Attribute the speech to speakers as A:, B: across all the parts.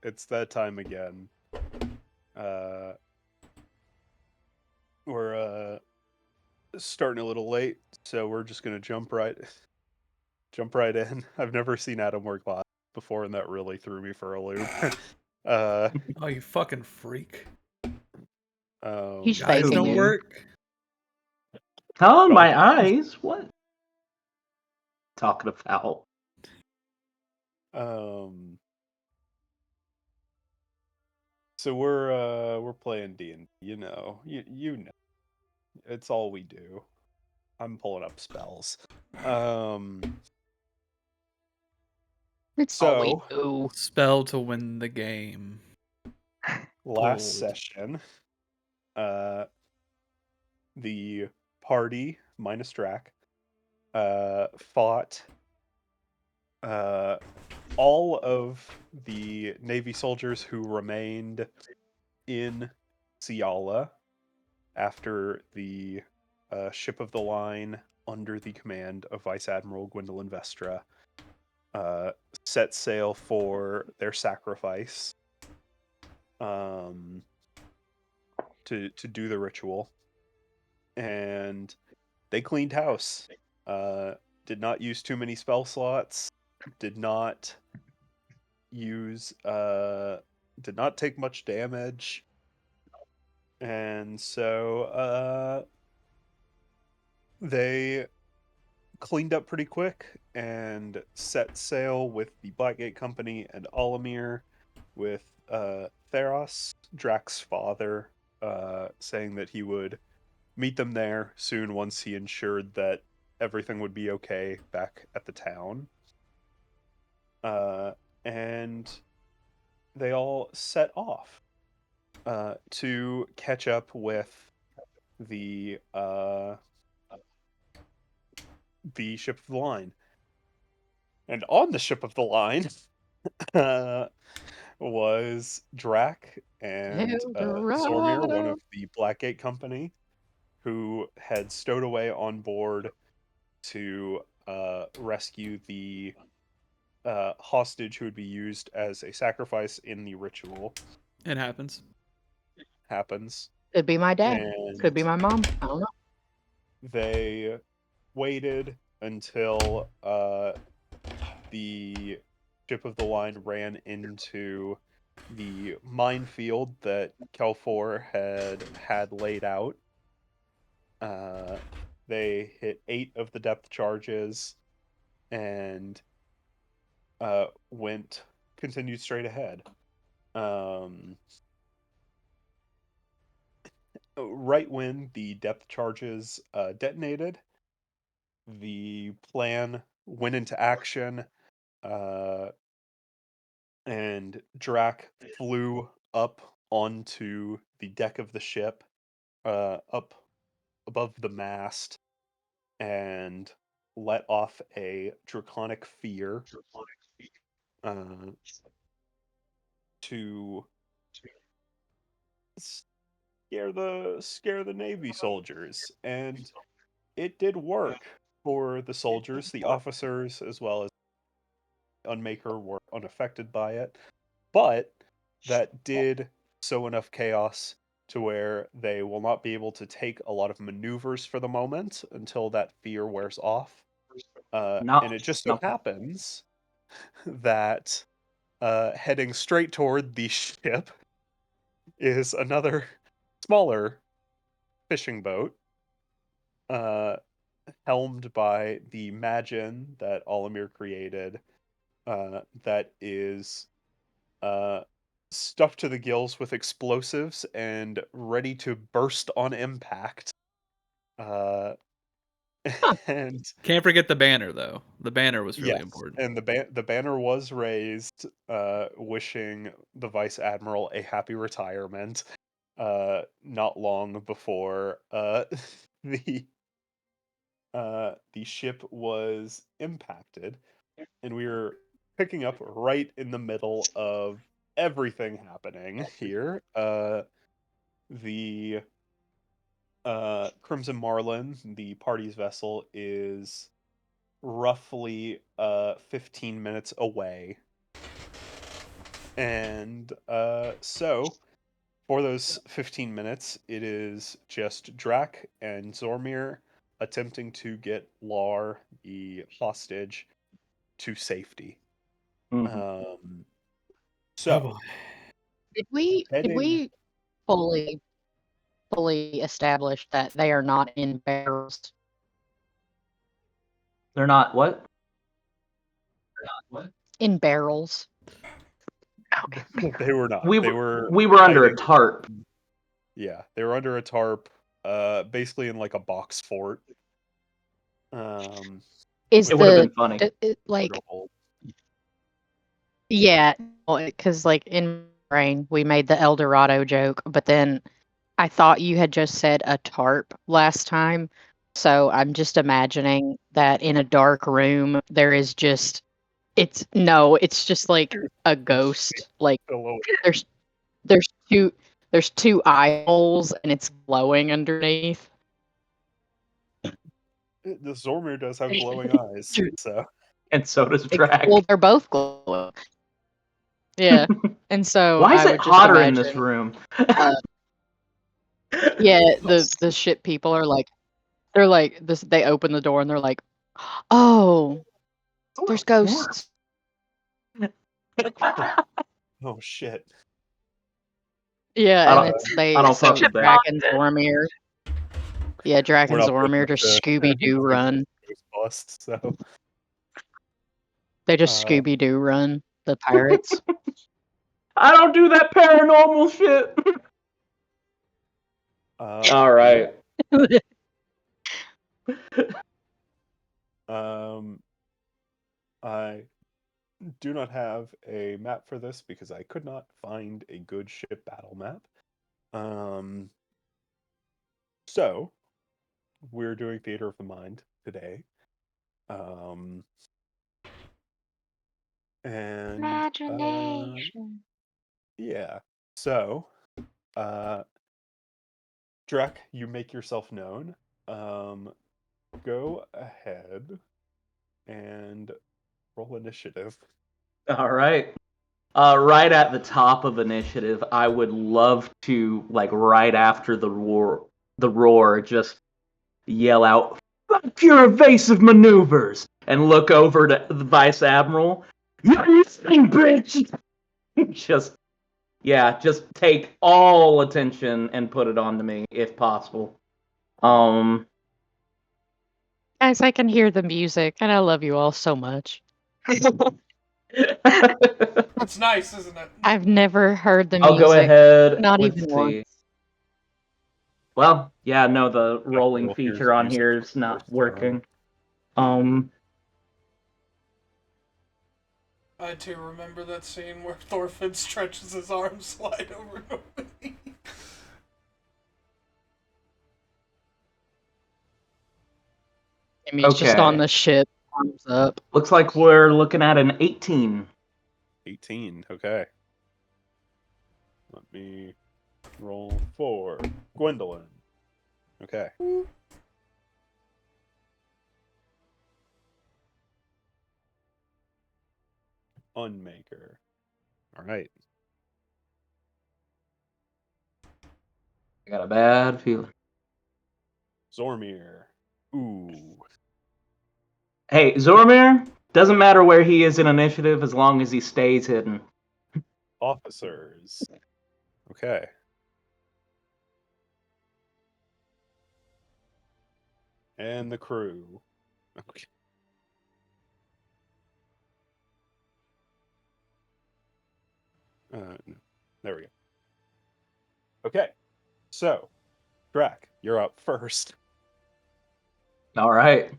A: it's that time again. Uh, we're starting a little late, so we're just gonna jump right in. I've never seen Adam wear glasses before, and that really threw me for a loop. uh,
B: Oh, you fucking freak.
C: He's
B: Eyes
C: faking
B: don't
C: it.
B: work.
D: Oh,
A: But-
D: my eyes? What? Talking about.
A: So we're playing D&D, you know. You know. It's all we do. I'm pulling up spells.
C: It's all we
A: So
C: do.
B: Spell to win the game.
A: last
B: Gold.
A: session, the party minus Drac fought all of the Navy soldiers who remained in Ciala after the ship of the line under the command of Vice Admiral Gwendolyn Vestra set sail for their sacrifice to do the ritual, and they cleaned house. Did not use too many spell slots. Did not use. Did not take much damage, and so they cleaned up pretty quick and set sail with the Blackgate Company and Olimir, with Theros, Drax's father, saying that he would meet them there soon once he ensured that everything would be okay back at the town. And they all set off to catch up with the ship of the line. And on the ship of the line was Drac and Zormir, one of the Blackgate Company, who had stowed away on board to rescue the hostage who would be used as a sacrifice in the ritual.
B: It happens.
A: Happens.
C: Could be my dad.
A: And
C: Could be my mom. I don't know.
A: they waited until the ship of the line ran into the minefield that Kelfor had laid out. They hit 8 of the depth charges and continued straight ahead. Right when the depth charges detonated, the plan went into action, and Drac flew up onto the deck of the ship, up above the mast, and let off a draconic fear to scare the Navy soldiers, and it did work for the soldiers. The officers, as well as Unmaker, were unaffected by it, but that did sow enough chaos to where they will not be able to take a lot of maneuvers for the moment until that fear wears off. And it just so happens that heading straight toward the ship is another smaller fishing boat, helmed by the Magin that Olimir created, that is stuffed to the gills with explosives and ready to burst on impact. And
B: Can't forget the banner, though. The banner was really
A: yes,
B: important.
A: and the banner was raised, wishing the Vice Admiral a happy retirement, not long before the the ship was impacted, and we were picking up right in the middle of everything happening here. The Crimson Marlin, the party's vessel, is roughly 15 minutes away. And so, for those 15 minutes, it is just Drac and Zormir attempting to get Lar, the hostage, to safety.
D: Mhm.
B: Oh
A: So,
B: boy.
C: Did we
A: heading.
C: fully establish that they are not in barrels?
D: They're not what?
C: In barrels.
A: They were not.
D: We
A: They
D: were
A: were
D: under a
A: hiding.
D: tarp.
A: Yeah, they were under a tarp, basically in like a box fort.
C: Is
D: It would have
C: the
D: been funny.
C: like
A: Wonderful.
C: yeah, because like in my brain we made the El Dorado joke, but then I thought you had just said a tarp last time, so I'm just imagining that in a dark room there is just it's just like a ghost. Like
A: Hello.
C: there's there's two eye holes and it's glowing underneath.
A: The Zormir does have glowing eyes, so
D: And so does Drac.
C: Well, they're both glowing. Yeah, and so
D: Why is
C: I
D: it
C: would just
D: hotter in this
C: imagine,
D: room?
C: yeah, the shit people are like, they're like this. They open the door and they're like, oh, there's ghosts.
A: oh shit.
C: Yeah,
D: I
C: and
D: don't-
C: it's they.
D: I don't
C: So
D: fuck with that.
C: Drac and Zormir. Yeah, Drac
A: We're
C: and
A: not putting
C: Zormir
A: up
C: just
A: the
C: Scooby Doo run.
A: ghost bust, so
C: They just Scooby Doo run the pirates.
D: I don't do that paranormal shit. All right.
A: I do not have a map for this because I could not find a good ship battle map. So we're doing Theater of the Mind today. And
C: Imagination.
A: yeah. So Drek, you make yourself known. Go ahead and roll initiative.
D: All right. Right at the top of initiative, I would love to, like, right after the roar, just yell out, "Fuck your evasive maneuvers!" and look over to the Vice Admiral. You're listening, bitch! just take all attention and put it on to me, if possible.
C: Guys, I can hear the music, and I love you all so much.
B: It's nice, isn't it?
C: I've never heard the
D: I'll
C: music.
D: go ahead.
C: Not
D: Let's
C: even
D: see.
C: once.
D: Well, yeah, no, the rolling
A: We'll hear
D: feature on
A: music
D: here
A: for
D: is
A: the
D: not
A: first
D: working.
B: I too remember that scene where Thorfinn stretches his arms wide over nobody.
C: I mean, it's just
D: Okay.
C: on the ship, arms up.
D: Looks like we're looking at an 18.
A: 18. Okay. Let me roll for Gwendolyn. Okay. Unmaker. All right.
D: I got a bad feeling.
A: Zormir. Ooh.
D: Hey, Zormir, doesn't matter where he is in initiative as long as he stays hidden.
A: Officers. Okay. And the crew. Okay. There we go. Okay. So, Drac, you're up first.
D: All right.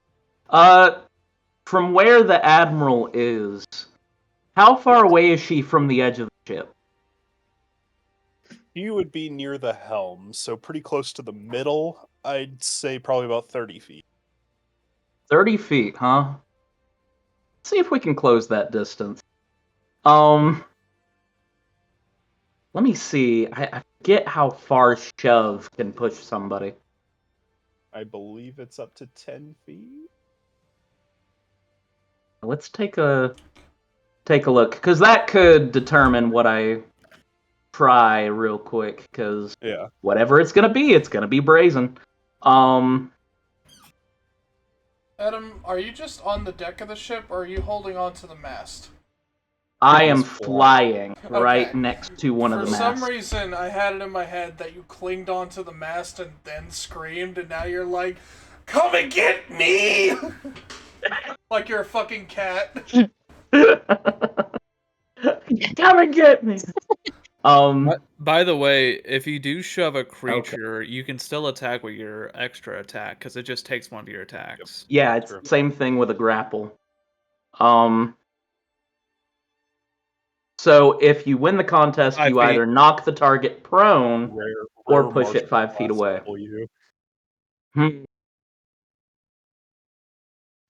D: From where the Admiral is, how far away is she from the edge of the ship?
A: You would be near the helm, so pretty close to the middle. I'd say probably about 30 feet.
D: 30 feet, huh? Let's see if we can close that distance. Let me see. I forget how far shove can push somebody.
A: I believe it's up to 10 feet.
D: Let's take a take a look, because that could determine what I try real quick, because
A: Yeah.
D: whatever it's gonna be brazen.
B: Adam, are you just on the deck of the ship, or are you holding on to the mast?
D: I am
A: He's
D: flying right
B: Okay.
D: next to one of
B: For
D: the
B: some
D: masts.
B: reason, I had it in my head that you clinged onto the mast and then screamed, and now you're like, "Come and get me!" Like you're a fucking cat.
D: Come and get me.
E: By the way, if you do shove a creature, you can still attack with your extra attack because it just takes one of your attacks.
D: Yeah, it's
A: True.
D: the same thing with a grapple. So if you win the contest,
E: 5
D: you
E: feet.
D: either knock the target prone or
A: Rare
D: push it
A: martial
D: 5 feet
A: class
D: away.
A: W.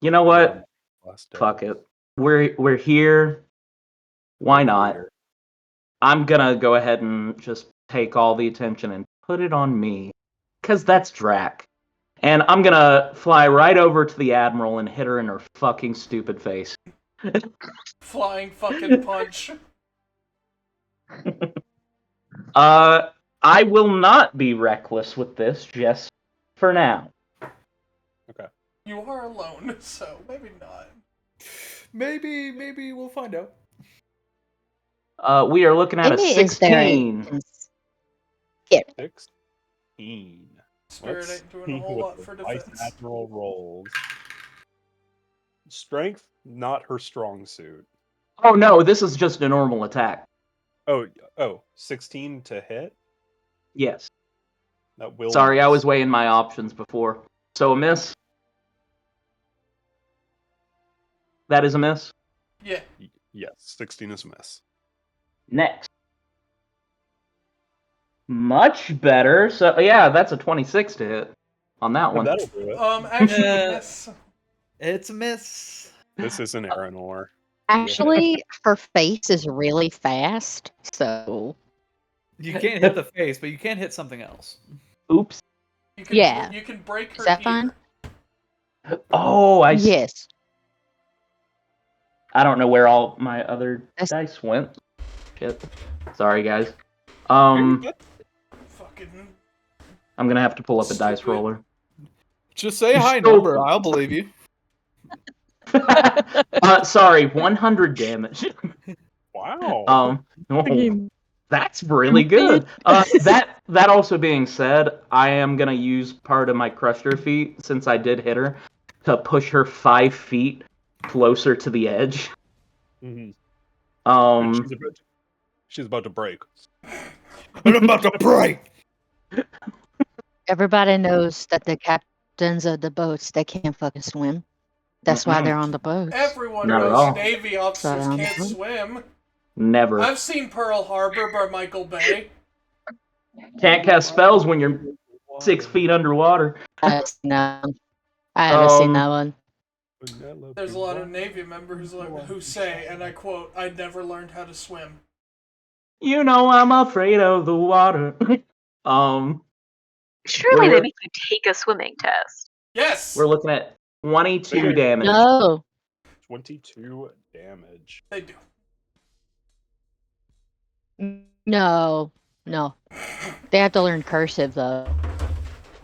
D: You know what?
A: Last
D: Fuck it. We're here. Why not? I'm gonna go ahead and just take all the attention and put it on me, cause that's Drac. And I'm gonna fly right over to the Admiral and hit her in her fucking stupid face.
B: Flying fucking punch.
D: I will not be reckless with this just for now.
B: You are alone, so maybe not.
E: Maybe we'll find out.
D: We are looking at a
C: Maybe is there
D: 16.
C: Yeah.
A: 16.
B: Spirit
A: Let's
B: ain't doing
A: see
B: a whole
A: what
B: lot
A: the
B: for
A: Vice
B: defense.
A: Admiral rolls. Strength, not her strong suit.
D: Oh no, this is just a normal attack.
A: Oh, 16 to hit?
D: Yes.
A: That will
D: Sorry, I
A: miss.
D: was weighing my options before. So a miss? That is a miss?
B: Yeah.
A: Yes, 16 is a miss.
D: Next. Much better. So yeah, that's a 26 to hit on that one.
A: That'll do it.
B: Actually, miss.
E: It's a miss.
A: This isn't Aranor.
C: Actually, her face is really fast, so
E: You can't hit the face, but you can hit something else.
D: Oops.
B: You can,
C: Yeah.
B: You can break her
C: is that
B: ear.
C: fine?
D: Oh,
C: Yes.
D: I don't know where all my other
C: That's-
D: dice went. Shit. Sorry, guys.
B: Fucking.
D: I'm gonna have to pull up a dice
B: Stupid.
D: roller.
E: Just say hi,
D: So-
E: Norbert. I'll believe you.
D: Sorry, 100 damage.
A: Wow.
D: Oh, that's really good. That also being said, I am gonna use part of my Crusher feat, since I did hit her, to push her 5 feet closer to the edge.
A: Mhm.
D: Um,
A: She's about to break.
E: I'm about to break.
C: Everybody knows that the captains of the boats, they can't fucking swim. That's why they're on the boats.
B: Everyone
D: Not at
B: knows
D: all.
B: Navy officers
C: Sorry,
B: can't
C: I'm-
B: swim.
D: never.
B: I've seen Pearl Harbor by Michael Bay.
D: Can't cast spells when you're 6 feet underwater.
C: I haven't seen that one. I haven't seen that one.
B: There's a lot of Navy members who say, and I quote, "I never learned how to swim."
D: You know I'm afraid of the water.
F: Surely
D: We're-
F: they make you take a swimming test.
B: Yes,
D: We're looking at 22 damage.
C: No.
A: 22 damage.
B: they do.
C: No. No. They have to learn cursive, though.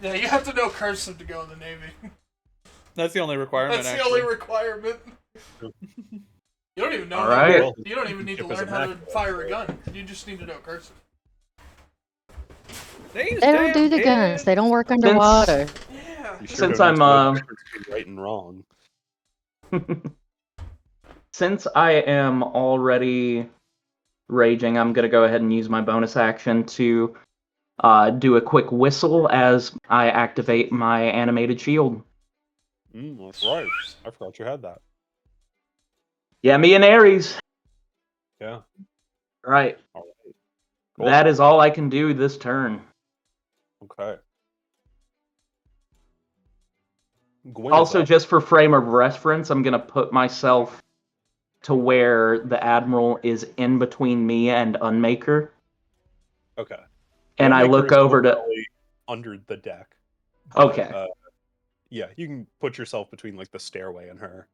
B: Yeah, you have to know cursive to go in the Navy.
E: That's the only requirement.
B: That's the
E: actually.
B: only requirement. You don't even know.
D: All
B: how
D: right.
B: to, you don't even need to
A: Ship is
B: learn how to
A: immaculate.
B: fire a gun. You just need to know cursive.
E: These
C: They don't do the
E: damn
C: guns.
E: kids.
C: They don't work underwater.
B: Yeah.
A: You sure
D: Since
A: don't
D: I'm,
A: know the difference between right and wrong.
D: Since I am already raging, I'm gonna go ahead and use my bonus action to do a quick whistle as I activate my animated shield.
A: That's right. I forgot you had that.
D: Yeah, me and Ares.
A: Yeah.
D: Right.
A: All right. Cool.
D: That is all I can do this turn.
A: Okay.
D: Also,
A: Gwyneth,
D: just for frame of reference, I'm gonna put myself to where the Admiral is in between me and Unmaker.
A: okay.
D: And I
A: Maker
D: look
A: is
D: over to...
A: normally under the deck. but,
D: Okay.
A: yeah, you can put yourself between like the stairway and her.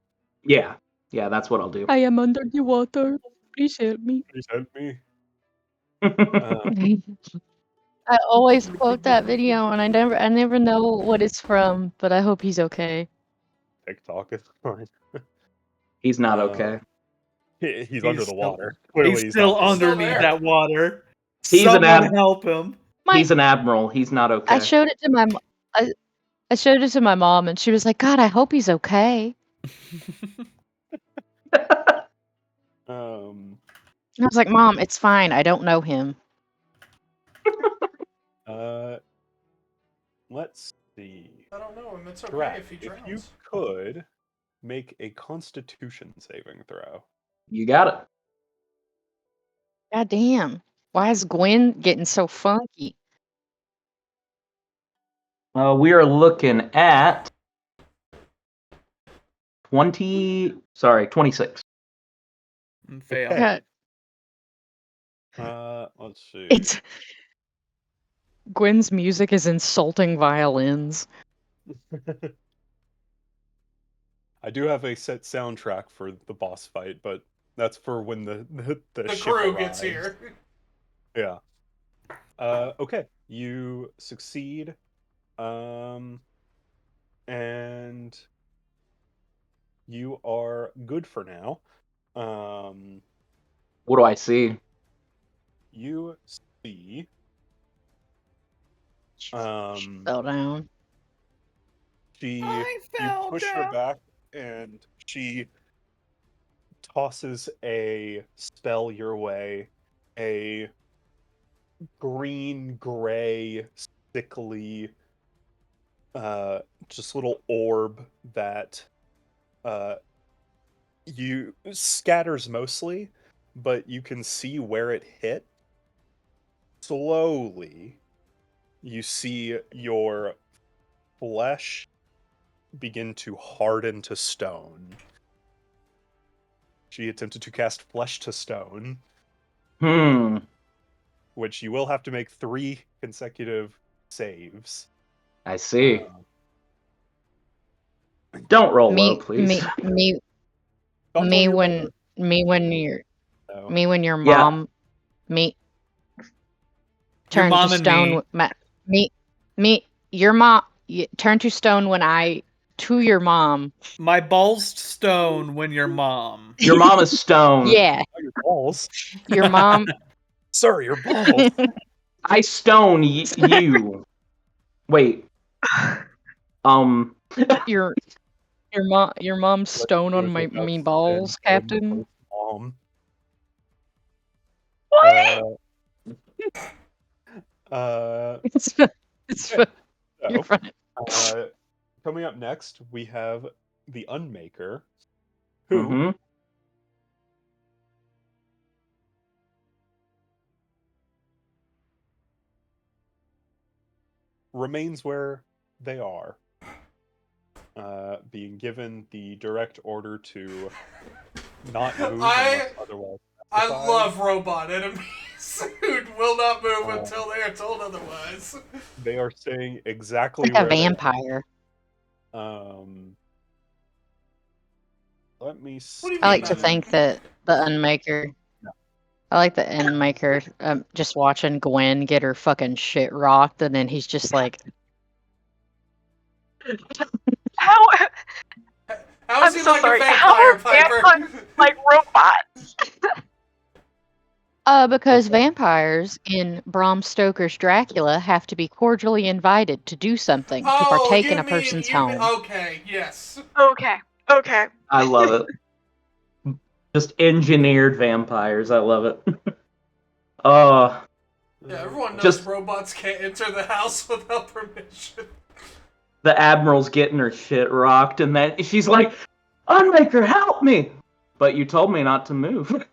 D: Yeah. Yeah, that's what I'll do.
C: I am under the water. Please help me.
A: Please help me.
C: I always quote that video, and I never know what it's from, but I hope he's okay.
A: TikTok is fine.
D: He's not okay.
A: He's under the
E: still-
A: water. Clearly,
E: He's still
A: not.
B: He's still
E: underneath
B: there.
E: that water.
D: He's an
E: Someone help him.
D: He's an admiral. He's not okay.
C: I showed it to I showed it to my mom, and she was like, "God, I hope he's okay."
A: Um.
C: And I was like, "Mom, it's fine. I don't know him."
A: Let's see.
B: I don't know him. It's okay
A: Drat,
B: if he
A: if you
B: drowns.
A: could make a Constitution saving throw.
D: You got it.
C: God damn. Why is Gwen getting so funky?
D: We are looking at 26.
E: Fail.
A: Okay.
C: God,
A: Let's see.
C: it's Gwen's music is insulting violins.
A: I do have a set soundtrack for the boss fight, but that's for when the
B: The
A: ship
B: crew gets
A: arrives.
B: here.
A: Yeah. Okay. You succeed. And you are good for now.
D: What do I see?
A: You see.
C: Fell down.
A: You push her back, and she tosses a spell your way. A green-gray, sickly, just little orb that you scatters mostly, but you can see where it hit. Slowly, you see your flesh begin to harden to stone. She attempted to cast Flesh to Stone, which you will have to make 3 consecutive saves.
D: I see. Don't roll low, please.
C: Me when your mom turned to stone. Your mom turned to stone when I to your mom.
E: My balls stone when your mom.
D: Your mom is stone.
C: Yeah.
A: Your balls.
C: Your mom.
A: Sir, your balls.
D: I stone you. Wait.
C: Your mom's stone on me balls, Captain.
A: Mom.
C: It's you're fine.
A: Coming up next, we have the Unmaker, who remains where they are, being given the direct order to not move unless otherwise
B: I
A: specified.
B: love robot enemies who will not move until they are told otherwise.
A: They are saying exactly
C: like a
A: where they
C: vampire.
A: Let me see.
B: What do you
C: I like
B: mean
C: to
B: by
C: think that the Unmaker. I like the Unmaker just watching Gwen get her fucking shit rocked, and then he's just like,
F: How
B: is he
F: so
B: like
F: sorry.
B: a
F: How
B: vampire,
F: are
B: Piper?
F: vampires like robots?
C: because vampires in Bram Stoker's Dracula have to be cordially invited to do something, to partake in a person's home.
B: Okay, yes.
F: Okay.
D: I love it. Just engineered vampires. I love it.
B: Yeah, everyone knows robots can't enter the house without permission.
D: The Admiral's getting her shit rocked, and then she's like, Unmaker, help me! But you told me not to move.
A: You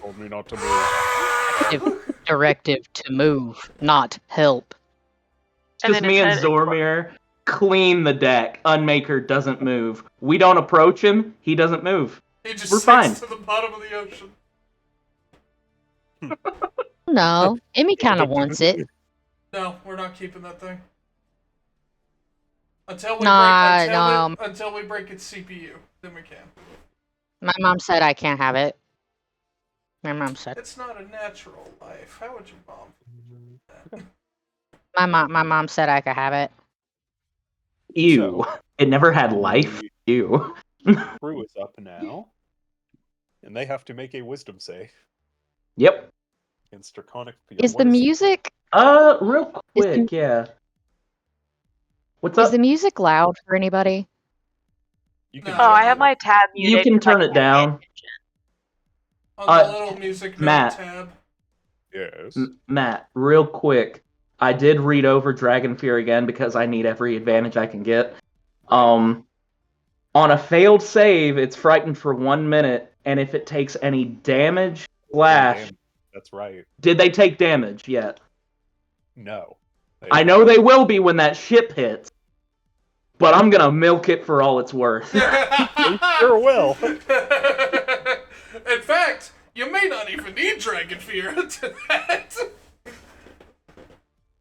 A: told me not to move.
C: Directive to move, not help.
D: Just me and Zormir clean the deck. Unmaker doesn't move. We don't approach him. He doesn't move.
B: He just
D: We're
B: sinks
D: fine.
B: to the bottom of the ocean.
C: No, Emmy kind of wants it.
B: No, we're not keeping that thing. Until we
C: Nah,
B: until we break its CPU, then we can.
C: My mom said I can't have it. My mom said.
B: It's not a natural life. How would your mom?
C: My mom said I could have it.
D: Ew.
A: So,
D: It never had life.
A: the
D: Ew.
A: crew is up now, and they have to make a wisdom save
D: Yep.
A: against Draconic Fear.
C: Is
A: What
C: the music
D: Real quick, yeah. What's
C: is
D: up?
C: the music loud for anybody?
A: You can
B: No.
F: Oh, I
A: adjust
F: have
A: it.
F: my tab muted.
D: You can
F: 'cause I
D: turn it
F: can't pay
D: down.
F: attention.
B: On the little music note
D: Matt.
B: tab.
A: Yes.
D: Matt, real quick. I did read over Dragon Fear again because I need every advantage I can get. On a failed save, it's frightened for 1 minute, and if it takes any damage, slash.
A: That's right.
D: Did they take damage yet?
A: No.
D: I know they will be when that ship hits, but I'm gonna milk it for all it's worth.
A: They sure will.
B: In fact, you may not even need Dragon Fear to that.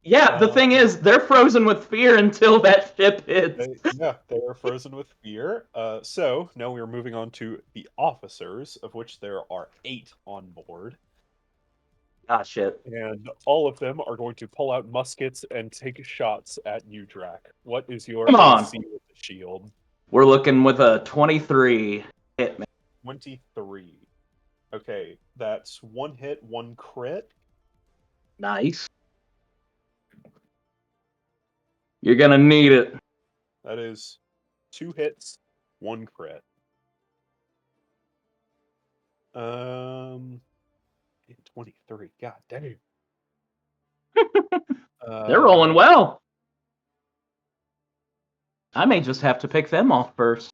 D: Yeah, the thing is, they're frozen with fear until that ship hits.
A: They are frozen with fear. So now we are moving on to the officers, of which there are 8 on board.
D: Ah, shit.
A: And all of them are going to pull out muskets and take shots at you, Drac. What is your
D: Come on.
A: AC with the shield?
D: We're looking with a 23 hit, man.
A: 23. Okay, that's 1 hit, 1 crit.
D: Nice. You're gonna need it.
A: That is 2 hits, 1 crit. 23. God damn.
D: They're rolling well. I may just have to pick them off first.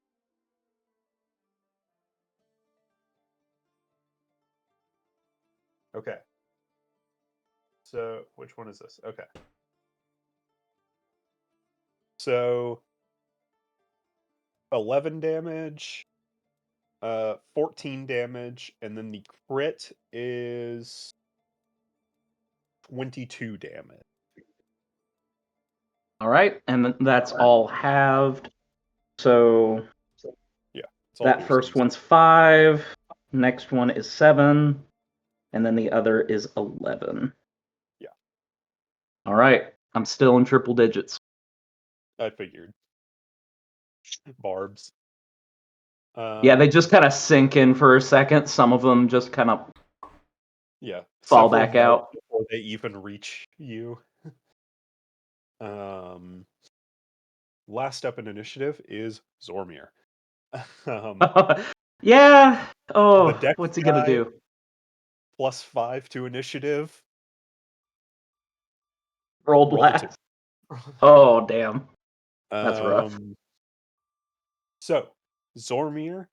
A: Okay. So, which one is this? Okay. So, 11 damage, 14 damage, and then the crit is 22 damage.
D: All right, and that's all halved. So
A: It's all
D: that first one's 5, next one is 7, and then the other is 11.
A: Yeah.
D: All right, I'm still in triple digits.
A: I figured. Barbs.
D: Yeah, they just kind of sink in for a second. Some of them just kind of fall back out
A: before they even reach you. Last up in initiative is Zormir.
D: Yeah. Oh,
A: The
D: what's he gonna do?
A: +5 to initiative.
D: Rolled
A: Roll the
D: last. Oh, damn.
A: 2.
D: That's rough.
A: So, Zormir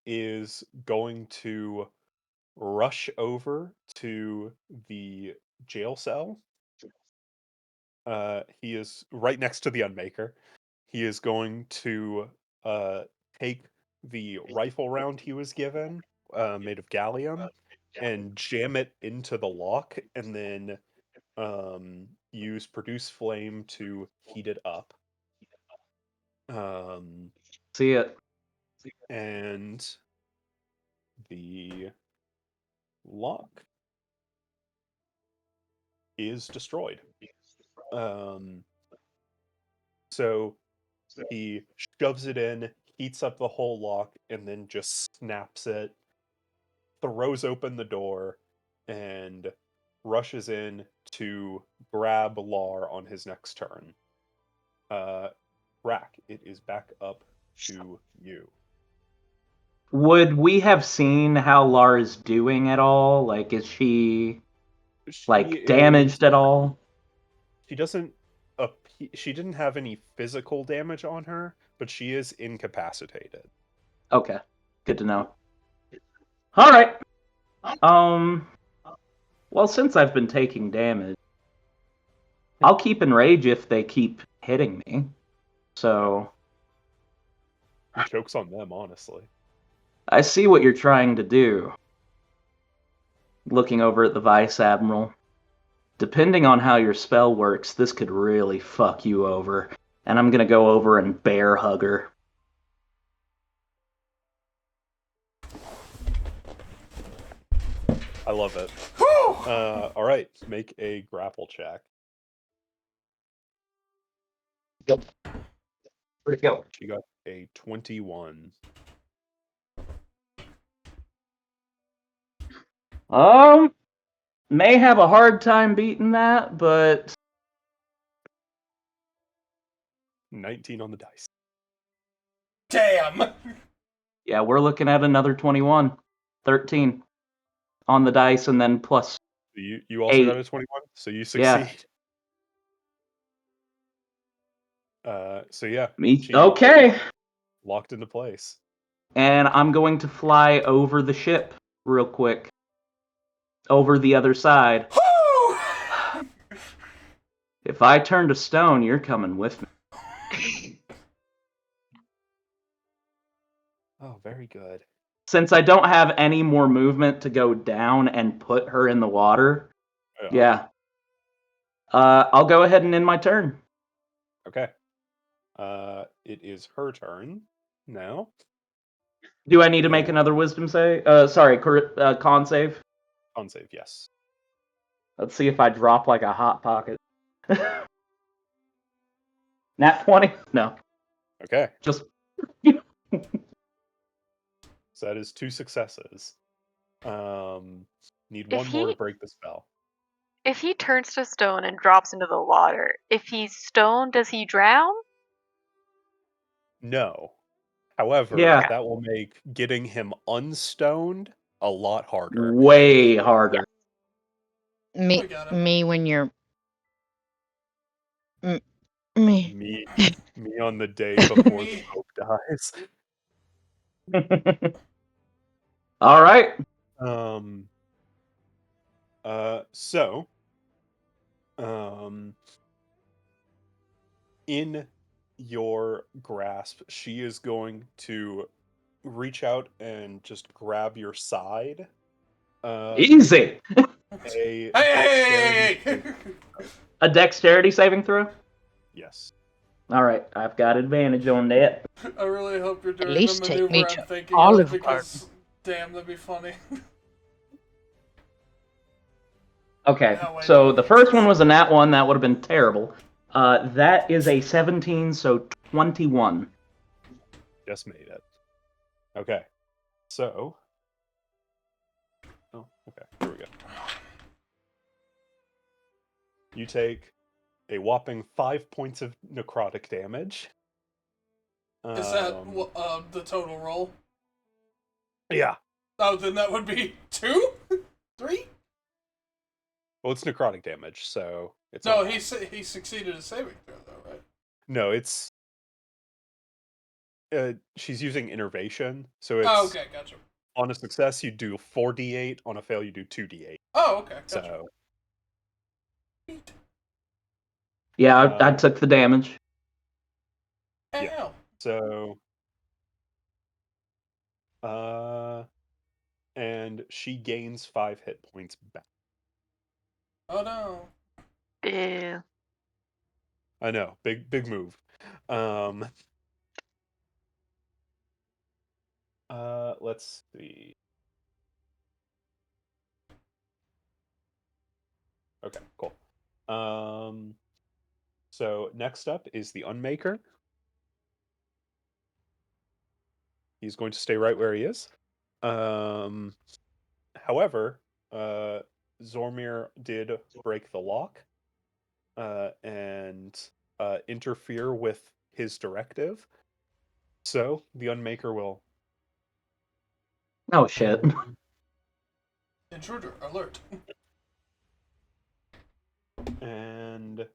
A: is going to rush over to the jail cell. He is right next to the Unmaker. He is going to take the rifle round he was given, made of gallium, and jam it into the lock, and then use Produce Flame to heat it up.
D: See it.
A: And the lock is destroyed. So he shoves it in, heats up the whole lock, and then just snaps it, throws open the door, and rushes in to grab Lar on his next turn. Rack, it is back up to you.
D: Would we have seen how Lara's doing at all? Like, is she damaged at all?
A: She doesn't. She didn't have any physical damage on her, but she is incapacitated.
D: Okay, good to know. All right. Well, since I've been taking damage, I'll keep enrage if they keep hitting me. So
A: Joke's on them, honestly.
D: I see what you're trying to do. Looking over at the Vice Admiral. Depending on how your spell works, this could really fuck you over. And I'm gonna go over and bear hug her.
A: I love it.
B: Whew!
A: All right, make a grapple check.
D: Where'd it go?
A: She got a 21.
D: May have a hard time beating that, but
A: 19 on the dice.
B: Damn!
D: yeah, we're looking at another 21. 13 on the dice, and then plus.
A: You also
D: 8.
A: got a 21, so you
D: Yeah.
A: succeed. So yeah.
D: Okay.
A: Locked into place.
D: And I'm going to fly over the ship real quick. Over the other side.
B: Whew!
D: If I turn to stone, you're coming with me.
A: Oh, very good.
D: Since I don't have any more movement to go down and put her in the water, yeah. I'll go ahead and end my turn.
A: Okay. It is her turn now.
D: Do I need to make another wisdom save? Con save?
A: Con save, yes.
D: Let's see if I drop like a hot pocket. Nat 20? No.
A: Okay.
D: Just.
A: So that is 2 successes. Need
F: If
A: one more to
F: he-
A: break the spell.
F: If he turns to stone and drops into the water, if he's stoned, does he drown?
A: No. However,
D: Yeah.
A: that will make getting him unstoned a lot harder.
D: Way harder.
C: Me,
B: We got him.
C: me when you're me.
A: Me on the day before the Pope dies.
D: All right.
A: In your grasp, she is going to reach out and just grab your side.
D: Easy.
B: Hey!
D: A dexterity saving throw?
A: Yes.
D: All right, I've got advantage on that.
B: I really hope you're doing
C: least
B: the
C: take
B: maneuver
C: me
B: I'm
C: to
B: thinking
C: Olive
B: of, because damn, that'd be funny.
D: Okay,
B: No, wait,
D: so
B: no.
D: the first one was a nat 1. That would have been terrible. That is a 17, so 21.
A: Just made it. Okay. So. Oh, okay. Here we go. You take a whopping 5 points of necrotic damage.
B: Is that the total roll?
A: Yeah.
B: Oh, then that would be 2? 3?
A: Well, it's necrotic damage, so it's
B: No,
A: not-
B: he succeeded a saving throw, though, right?
A: No, it's she's using innervation, so it's
B: Oh, okay, gotcha.
A: on a success you do 4d8, on a fail you do 2d8.
B: Oh, okay, gotcha.
A: So
D: Yeah, I took the damage.
A: yeah. So and she gains 5 hit points back.
B: Oh no.
F: Ew.
A: I know, big move. Let's see. Okay, cool. So next up is the Unmaker. He's going to stay right where he is. However, Zormir did break the lock and interfere with his directive. So the Unmaker will.
D: Oh, shit.
B: Intruder alert.
A: And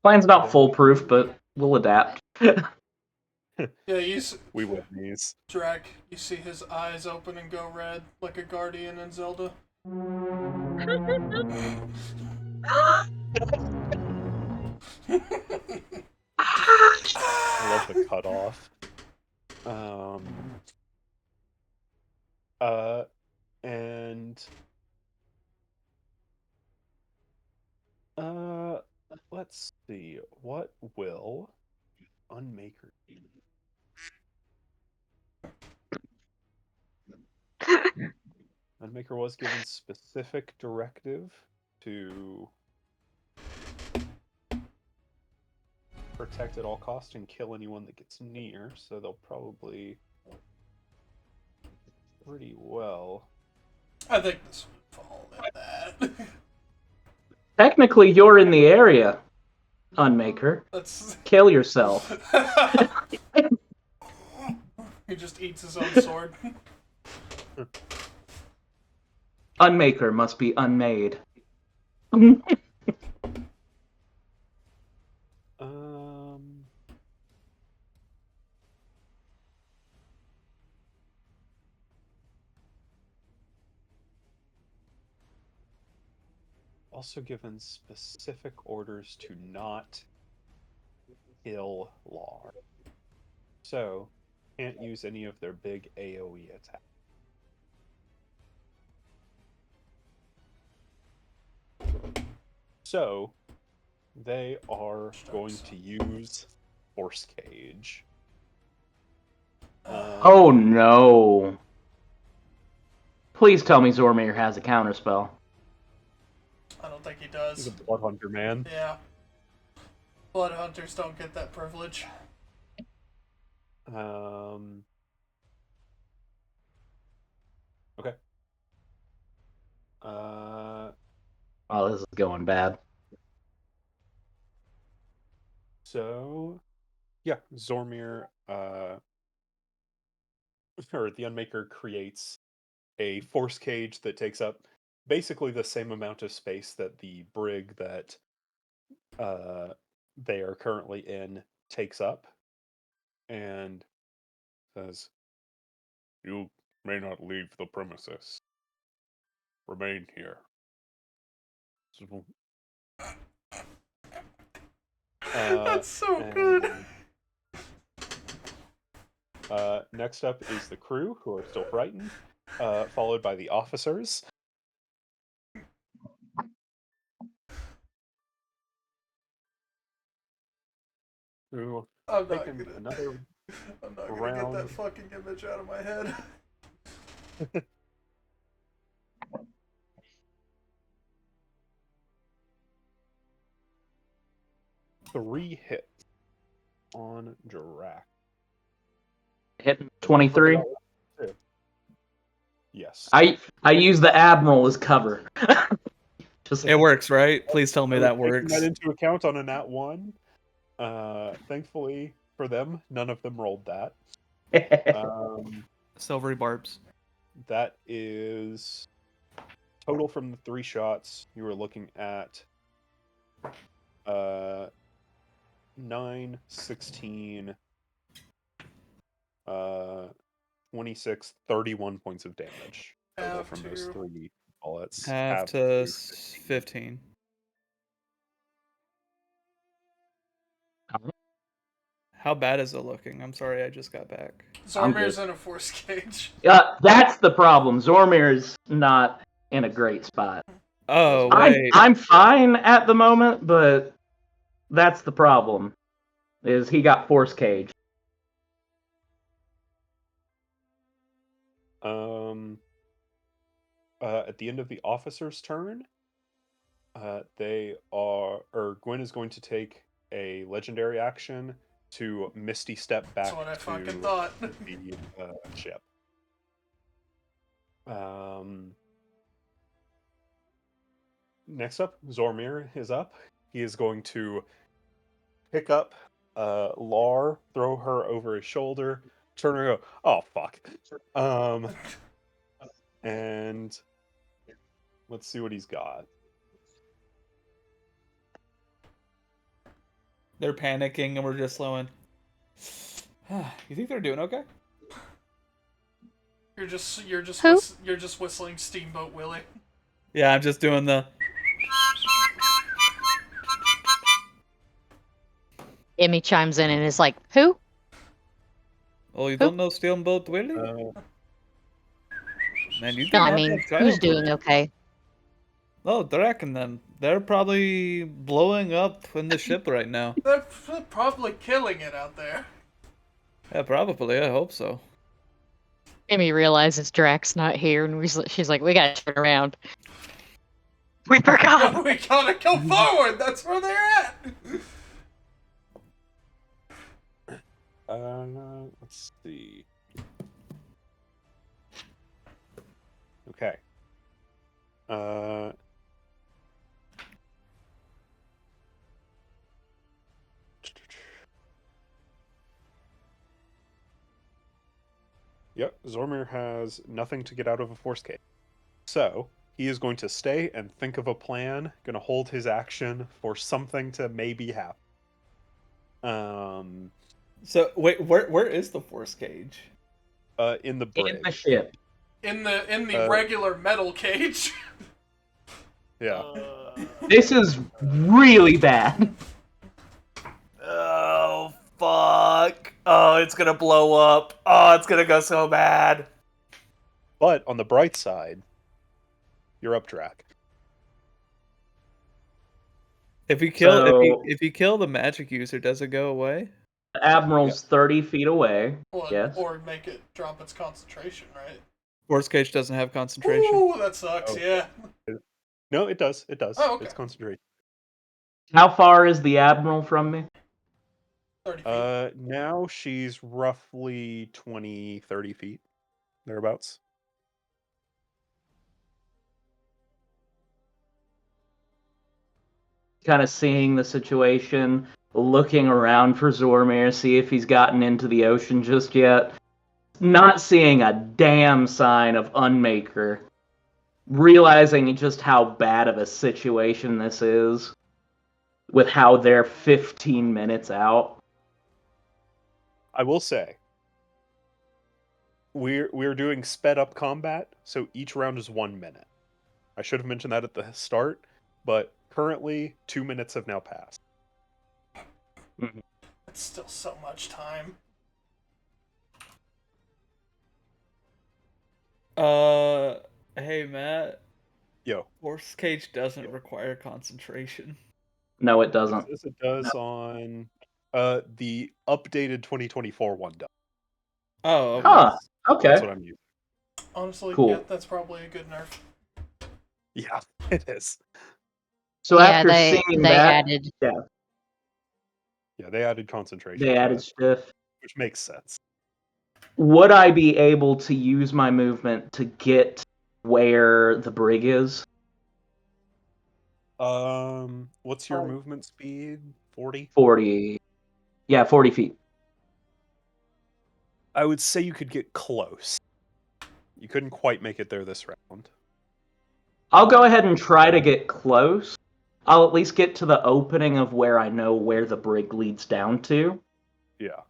D: Plan's not foolproof, but we'll adapt.
B: Yeah,
A: we win these.
B: Drac, you see his eyes open and go red like a guardian in Zelda.
A: I love the cutoff. And let's see, what will Unmaker do? Unmaker was given specific directive to protect at all costs and kill anyone that gets near, so they'll probably pretty well.
B: I think this would fall in that.
D: Technically, you're in the area, Unmaker.
B: That's.
D: Kill yourself.
B: He just eats his own sword.
D: Unmaker must be unmade.
A: Also given specific orders to not kill Lar. So, can't use any of their big AoE attacks. So, they are going to use Force Cage.
D: Oh no. Please tell me Zormir has a counterspell.
B: I don't think he does.
A: He's a Blood Hunter, man.
B: Yeah. Blood Hunters don't get that privilege.
A: Okay.
D: Oh, this is going bad.
A: So, yeah, Zormir, or the Unmaker creates a force cage that takes up basically the same amount of space that the brig that they are currently in takes up, and says, "You may not leave the premises. Remain here."
B: That's so good.
A: Next up is the crew, who are still frightened, followed by the officers. Who
B: I'm not
A: taking
B: gonna,
A: another
B: I'm not gonna
A: round.
B: get that fucking image out of my head.
A: 3 hits on Drak.
D: Hitting 23.
A: Yes.
D: I use the Admiral as cover.
E: It works, right? Please tell me that
A: Taking
E: works.
A: that into account on a nat 1. Thankfully for them, none of them rolled that.
E: Silvery barbs.
A: That is total from the 3 shots. You were looking at 9, 16, 26, 31 points of damage total from those 3 bullets.
E: Half to 15. How bad is it looking? I'm sorry, I just got back.
B: Zormir's in a force cage.
D: That's the problem. Zormir's not in a great spot.
E: Oh, wait.
D: I'm fine at the moment, but that's the problem. Is he got force cage.
A: At the end of the officer's turn, Gwen is going to take a legendary action to Misty Step back
B: That's what I
A: to
B: fucking thought.
A: the ship. Next up, Zormir is up. He is going to pick up Lar, throw her over his shoulder, turn her and go, "Oh, fuck." And let's see what he's got.
E: They're panicking and we're just slowing. You think they're doing okay?
B: You're just whistling Steamboat Willie.
E: Yeah, I'm just doing the.
C: Emmy chimes in and is like, "Who?
E: Oh, you don't know Steamboat Willie? Man, you
C: No,
E: can
C: I
E: have
C: mean,
E: that child.
C: who's doing okay?"
E: Oh, Drak and them. They're probably blowing up in the ship right now.
B: They're probably killing it out there.
E: Yeah, probably. I hope so.
C: Amy realizes Drax not here, and she's like, "We gotta turn around. We forgot."
B: We gotta go forward. That's where they're at.
A: Let's see. Okay. Yep, Zormir has nothing to get out of a force cage. So, he is going to stay and think of a plan, gonna hold his action for something to maybe happen.
E: So wait, where is the force cage?
A: In the brig.
D: In the ship.
B: In the regular metal cage.
A: Yeah.
D: This is really bad.
E: Oh fuck! Oh, it's gonna blow up. Oh, it's gonna go so bad.
A: But on the bright side, you're up, Drac.
E: If you kill
D: So-
E: if you kill the magic user, does it go away?
D: The Admiral's 30 feet away.
B: Well,
D: Yes.
B: Or make it drop its concentration, right?
E: Force cage doesn't have concentration.
B: Ooh, that sucks.
A: Oh.
B: Yeah.
A: No, it does. It does.
B: Oh, okay.
A: It's concentrated.
D: How far is the Admiral from me?
B: 30 feet.
A: Now she's roughly 20, 30 feet. Thereabouts.
D: Kind of seeing the situation, looking around for Zormir, see if he's gotten into the ocean just yet. Not seeing a damn sign of Unmaker. Realizing just how bad of a situation this is with how they're 15 minutes out.
A: I will say, we're doing sped up combat, so each round is 1 minute. I should have mentioned that at the start, but currently 2 minutes have now passed.
B: It's still so much time.
E: Hey Matt.
A: Yo.
E: Force cage doesn't require concentration.
D: No, it doesn't.
A: As it does on the updated 2024 one does.
E: Oh, okay.
D: Huh. Okay.
A: That's what I'm using.
B: Honestly,
D: Cool.
B: yeah, that's probably a good nerf.
A: Yeah, it is.
D: So
C: Yeah,
D: after
C: they
D: seeing that,
C: added.
A: Yeah, they added concentration.
D: they
A: to
D: added
A: it,
D: stiff.
A: which makes sense.
D: Would I be able to use my movement to get where the brig is?
A: What's your movement speed? 40?
D: 40. Yeah, 40 feet.
A: I would say you could get close. You couldn't quite make it there this round.
D: I'll go ahead and try to get close. I'll at least get to the opening of where I know where the brig leads down to.
A: Yeah.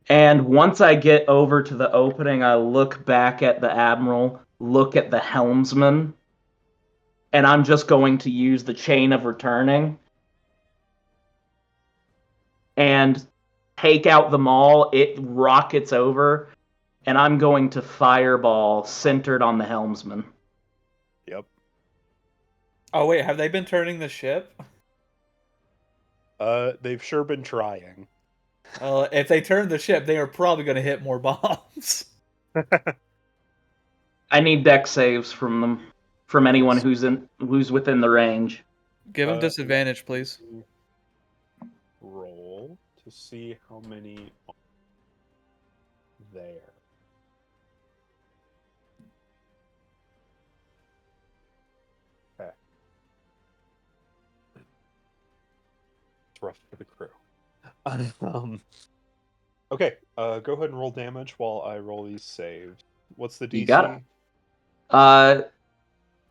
D: And once I get over to the opening, I look back at the Admiral, look at the helmsman, and I'm just going to use the chain of returning and take out the maul. It rockets over, and I'm going to fireball centered on the helmsman.
A: Yep.
E: Oh wait, have they been turning the ship?
A: They've sure been trying.
E: If they turn the ship, they are probably going to hit more bombs.
D: I need deck saves from them, from anyone who's within the range.
E: Give them disadvantage, please.
A: Roll to see how many are there. Okay. It's rough for the crew. Okay, go ahead and roll damage while I roll these saves. What's the DC?
D: You got it.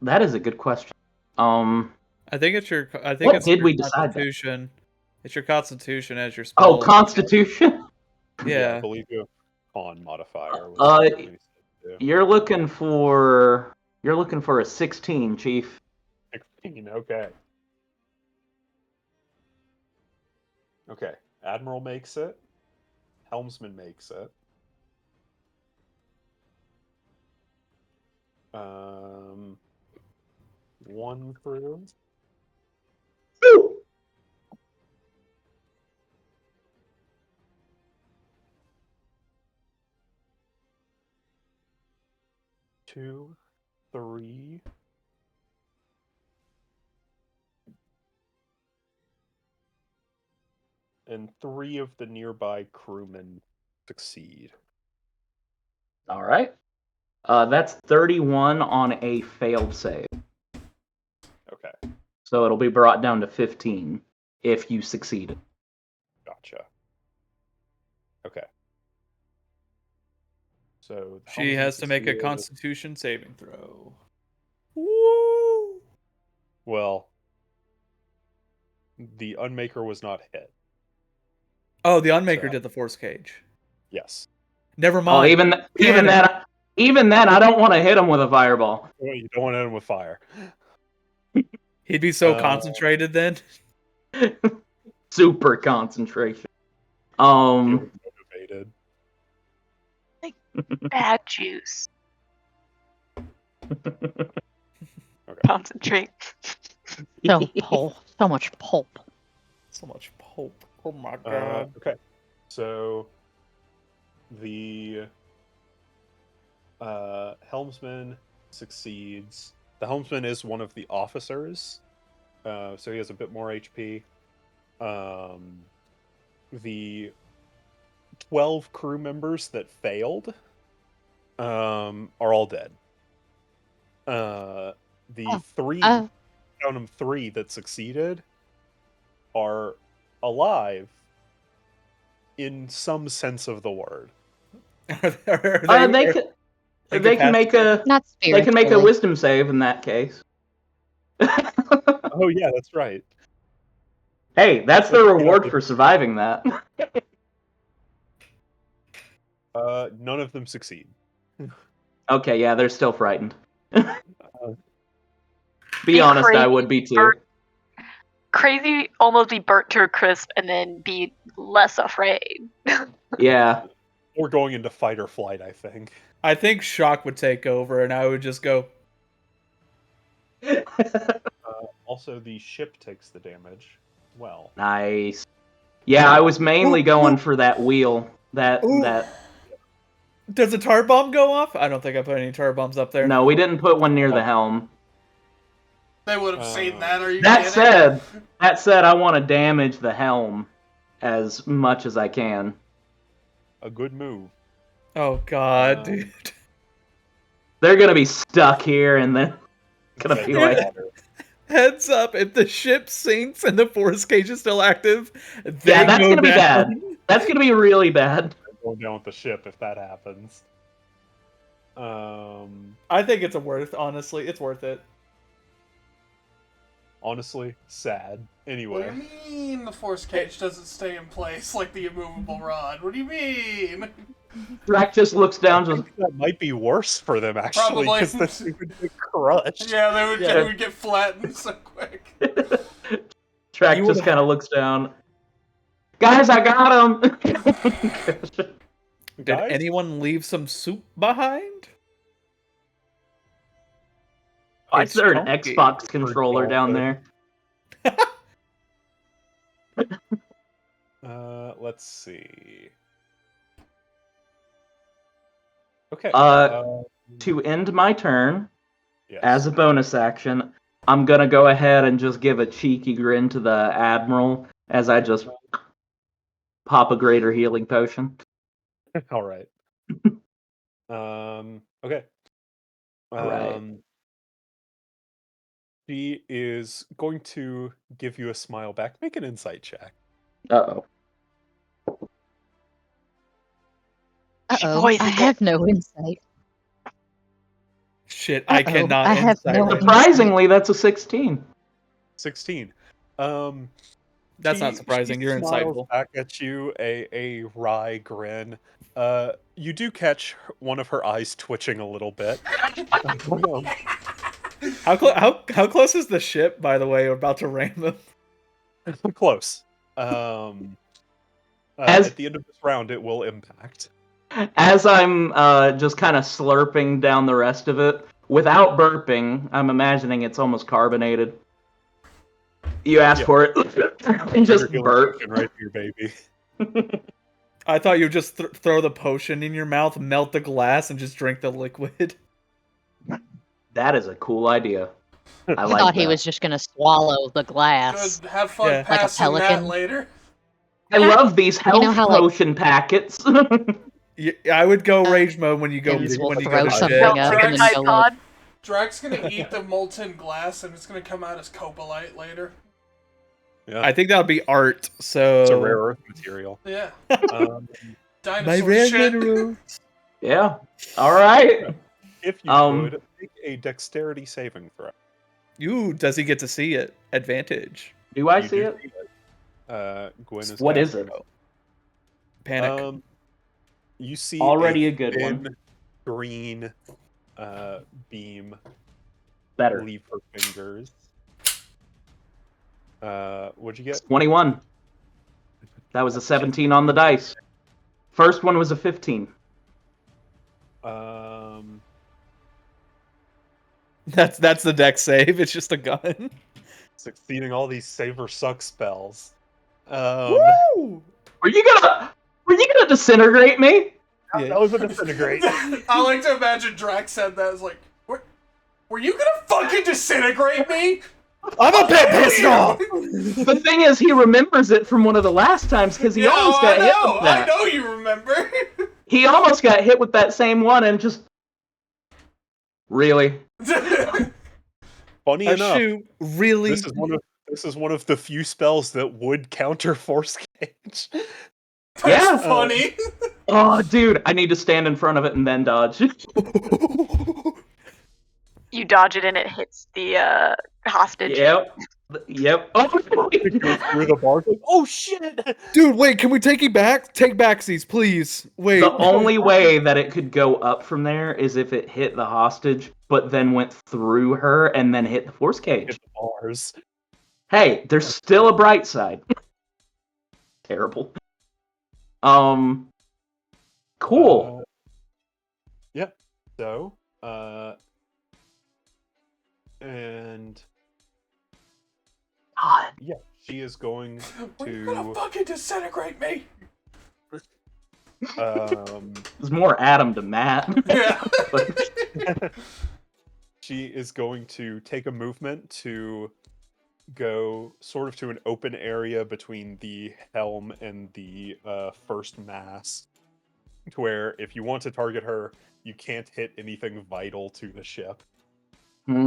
D: That is a good question.
E: I think it's your. I think
D: What
E: it's
D: did
E: your
D: we decide then?
E: Constitution. It's your Constitution as your spell.
D: Oh, Constitution.
A: Yeah, I
E: Yeah.
A: believe you have con modifier. Was what you said, too.
D: You're looking for a 16, Chief.
A: 16, okay. Okay, Admiral makes it. Helmsman makes it. One crew. 2, 3. And 3 of the nearby crewmen succeed.
D: All right. That's 31 on a failed save.
A: Okay,
D: So it'll be brought down to 15 if you succeeded.
A: gotcha. Okay. So the
E: She
A: helmsman
E: has to make a
A: succeeded.
E: Constitution saving throw.
A: Woo! Well, the Unmaker was not hit.
E: Oh, the Unmaker
A: So-
E: did the Force Cage.
A: Yes.
E: Never
D: Oh,
E: mind.
D: even then, I don't want to hit him with a fireball.
A: Well, you don't want to hit him with fire.
E: He'd be so
A: Uh,
E: concentrated then.
D: Super concentration.
A: Feeling motivated.
F: Bad juice. Concentrate.
C: So pulp. So much pulp.
E: So much pulp. Oh my god.
A: Okay. So the helmsman succeeds. The helmsman is one of the officers, so he has a bit more HP. The 12 crew members that failed are all dead. The Downham 3 that succeeded are alive in some sense of the word.
D: They can make a
C: Not
D: they can make a
C: spiritually.
D: wisdom save in that case.
A: Oh yeah, that's right.
D: Hey, that's the reward for surviving that.
A: None of them succeed.
D: Okay, yeah, they're still frightened.
F: Be
D: Be honest, I
F: crazy,
D: would be too.
F: burnt- Crazy almost be burnt to a crisp and then be less afraid.
D: Yeah.
A: We're going into fight or flight, I think.
E: I think shock would take over, and I would just go.
A: Also, the ship takes the damage. Well,
D: Nice. Yeah, I was mainly going for that wheel. That.
E: Does a tar bomb go off? I don't think I put any tar bombs up there.
D: No, we didn't put one near the helm.
B: They would have seen that. Are you
D: That
B: kidding?
D: said, I want to damage the helm as much as I can.
A: a good move.
E: Oh god, dude.
D: They're gonna be stuck here, and then gonna be like,
E: Heads up, if the ship sinks and the force cage is still active, they
D: yeah, that's
E: go
D: gonna be
E: down.
D: bad. That's gonna be really bad.
A: Going down with the ship if that happens.
E: I think it's honestly, it's worth it.
A: Honestly, sad.
B: What
A: Anyway,
B: do you mean the force cage doesn't stay in place like the immovable rod? What do you mean?
D: Drac just looks down, just
A: that might be worse for them actually,
B: Probably.
A: because then they would get crushed.
B: Yeah, they would,
D: Yeah.
B: they would get flattened so quick.
D: Drac
E: You
D: just
E: would've-
D: kind of looks down. Guys, I got him.
E: Did
A: Guys?
E: anyone leave some soup behind?
D: Why
E: It's
D: is there an
E: chunky.
D: Xbox controller down
A: Dolphin.
D: there?
A: Let's see. Okay.
D: To end my turn,
A: yes.
D: as a bonus action, I'm gonna go ahead and just give a cheeky grin to the Admiral as I just pop a greater healing potion.
A: All right. Okay.
D: Alright.
A: She is going to give you a smile back. Make an insight check.
D: Uh-oh.
C: Uh-oh.
F: poisoned
C: I
F: it.
C: have no insight.
E: Shit, I
C: Uh-oh,
E: cannot
C: I have
E: insight
C: no
E: roll.
D: Surprisingly, that's a 16.
A: 16.
E: That's not surprising. You're
A: smiles
E: insightful.
A: back at you, a wry grin. You do catch one of her eyes twitching a little bit.
E: How close is the ship, by the way? We're about to ram them.
A: Close.
D: As-
A: At the end of this round, it will impact.
D: As I'm just kind of slurping down the rest of it, without burping, I'm imagining it's almost carbonated. You ask
A: Yeah.
D: for it, and just
A: You're
D: burp.
A: looking right for your baby.
E: I thought you would just throw the potion in your mouth, melt the glass, and just drink the liquid.
D: That is a cool idea. I
C: I
D: like
C: thought
D: that.
C: he was just gonna swallow the glass.
B: Good. Have fun
E: Yeah.
C: Like a
B: passing that
C: pelican.
B: later.
D: I love these health
C: know how, like-
D: potion packets.
E: Yeah, I would go rage mode when you go
C: Pelicans will
E: when you
C: throw
E: go to
C: something
E: shit.
C: up and then
F: Prototype
C: go
F: pod.
B: Drake's gonna eat the molten glass, and it's gonna come out as copalite later.
A: Yeah,
E: I think that would be art. So
A: it's a rare earth material.
B: Yeah.
A: Um,
B: Dinosaur
E: my rare
B: shit.
E: minerals.
D: Yeah. All right.
A: if you could, make a dexterity saving throw.
E: Ooh, does he get to see it? Advantage.
D: Do I
A: You
D: see
A: do
D: it?
A: see it. Gwen is
D: What is
A: casting
D: it?
E: Panic.
A: You see
D: Already a good
A: thin,
D: one.
A: green beam
D: Better.
A: leave her fingers. What'd you get?
D: 21. That was a 17 on the dice. First one was a 15.
E: That's the deck save. It's just a gun.
A: Succeeding all these save or suck spells.
E: Woo!
D: Were you gonna disintegrate me?
E: Yeah.
A: That was a disintegrate.
B: I like to imagine Drax said that as like, were you gonna fucking disintegrate me?
E: I'm a bit pissed off.
D: The thing is, he remembers it from one of the last times because he almost got hit with
B: I
D: that.
B: know you remember.
D: He almost got hit with that same one and just really.
A: Funny enough,
E: Shoot, really?
A: this is one of the few spells that would counter Force Cage.
B: That's
D: Yeah.
B: funny.
D: Oh, dude, I need to stand in front of it and then dodge.
F: You dodge it and it hits the hostage.
D: Yep. Oh,
A: Through the bars, like, oh shit!
E: Dude, wait, can we take backsies, please? Wait.
D: the only way that it could go up from there is if it hit the hostage, but then went through her and then hit the force cage.
A: Hit the bars.
D: Hey, there's still a bright side. Terrible. Cool.
A: Yep. So, and
D: God.
A: yeah, she is going
B: Were you gonna
A: to.
B: fucking disintegrate me?
D: It's more Adam to Matt.
B: Yeah.
D: But
A: She is going to take a movement to go sort of to an open area between the helm and the first mast, to where if you want to target her, you can't hit anything vital to the ship with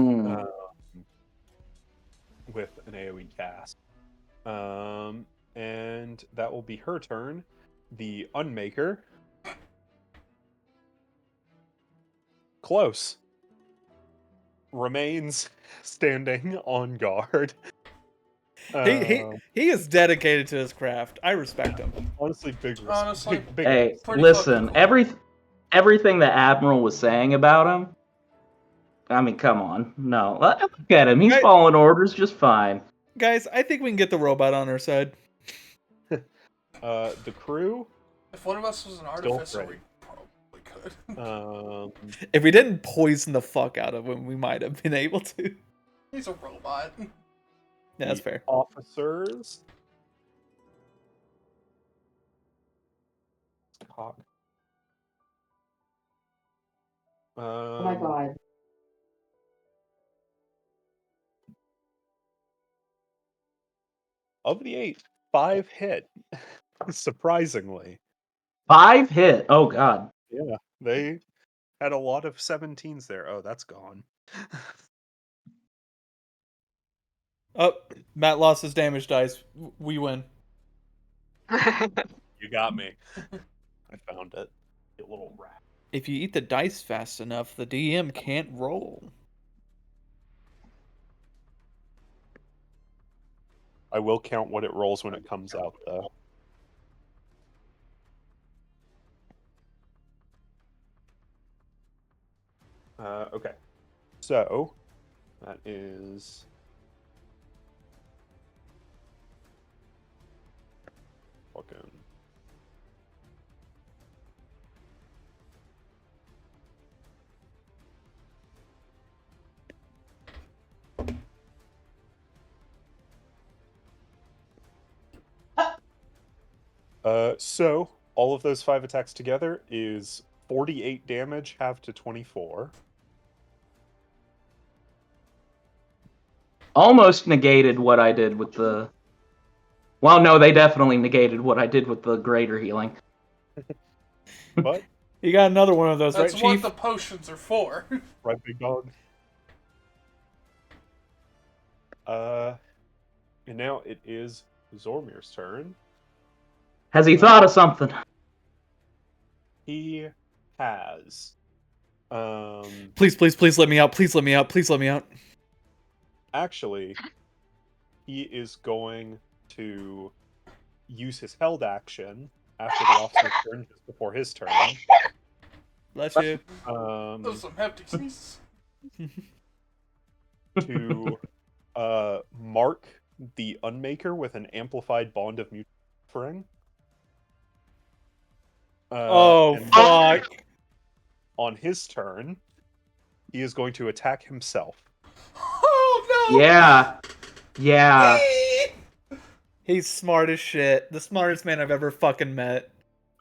A: an AoE cast. And that will be her turn. The Unmaker. Close. Remains standing on guard.
E: He is dedicated to his craft. I respect him.
A: Honestly,
B: Honestly.
A: big
D: hey,
B: Pretty
D: listen,
B: fucking cool.
D: everything that Admiral was saying about him, I mean, come on. No, look at him. He's
E: Right.
D: following orders just fine.
E: Guys, I think we can get the robot on our side.
A: The crew.
B: If one of us was an
A: Still
B: artificer,
A: ready.
B: we probably could.
E: If we didn't poison the fuck out of him, we might have been able to.
B: He's a robot.
E: Yeah, that's
A: the
E: fair.
A: Officers. Cock.
G: Oh my god.
A: Of the 8, 5 hit. Surprisingly.
D: 5 hit. Oh god.
A: Yeah, they had a lot of 17s there. Oh, that's gone.
E: Oh, Matt lost his damage dice. We win.
A: You got me. I found it. You little rat.
E: If you eat the dice fast enough, the DM can't roll.
A: I will count what it rolls when it comes out, though. Okay. So, that is... Fucking... So, all of those 5 attacks together is 48 damage, half to 24.
D: almost negated what I did with the... Well, no, they definitely negated what I did with the greater healing.
A: But
E: You got another one of those,
B: That's
E: right,
B: what
E: Chief?
B: the potions are for.
A: right, big dog. And now it is Zormir's turn.
D: Has he thought of something?
A: He has.
E: Please, please, please let me out. Please let me out. Please let me out.
A: Actually, he is going to use his held action after the officer's turn, just before his turn.
E: Bless you.
B: Those some hefty sneezes.
A: To mark the Unmaker with an amplified bond of mutual suffering.
E: Oh,
A: and
E: fuck.
A: on his turn, he is going to attack himself.
B: Oh no!
D: Yeah.
E: He's smart as shit. The smartest man I've ever fucking met.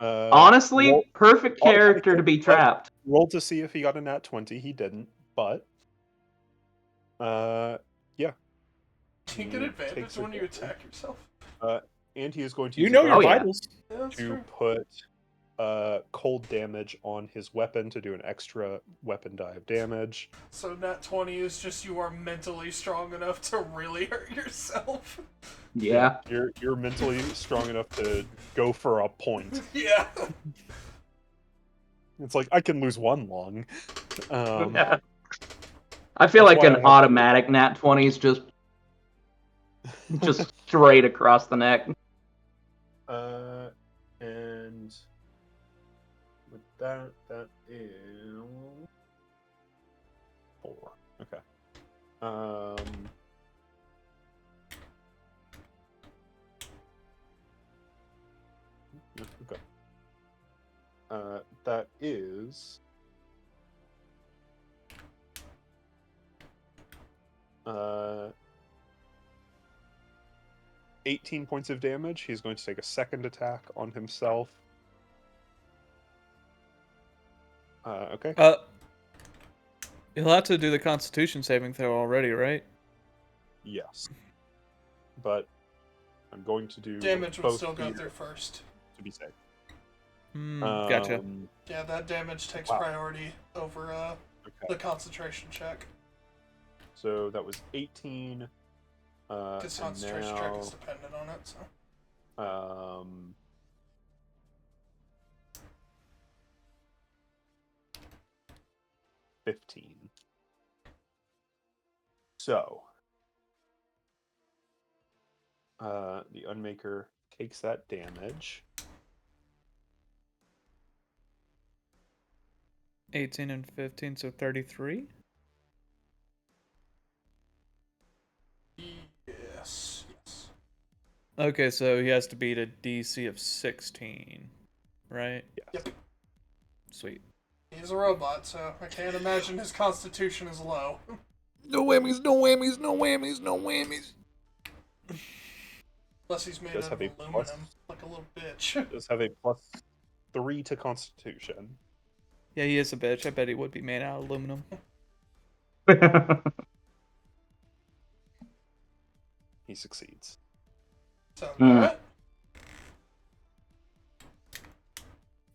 D: Honestly, perfect character to be trapped.
A: Roll to see if he got a nat 20. He didn't, but yeah.
B: You get advantage when you attack yourself.
A: And he is going to
E: You
A: use
E: know
A: a
E: your
A: bonus
E: vitals.
B: Yeah, that's
A: to
B: true.
A: put cold damage on his weapon to do an extra weapon die of damage.
B: So nat 20 is just you are mentally strong enough to really hurt yourself.
D: Yeah.
A: You're mentally strong enough to go for a point.
B: Yeah.
A: It's like, I can lose one lung.
D: I feel like
A: why I
D: an
A: have-
D: automatic nat 20 is just straight across the neck.
A: And with that is 4. Okay. Okay. That is 18 points of damage. He's going to take a second attack on himself. Okay.
E: He'll have to do the Constitution saving throw already, right?
A: Yes. But I'm going to do
B: Damage would
A: both
B: still go
A: here
B: through first.
A: to be safe.
E: Gotcha.
B: Yeah, that damage takes
A: Wow.
B: priority over
A: Okay.
B: the concentration check.
A: So that was 18.
B: Because
A: and
B: concentration check
A: now,
B: is dependent on it, so.
A: 15. So, the Unmaker takes that damage.
E: 18 and 15, so 33?
B: Yes.
E: Okay, so he has to beat a DC of 16, right?
A: Yes.
B: Yep.
E: Sweet.
B: He's a robot, so I can't imagine his constitution is low.
E: No whammies, no whammies, no whammies, no whammies.
B: Unless he's made
A: Does
B: out of
A: have a
B: aluminum,
A: plus-
B: like a little bitch.
A: Does have a +3 to Constitution.
E: Yeah, he is a bitch. I bet he would be made out of aluminum.
A: He succeeds.
B: Sounds
D: Mm.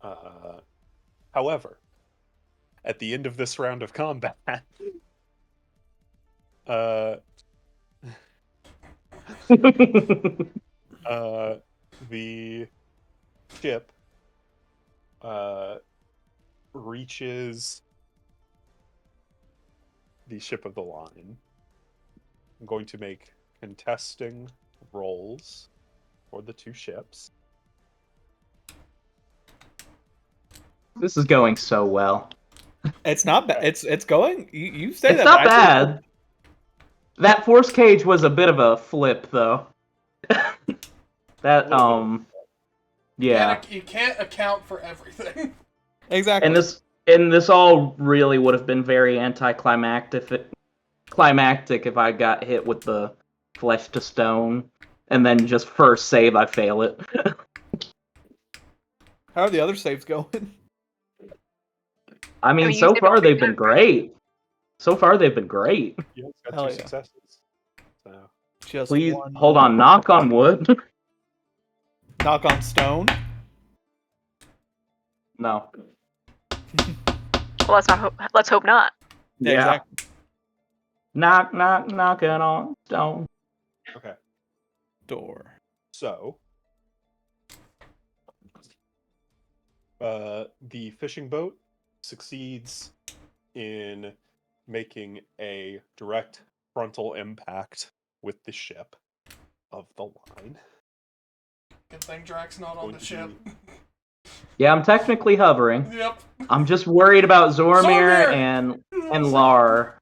B: right.
A: However, at the end of this round of combat, the ship reaches the ship of the line. I'm going to make contesting rolls for the two ships.
D: This is going so well.
E: It's not bad. It's going. You say
D: It's
E: that.
D: not
E: but I think-
D: bad. That force cage was a bit of a flip, though. Yeah.
B: You can't account for everything.
E: Exactly.
D: And this all really would have been very anticlimactic if I got hit with the flesh to stone, and then just first save I fail it.
E: How are the other saves going?
D: I mean,
F: you
D: so
F: did
D: far
F: pretty
D: they've been
F: good.
D: great. So far they've been great.
A: Yeah, it's got
E: Hell
A: two
E: yeah.
A: successes. now.
E: Just
D: Please
E: one
D: hold
E: more.
D: on. Knock on wood.
E: Knock on stone.
D: No.
F: Well, let's hope not.
E: Yeah,
D: Yeah.
E: exactly.
D: Knock, knock, knocking on stone.
A: Okay.
E: Door.
A: So, the fishing boat succeeds in making a direct frontal impact with the ship of the line.
B: Good thing Drax not on the ship.
D: Yeah, I'm technically hovering.
B: Yep.
D: I'm just worried about Zormir
B: Zormir!
D: and Lar.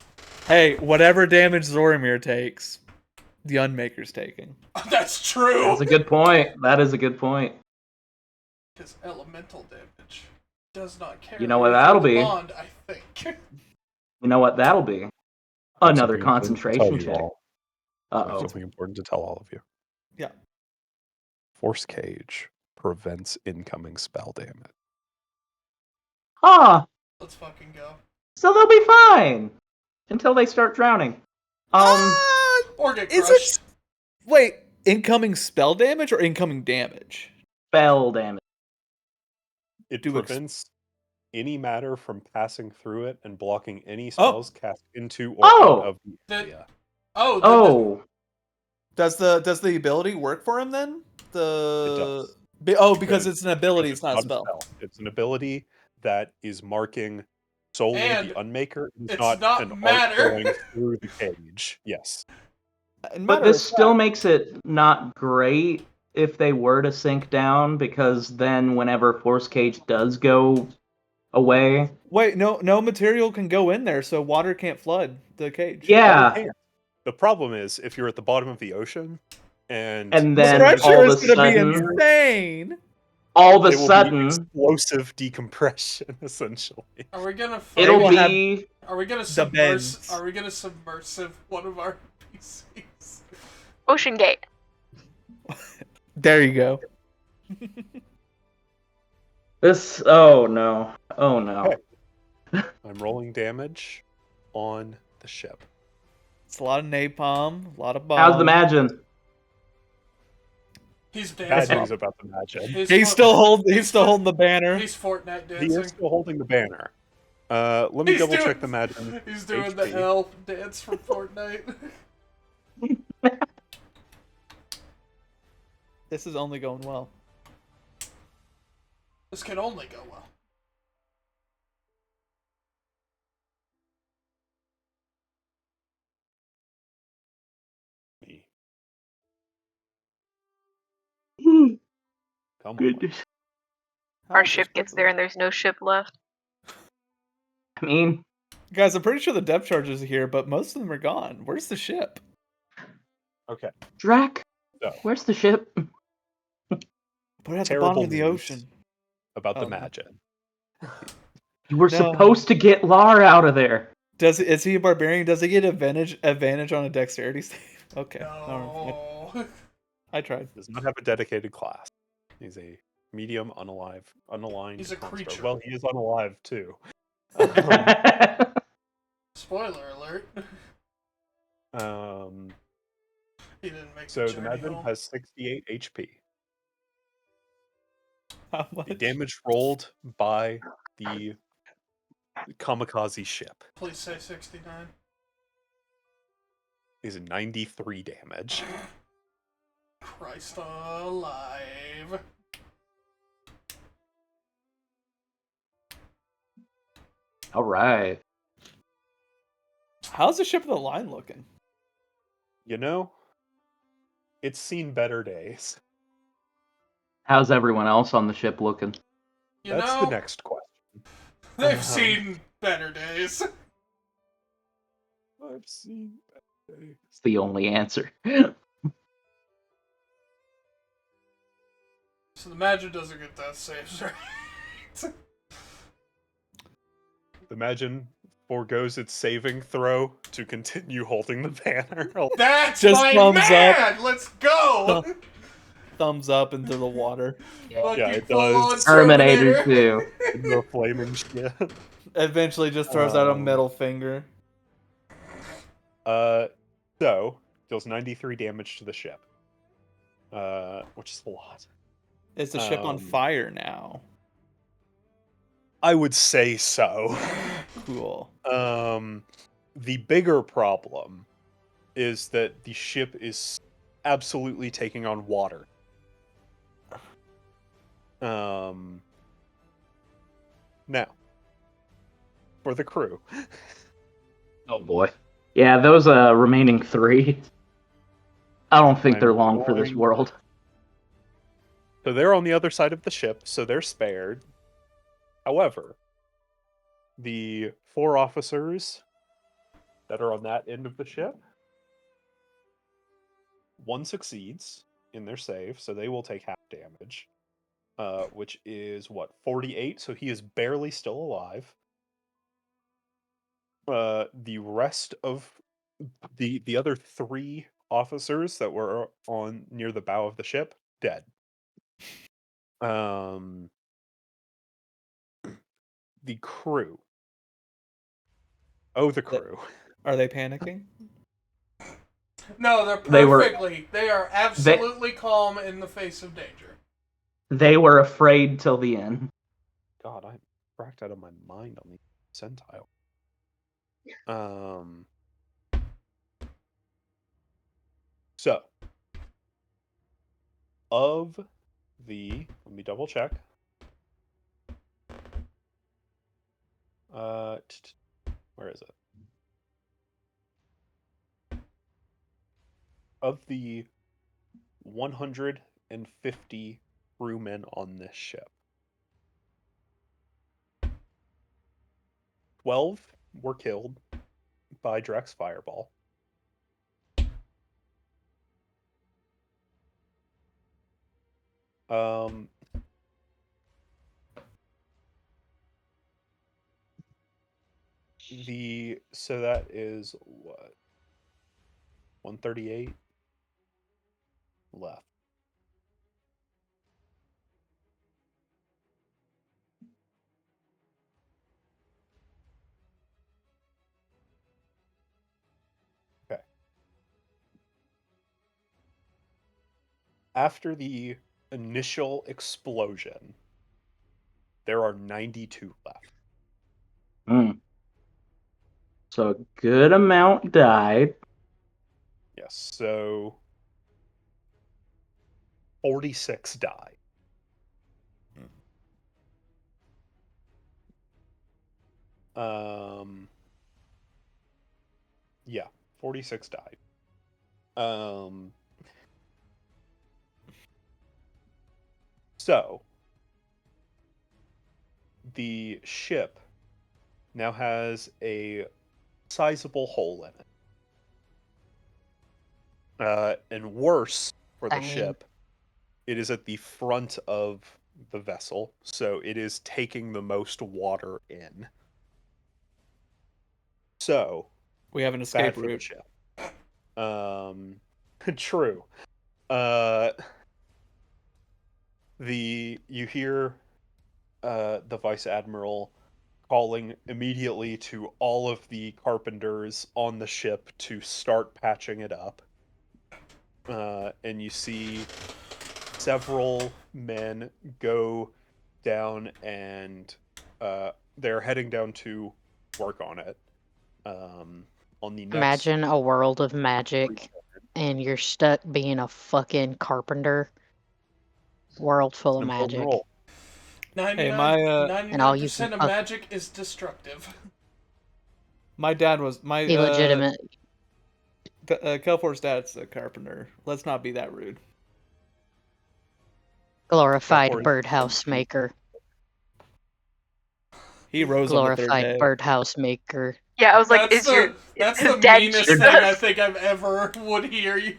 E: Hey, whatever damage Zoramir takes, the Unmaker's taking.
B: That's true.
D: That's a good point. That is a good point.
B: His elemental damage does not carry.
D: You know what that'll
B: the
D: be?
B: Bond, I think.
D: You know what that'll be? Another
A: Something important to tell
D: concentration
A: you
D: check.
A: all. I have
D: Uh-oh.
A: something important to tell all of you.
E: Yeah.
A: Force Cage prevents incoming spell damage.
D: Huh.
B: Let's fucking go.
D: So they'll be fine until they start drowning.
B: Or get
E: Is
B: crushed.
E: it? Wait, incoming spell damage or incoming damage?
D: Spell damage.
A: It
E: Do ex-
A: prevents any matter from passing through it and blocking any spells cast into or
D: Oh!
A: out of the
B: The-
A: area.
B: Oh.
D: Oh.
E: Does the ability work for him then?
A: It does.
E: Because it's an ability, it's not a spell.
A: It's an ability that is marking solely
B: And
A: the Unmaker.
B: it's
A: not
B: not
A: an
B: matter.
A: arc going through the cage. Yes.
D: But this still makes it not great if they were to sink down, because then whenever Force Cage does go away...
E: Wait, no material can go in there, so water can't flood the cage.
D: Yeah.
A: The problem is, if you're at the bottom of the ocean, and
D: then
E: The pressure
D: all of
E: is
D: a
E: going to be
D: sudden...
E: insane.
D: All of a
A: it will be
D: sudden...
A: explosive decompression, essentially.
B: Are we gonna?
D: It'll
E: will have
D: be...
B: Are we gonna
E: the
B: submerse?
E: bends.
B: Are we gonna submersive one of our PCs?
F: Ocean Gate.
E: There you go.
D: This... Oh, no. Oh, no.
A: Okay. I'm rolling damage on the ship.
E: It's a lot of napalm, a lot of bombs.
D: How's the Magin?
B: He's
A: Bad
B: dancing.
A: news about the Magin.
E: He's still holding the banner.
B: He's Fortnite
A: He
B: dancing.
A: is still holding the banner. Let me
B: He's
A: double
B: doing-
A: check the Magin.
B: He's doing
A: HP.
B: the elf dance from Fortnite.
E: This is only going well.
B: This can only go well.
A: Come on.
D: Goodness.
F: Our ship gets there and there's no ship left.
D: I mean...
E: Guys, I'm pretty sure the depth charges are here, but most of them are gone. Where's the ship?
A: Okay.
D: Drac?
A: So.
D: Where's the ship?
E: Put it at the
A: Terrible
E: bottom of the
A: news
E: ocean.
A: about the
E: Oh.
A: Magin.
D: You were
E: No.
D: supposed to get Lar out of there.
E: Is he a barbarian? Does he get advantage on a dexterity save? Okay. All right.
B: No.
E: I tried.
A: Does not have a dedicated class. He's a medium unaligned.
B: He's a
A: construct.
B: creature.
A: Well, he is unalive too.
B: Spoiler alert. He didn't make
A: So
B: the
A: the
B: journey
A: Magin
B: home.
A: has 68 HP.
E: How much?
A: The damage rolled by the kamikaze ship
B: Please say 69.
A: is 93 damage.
B: Christ alive.
D: All right.
E: How's the ship of the line looking?
A: You know, it's seen better days.
D: How's everyone else on the ship looking?
B: You
A: That's
B: know,
A: the next question.
B: they've seen better days.
A: I've seen better days.
D: It's the only answer.
B: So the Magin doesn't get death saves, right?
A: The Magin forgoes its saving throw to continue holding the banner.
B: That's
E: Just
B: my
E: thumbs
B: man! Let's go!
E: Thumbs up into the water.
B: Fucking
A: Yeah, it
B: full-on
A: does.
D: Terminator 2.
A: The flaming ship.
E: Eventually just throws out a middle finger.
A: So, deals 93 damage to the ship, which is a lot.
E: Is the ship on fire now?
A: I would say so.
E: Cool.
A: The bigger problem is that the ship is absolutely taking on water. Now, for the crew.
D: Oh boy. Yeah, those remaining 3. I don't think they're
A: I'm
D: long for this
A: going-
D: world.
A: So they're on the other side of the ship, so they're spared. However, the 4 officers that are on that end of the ship, 1 succeeds in their save, so they will take half damage, which is, 48, so he is barely still alive. The rest of the other 3 officers that were on near the bow of the ship, dead. The crew. Oh, the crew.
E: Are they panicking?
B: No, they're
D: They were-
B: perfectly. They are absolutely calm in the face of danger.
D: They were afraid till the end.
A: God, I'm cracked out of my mind on the percentile. So, of the, let me double check. Where is it? Of the 150 crewmen on this ship, 12 were killed by Drex Fireball. So that is what? 138 left. Okay. After the initial explosion, there are 92 left.
D: So a good amount died.
A: Yes, so 46 died. Yeah, 46 died. So the ship now has a sizable hole in it. And worse for the
C: Dang.
A: ship, it is at the front of the vessel, so it is taking the most water in. So
E: We have an
A: bad
E: escape
A: for the
E: route.
A: ship. True. You hear the Vice Admiral calling immediately to all of the carpenters on the ship to start patching it up. And you see several men go down and they're heading down to work on it. On the next
C: Imagine a world of magic and you're stuck being a fucking carpenter. World full of
A: important
C: magic.
A: role.
B: 99% of
C: fuck-
B: magic is destructive.
E: My dad was my
C: Illegitimate.
E: Kelfor's dad's a carpenter. Let's not be that rude.
C: Glorified
A: Or-
C: birdhouse maker.
E: He rose on the third
C: Glorified
E: day.
C: birdhouse maker.
F: Yeah, I was like,
B: That's that's the
F: dead
B: meanest
F: Jesus.
B: thing I think I've ever would hear you.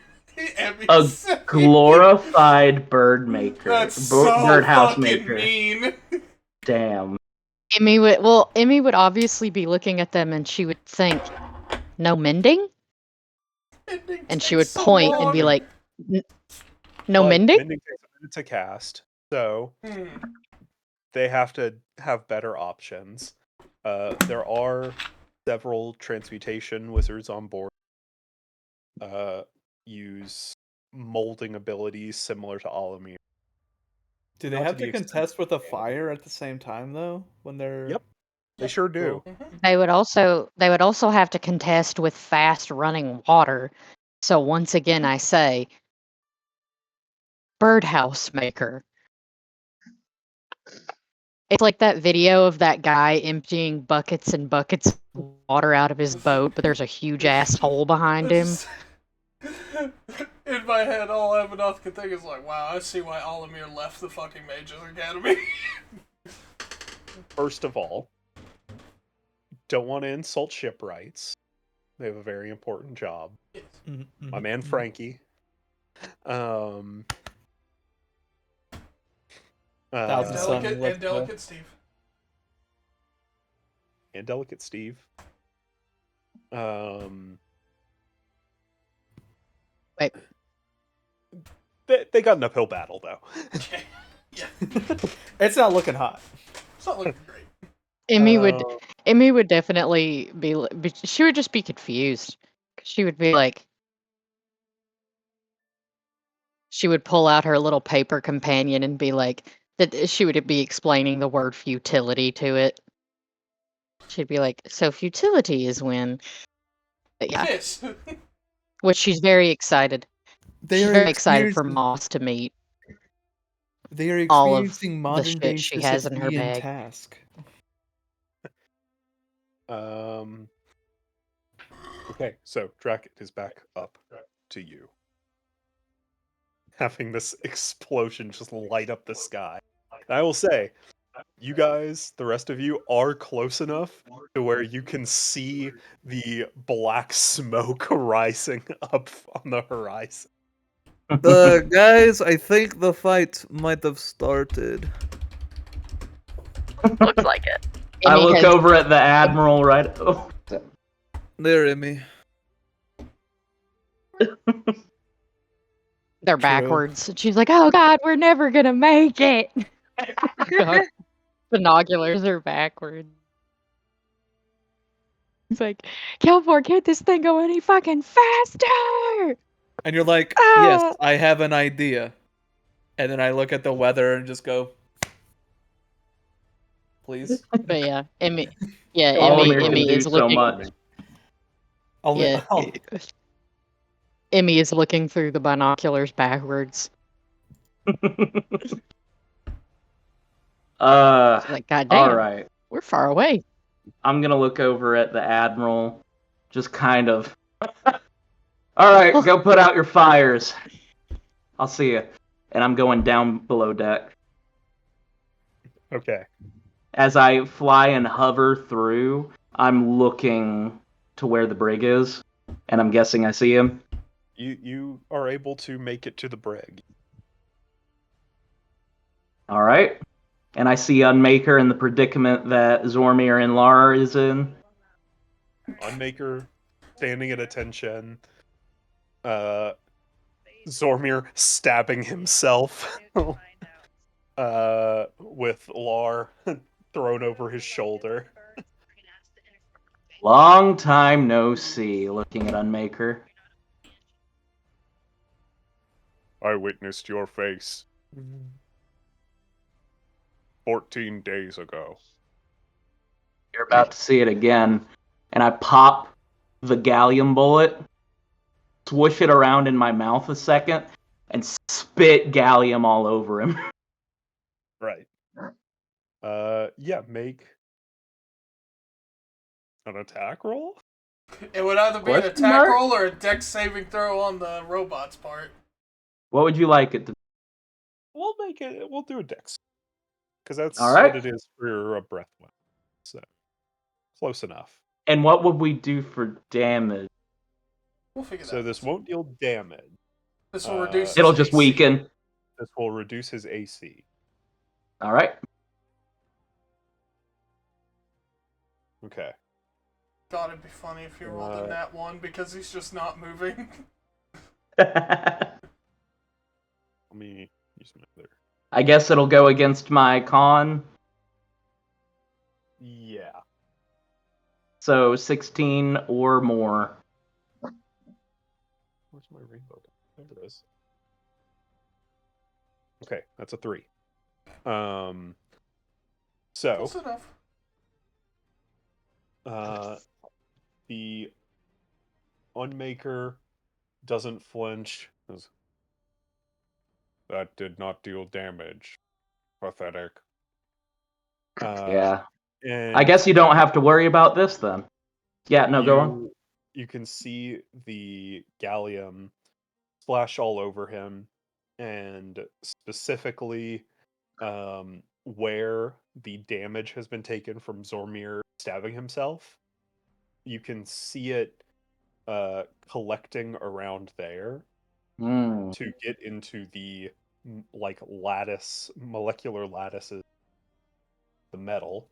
B: Emmy
D: A
B: say.
D: glorified bird maker.
B: That's so
D: birdhouse
B: fucking
D: maker.
B: mean.
D: Damn.
C: Emmy would obviously be looking at them and she would think, no mending? And she would point and be like, no
A: But
C: mending?
A: Mending takes a minute to cast, so they have to have better options. There are several transmutation wizards on board. use molding abilities similar to Olimir.
E: Do they
A: Not
E: have
A: to
E: to
A: the extent
E: contest with a
A: of Gandalf.
E: fire at the same time though? When they're
A: Yep, they sure do.
E: Cool.
C: They would also have to contest with fast running water. So once again I say birdhouse maker. It's like that video of that guy emptying buckets and buckets of water out of his boat, but there's a huge ass hole behind him.
B: In my head, all Abadoth can think is like, wow, I see why Olimir left the fucking Mages Academy.
A: First of all, don't want to insult shipwrights. They have a very important job. My man Frankie.
E: Thousand Sun
B: And
E: left
B: Delicate Steve.
A: And Delicate Steve.
C: Wait.
A: They got an uphill battle though.
B: Yeah.
E: It's not looking hot.
B: It's not looking great.
C: Emmy would definitely she would just be confused. She would be like, she would pull out her little paper companion and be like, that she would be explaining the word futility to it. She'd be like, so futility is when, but yeah,
B: Yes.
C: which she's very excited.
E: They
C: She's
E: are
C: very excited for
E: experiencing-
C: Moss to meet
E: They are
C: all of
E: experiencing
C: the
E: modern day
C: shit she has in her
E: Sisyphean
C: bag.
E: task.
A: Okay, so Drac is back up to you. Having this explosion just light up the sky. And I will say, you guys, the rest of you, are close enough to where you can see the black smoke rising up on the horizon.
E: Guys, I think the fight might have started.
F: Looks like it.
D: I
C: Emmy
D: look
C: has-
D: over at the Admiral right. Oh,
E: There, Emmy.
C: They're backwards. And she's like, oh god, we're never gonna make it. God. Binoculars are backwards. It's like, Kelvor, can't this thing go any fucking faster?
E: And you're like,
C: Ah!
E: yes, I have an idea. And then I look at the weather and just go, please.
C: But yeah, Emmy
D: Olimir can do
C: is
D: so
C: looking.
D: much.
C: Yeah, Emmy is looking through the binoculars backwards. Like, god damn,
D: All right.
C: we're far away.
D: I'm gonna look over at the Admiral, just kind of. All right, go put out your fires. I'll see you. And I'm going down below deck.
A: Okay.
D: As I fly and hover through, I'm looking to where the brig is, and I'm guessing I see him.
A: You are able to make it to the brig.
D: All right. And I see Unmaker in the predicament that Zormir and Lara is in.
A: Unmaker standing at attention. Zormir stabbing himself. With Lar thrown over his shoulder.
D: Long time no see, looking at Unmaker.
A: I witnessed your face 14 days ago.
D: You're about to see it again. And I pop the gallium bullet, swoosh it around in my mouth a second, and spit gallium all over him.
A: Right. Yeah, make an attack roll?
B: It would either be an
D: Question
B: attack
D: mark?
B: roll or a dex saving throw on the robot's part.
D: What would you like it to be?
A: We'll do a dex. Because that's
D: All right.
A: what it is for a breath weapon. So, close enough.
D: And what would we do for damage?
B: We'll figure that
A: So
B: out.
A: this won't deal damage.
B: This will reduce his
D: It'll just
B: AC.
D: weaken.
A: This will reduce his AC.
D: All right.
A: Okay.
B: God, it'd be funny if you rolled a nat 1 because he's just not moving.
A: Let me use my other.
D: I guess it'll go against my con.
A: Yeah.
D: So 16 or more.
A: Where's my rainbow? There it is. Okay, that's a 3. So
B: Close enough.
A: the Unmaker doesn't flinch. That did not deal damage. Pathetic.
D: Yeah.
A: And
D: I guess you don't have to worry about this then. Yeah, no, go on.
A: You can see the gallium splash all over him, and specifically where the damage has been taken from Zormir stabbing himself. You can see it collecting around there to get into the like molecular lattices, the metal,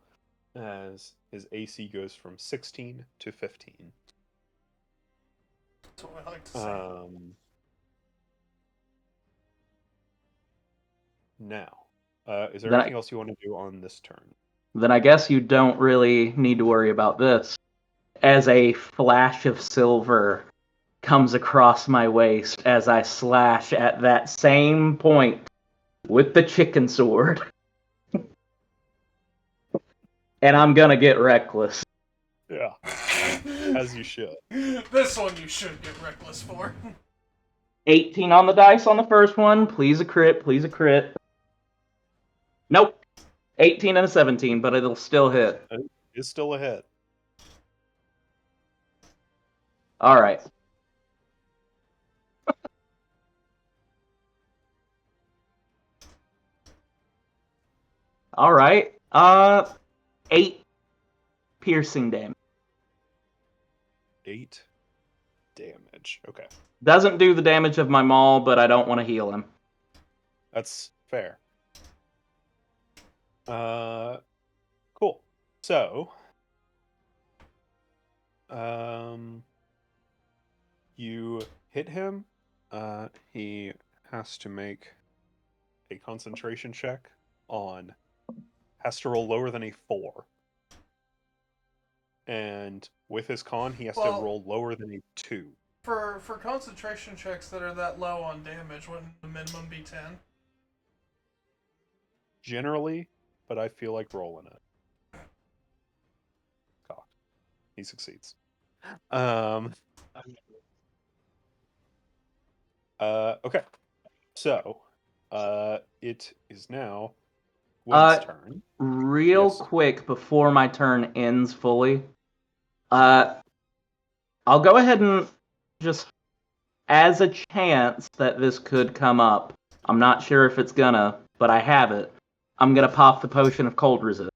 A: as his AC goes from 16 to 15.
B: That's what I like to say.
A: Now, is there anything else you want to do on this turn?
D: Then I guess you don't really need to worry about this. As a flash of silver comes across my waist as I slash at that same point with the chicken sword. And I'm gonna get reckless.
A: Yeah. As you should.
B: This one you should get reckless for.
D: 18 on the dice on the first one. Please a crit. Please a crit. Nope. 18 and a 17, but it'll still hit.
A: It's still a hit.
D: All right. All right. 8 piercing damage.
A: 8 damage. Okay.
D: Doesn't do the damage of my maul, but I don't want to heal him.
A: That's fair. Cool. So, you hit him. He has to make a concentration check has to roll lower than a 4. And with his con, he has to roll lower than a 2.
B: For concentration checks that are that low on damage, wouldn't the minimum be 10?
A: Generally, but I feel like rolling it. Cocked. He succeeds. Okay. So, it is now Gwen's turn.
D: Real quick before my turn ends fully, I'll go ahead and just, as a chance that this could come up, I'm not sure if it's gonna, but I have it. I'm gonna pop the potion of cold resist.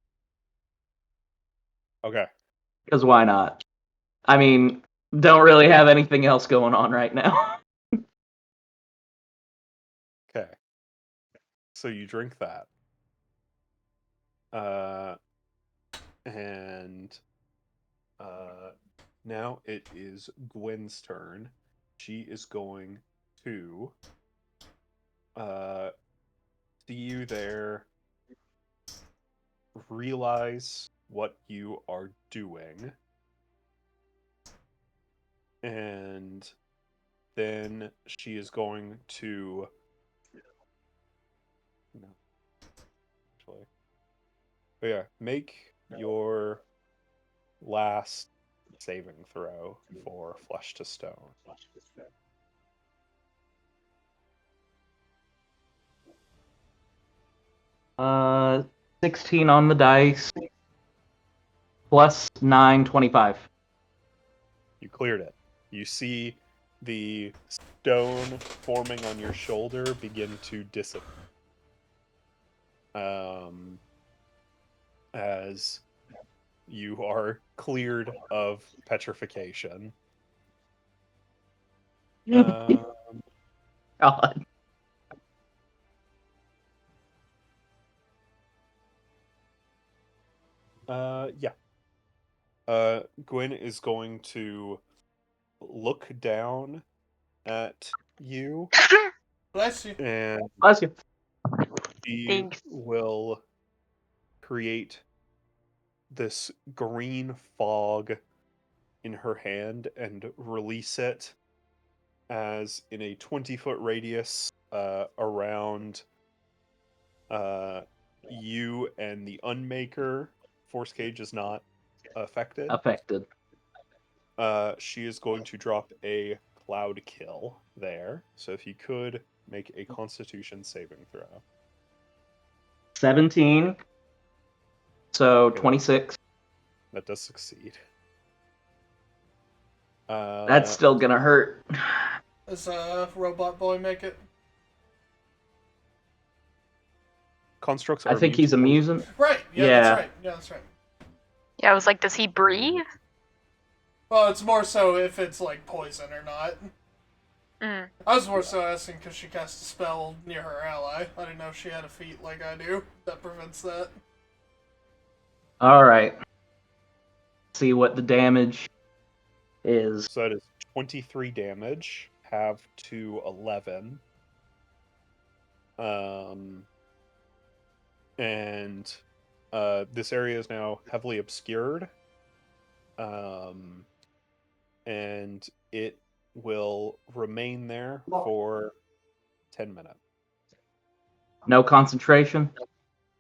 A: Okay.
D: Because why not? I mean, don't really have anything else going on right now.
A: Okay. So you drink that. And now it is Gwen's turn. She is going to see you there, realize what you are doing, and then she is going to make your last saving throw for Flesh to Stone.
D: 16 on the dice, plus 9, 25.
A: You cleared it. You see the stone forming on your shoulder begin to dissipate. As you are cleared of petrification.
D: God.
A: Yeah. Gwen is going to look down at you.
B: Bless you.
A: And
D: Bless you.
A: she will create this green fog in her hand and release it as in a 20-foot radius around you and the Unmaker, Force Cage is not affected. She is going to drop a Cloud Kill there. So if you could make a Constitution saving throw.
D: 17. So
A: Okay,
D: 26.
A: That does succeed.
D: That's still gonna hurt.
B: Does Robot Boy make it?
A: Constructs
D: I
A: are
D: think he's a mutant.
B: Right. Yeah, that's right. Yeah, that's right.
F: Yeah, I was like, does he breathe?
B: Well, it's more so if it's like poison or not.
F: Mm.
B: I was more so asking because she cast a spell near her ally. I didn't know if she had a feat like I do that prevents that.
D: Alright. See what the damage is.
A: So that is 23 damage, half to 11. And this area is now heavily obscured. And it will remain there for 10 minutes.
D: No concentration?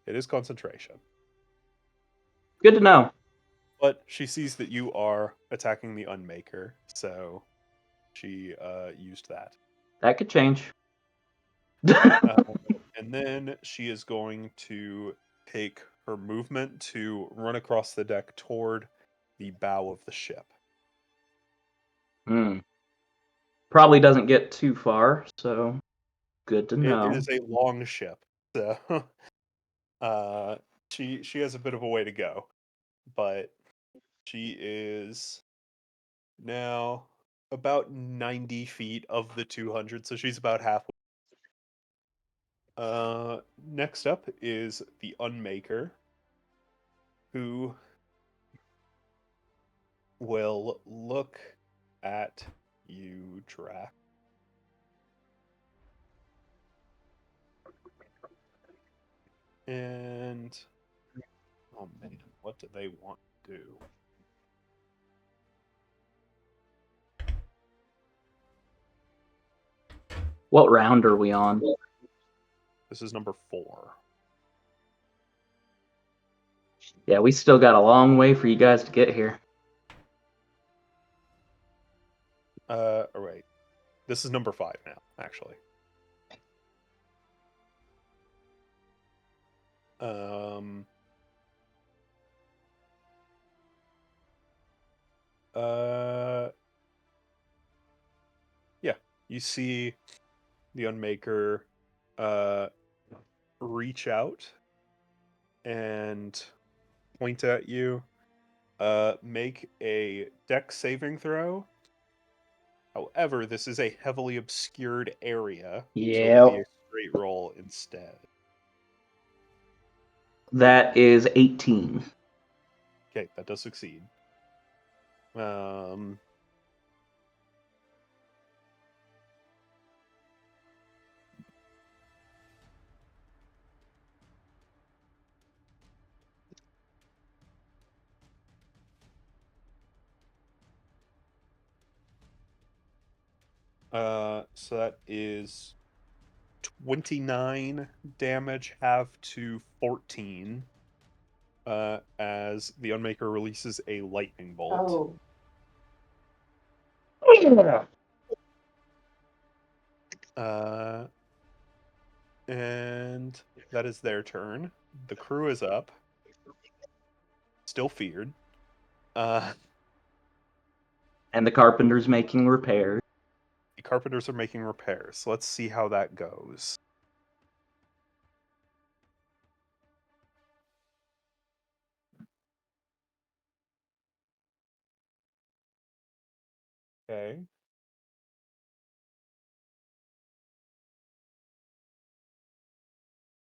A: It is concentration.
D: Good to know.
A: But she sees that you are attacking the Unmaker, so she used that.
D: That could change.
A: And then she is going to take her movement to run across the deck toward the bow of the ship.
D: Probably doesn't get too far, so good to know.
A: It is a long ship, so she has a bit of a way to go, but she is now about 90 feet of the 200, so she's about halfway. Next up is the Unmaker, who will look at you, Drac. And oh man, what do they want to do?
D: What round are we on?
A: This is number 4.
D: Yeah, we still got a long way for you guys to get here.
A: Alright. This is number 5 now, actually. Yeah, you see the Unmaker reach out and point at you. Make a dex saving throw. However, this is a heavily obscured area.
D: Yeah.
A: So it'll be a straight roll instead.
D: That is 18.
A: Okay, that does succeed. So that is 29 damage, half to 14. As the Unmaker releases a lightning bolt. And that is their turn. The crew is up. Still feared.
D: And the carpenter's making repairs.
A: The carpenters are making repairs. Let's see how that goes. Okay.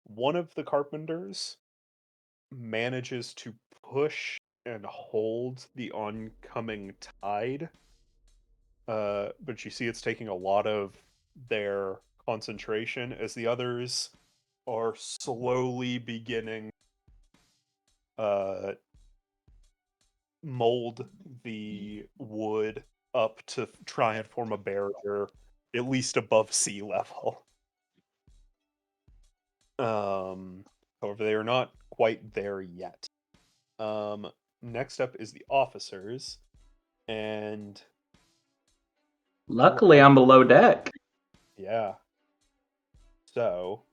A: One of the carpenters manages to push and hold the oncoming tide. But you see it's taking a lot of their concentration as the others are slowly beginning mold the wood up to try and form a barrier at least above sea level. However, they are not quite there yet. Next up is the officers, and
D: Luckily, I'm below deck.
A: yeah. So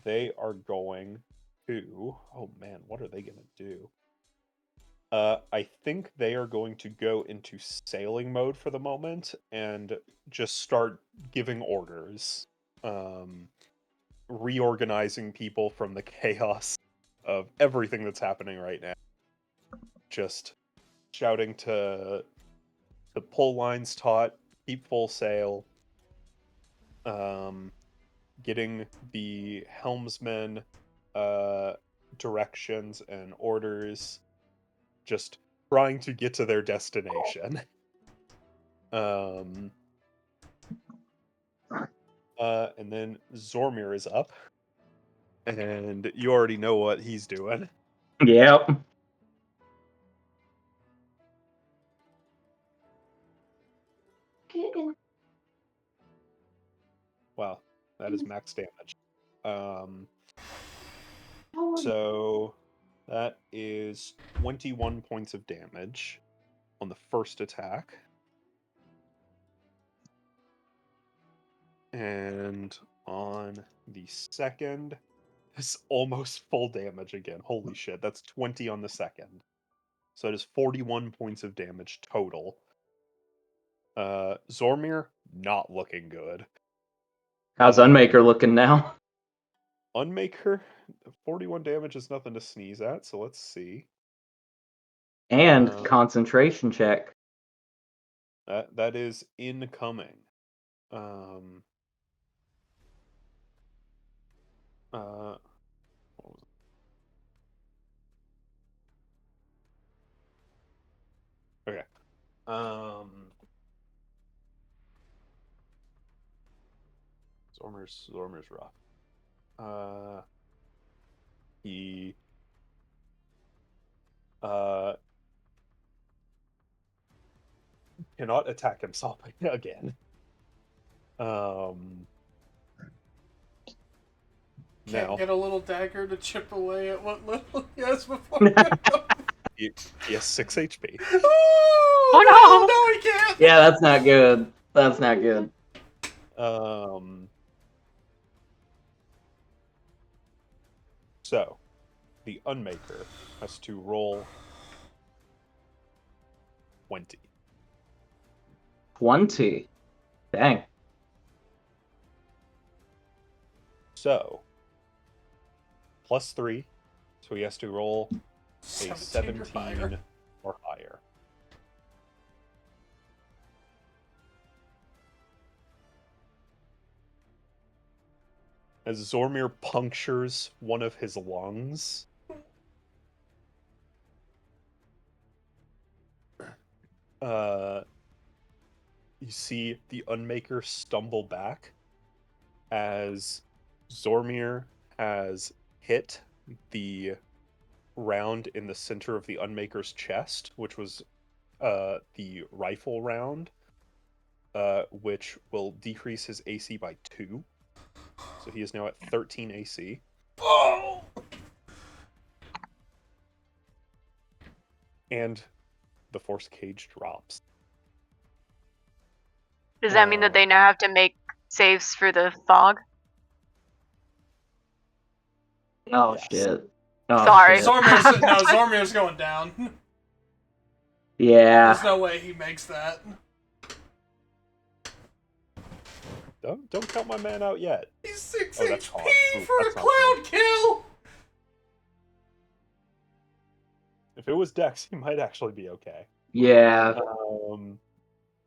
A: they are going to. Oh man, what are they gonna do? I think they are going to go into sailing mode for the moment and just start giving orders, reorganizing people from the chaos of everything that's happening right now. Just shouting to pull lines taut, keep full sail, getting the helmsmen directions and orders, just trying to get to their destination. And then Zormir is up, and you already know what he's doing.
D: Yep.
A: Wow, that is max damage. So that is 21 points of damage on the first attack. And on the second, it's almost full damage again. Holy shit, that's 20 on the second. So it is 41 points of damage total. Zormir, not looking good.
D: How's Unmaker looking now?
A: Unmaker, 41 damage is nothing to sneeze at, so let's see.
D: And concentration check.
A: That is incoming. What was it? Okay. Zormir's rough. He cannot attack himself again.
B: Can't
A: Now
B: get a little dagger to chip away at what little he has before.
A: he has 6 HP.
B: Oh no, he can't.
D: Yeah, that's not good. That's not good.
A: So the Unmaker has to roll 20.
D: 20. Dang.
A: So +3, so he has to roll a
B: 17
A: or higher. As Zormir punctures one of his lungs, you see the Unmaker stumble back as Zormir has hit the round in the center of the Unmaker's chest, which was the rifle round, which will decrease his AC by 2. So he is now at 13 AC.
B: Oh!
A: And the force cage drops.
F: Does that mean that they now have to make saves for the fog?
D: Oh,
A: Yes.
D: shit. Oh,
F: Sorry.
D: shit.
B: Zormir's going down.
D: Yeah.
B: There's no way he makes that.
A: Don't count my man out yet.
B: He's 6
A: that's
B: HP
A: fine.
B: for a
A: That's not
B: cloud kill!
A: If it was Dex, he might actually be okay.
D: Yeah.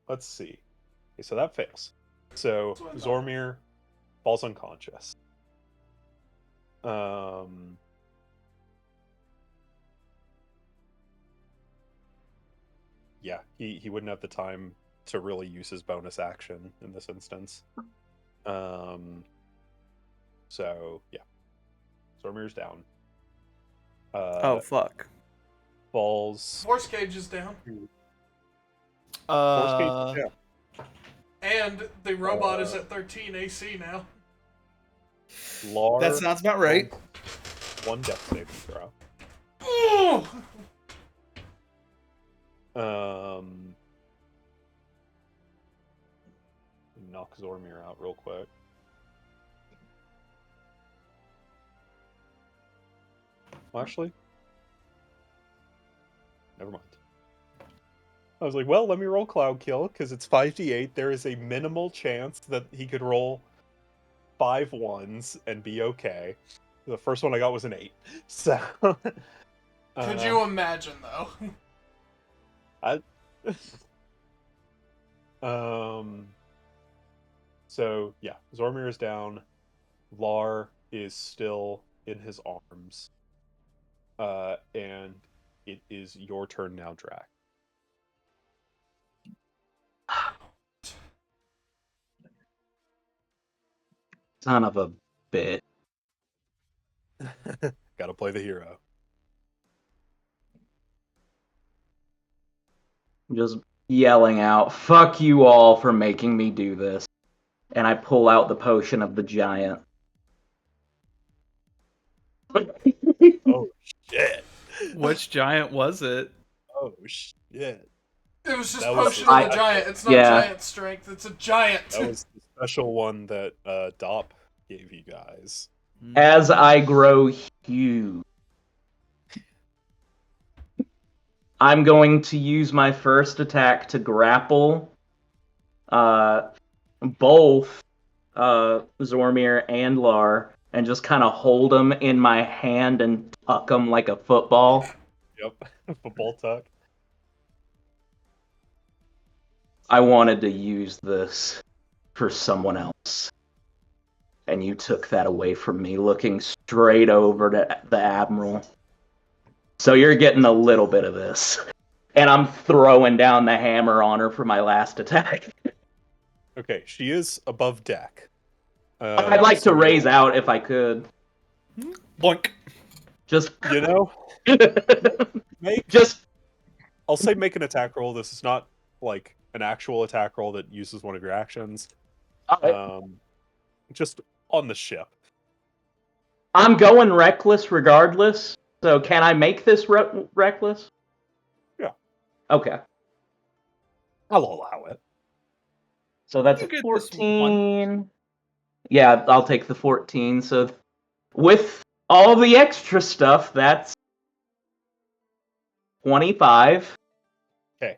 A: Let's see. Okay, so that fails. So Zormir falls unconscious. Yeah, he wouldn't have the time to really use his bonus action in this instance. So yeah, Zormir's down.
E: Oh fuck.
A: Falls.
B: Force cage is down.
A: Force cage is down.
B: And the robot is at 13 AC now.
A: Lar,
E: That sounds about right.
A: One death saving throw.
B: Ooh!
A: Knock Zormir out real quick. Well, actually, never mind. I was like, well, let me roll Cloud Kill, because it's 5d8. There is a minimal chance that he could roll 5 ones and be okay. The first one I got was an 8. So...
B: Could you imagine, though?
A: So, yeah, Zormir is down. Lar is still in his arms. And it is your turn now, Drac.
D: Son of a bitch.
A: Gotta play the hero.
D: Just yelling out, fuck you all for making me do this. And I pull out the potion of the giant.
A: Oh, shit.
E: Which giant was it?
A: Oh, shit.
B: It was just
A: That was
B: Potion
A: the-
B: of the Giant. It's not
D: Yeah.
B: giant strength, it's a giant.
A: That was the special one that Dop gave you guys.
D: As I grow huge, I'm going to use my first attack to grapple both Zormir and Lar, and just kind of hold them in my hand and tuck them like a football.
A: Yep, football tuck.
D: I wanted to use this for someone else. And you took that away from me, looking straight over to the Admiral. So you're getting a little bit of this. And I'm throwing down the hammer on her for my last attack.
A: Okay, she is above deck.
D: I'd like to raise out if I could.
E: Boink.
D: Just,
A: You know, make
D: just,
A: I'll say make an attack roll. This is not like an actual attack roll that uses one of your actions. Just on the ship.
D: I'm going reckless regardless. So can I make this reckless?
A: Yeah.
D: Okay.
A: I'll allow it.
D: So that's
E: You
D: a
E: get this
D: 14. Yeah, I'll take the 14. So with all the extra stuff, that's 25.
A: Okay.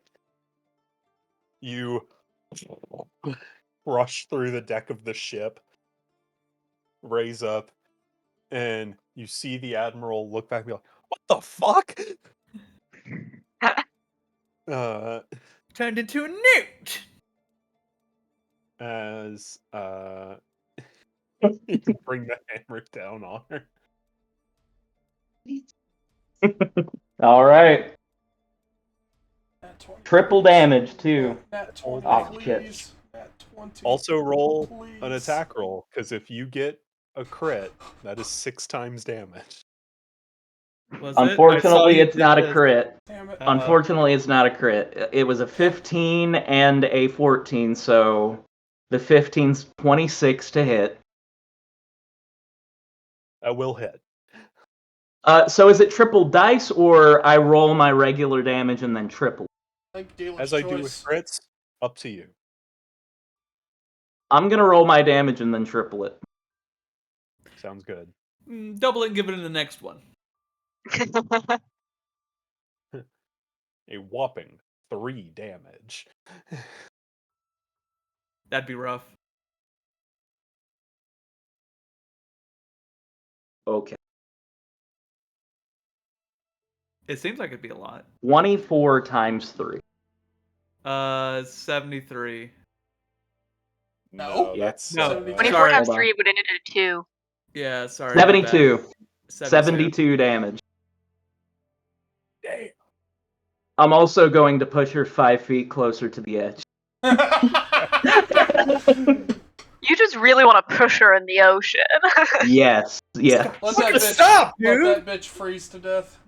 A: You rush through the deck of the ship, raise up, and you see the Admiral look back and be like, what the fuck?
E: Turned into a newt.
A: As you bring the hammer down on her.
D: All right.
B: Nat 20,
D: Triple
B: please.
D: damage, too.
B: Nat 20,
D: Oh, shit.
B: please. Nat 20.
A: Also roll
B: please.
A: an attack roll, because if you get a crit, that is 6 times damage.
E: Was it? I saw
D: Unfortunately,
E: you
D: it's
E: did
D: not a
E: this.
D: crit.
B: Damn it.
D: Unfortunately, it's not a crit. It was a 15 and a 14, so the 15's 26 to hit.
A: That will hit.
D: So is it triple dice, or I roll my regular damage and then triple?
B: Like dealer's
A: As I do with
B: choice.
A: crits, up to you.
D: I'm gonna roll my damage and then triple it.
A: Sounds good.
E: Double it and give it in the next one.
A: A whopping 3 damage.
E: That'd be rough.
D: Okay.
E: It seems like it'd be a lot.
D: 24 times 3.
E: 73.
B: No.
A: That's
E: No.
F: 24
E: Sorry.
F: times
D: Hold on.
F: 3 would end it at 2.
E: Yeah, sorry. my bad.
D: 72. 72 damage.
A: damn.
D: I'm also going to push her 5 feet closer to the edge.
F: You just really want to push her in the ocean.
D: Yes. Yeah.
B: Let that bitch,
E: Stop,
B: let
E: dude!
B: that bitch freeze to death.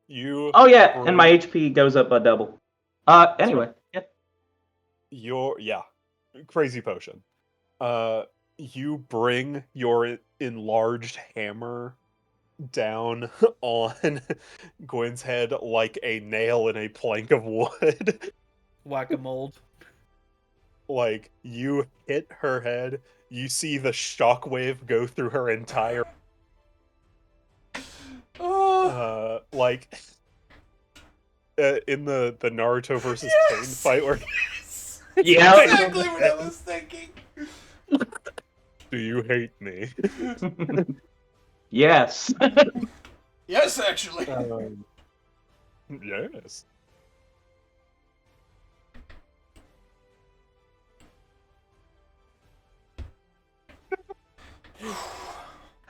A: You
D: Oh yeah, and my HP goes up by double. Anyway. Yeah.
A: Your crazy potion. You bring your enlarged hammer down on Gwen's head like a nail in a plank of wood.
E: Whack-a-mole.
A: Like, you hit her head, you see the shockwave go through her entire like in the Naruto versus Pain fight where
D: Yeah.
B: Exactly what I was thinking.
A: do you hate me?
D: Yes.
B: Yes, actually.
A: Yes.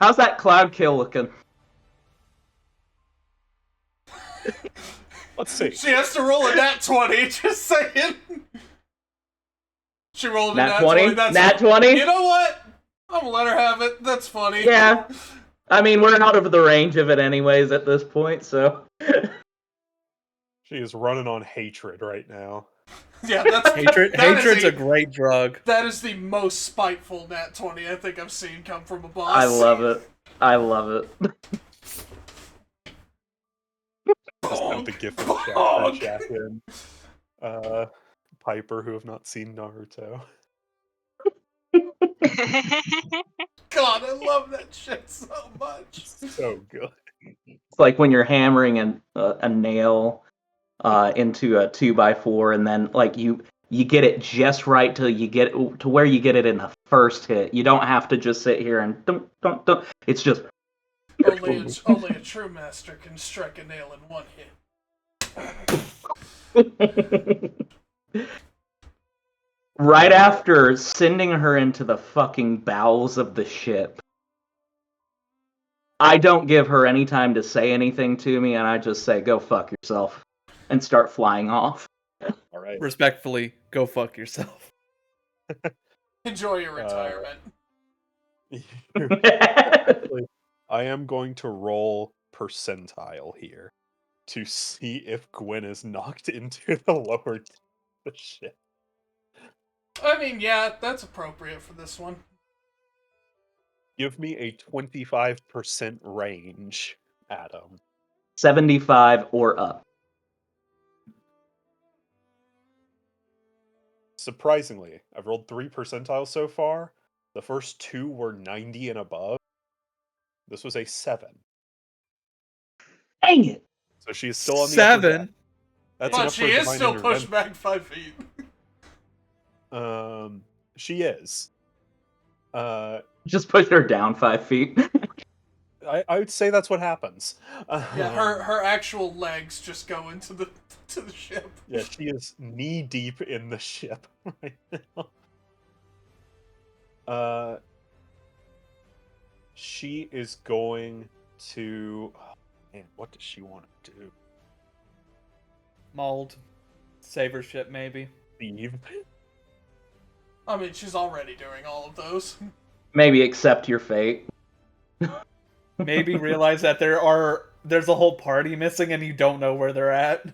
D: How's that cloud kill looking?
A: Let's see.
B: She has to roll a nat 20, just saying. She rolled a
D: Nat
B: nat 20.
D: 20? Nat 20?
B: You know what? I'm gonna let her have it. That's funny.
D: Yeah. I mean, we're out of the range of it anyways at this point, so.
A: She is running on hatred right now.
B: Yeah, that's
E: Hatred's a great drug.
B: That is the most spiteful nat 20 I think I've seen come from a boss.
D: I love it. I love it.
A: Just have the gift of Jack in. Piper, who have not seen Naruto.
B: God, I love that shit so much.
A: So good.
D: It's like when you're hammering a nail into a 2x4, and then like you get it just right till you get it to where you get it in the first hit. You don't have to just sit here and dum. It's just
B: Only a true master can strike a nail in one hit.
D: right after sending her into the fucking bowels of the ship, I don't give her any time to say anything to me, and I just say, go fuck yourself, and start flying off.
A: All right.
E: Respectfully, go fuck yourself.
B: Enjoy your retirement.
A: Actually, I am going to roll percentile here to see if Gwen is knocked into the lower the ship.
B: I mean, yeah, that's appropriate for this one.
A: Give me a 25% range, Adam.
D: 75 or up.
A: Surprisingly, I've rolled 3 percentiles so far. The first 2 were 90 and above. This was a 7.
D: Dang it!
A: So she is still on the upper
E: 7?
A: deck. That's
B: But
A: enough
B: she
A: for a
B: is
A: divine
B: still pushed
A: intervention.
B: back 5 feet.
A: She is.
D: Just push her down 5 feet.
A: I would say that's what happens.
B: Yeah, her actual legs just go into the ship.
A: Yeah, she is knee deep in the ship right now. She is going to. Oh, man, what does she want to do?
E: Mauled. Save her ship, maybe.
A: Leave?
B: I mean, she's already doing all of those.
D: Maybe accept your fate.
E: Maybe realize that there's a whole party missing and you don't know where they're at.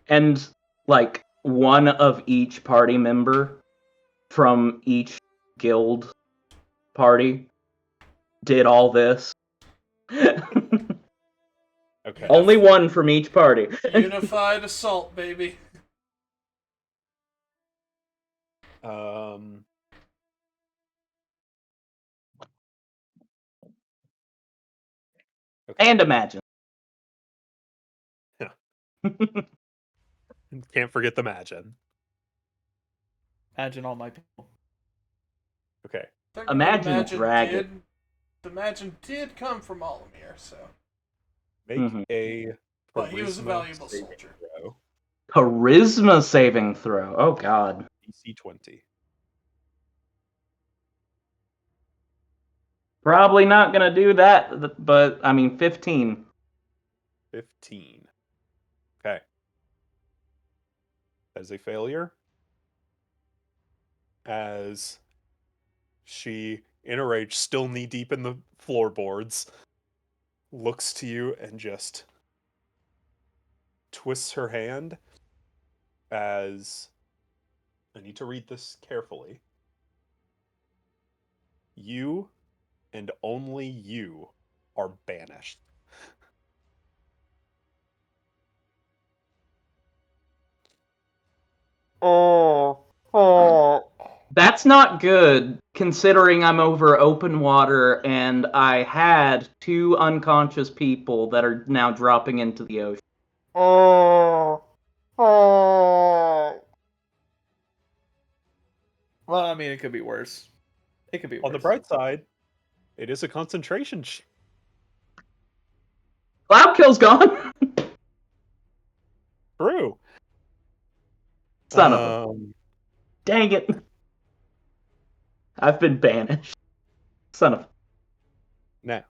D: And, like, one of each party member from each guild party did all this.
A: Okay.
D: Only one from each party.
B: Unified assault, baby.
A: Okay.
D: And imagine.
A: Can't forget the Imagine.
E: Imagine all my people.
A: Okay.
D: Imagine Dragon.
B: The Imagine did come from Olimir, so.
A: Make a.
B: But he was a
A: charisma
B: valuable
A: saving
B: soldier.
A: throw.
D: Charisma saving throw. Oh, God.
A: DC 20.
D: Probably not going to do that, but, I mean, 15.
A: 15. Okay. As a failure. As she, in a rage, still knee deep in the floorboards, looks to you and just twists her hand as I need to read this carefully. You and only you are banished.
D: That's not good, considering I'm over open water and I had 2 unconscious people that are now dropping into the ocean.
E: Well, I mean, it could be worse. It could be worse.
A: On the bright side, it is a concentration.
D: Cloudkill's gone.
A: True.
D: Son of a. Dang it. I've been banished. Son of.
A: Now.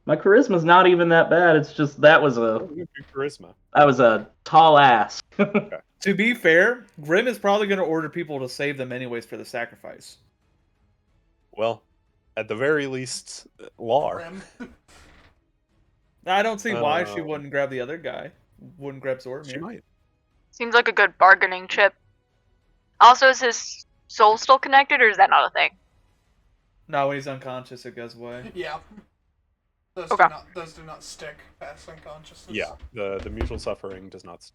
D: My charisma's not even that bad. It's just that was a
A: charisma.
D: That was a tall ass.
A: Okay.
E: To be fair, Grim is probably going to order people to save them anyways for the sacrifice.
A: Well, at the very least, Lar.
E: I don't see why she wouldn't grab the other guy. Wouldn't grab Zoramir.
A: She might.
F: Seems like a good bargaining chip. Also, is his soul still connected, or is that not a thing?
E: No, when he's unconscious, it goes away.
B: Yeah. Those,
F: Okay.
B: do not stick past unconsciousness.
A: Yeah, the mutual suffering does not.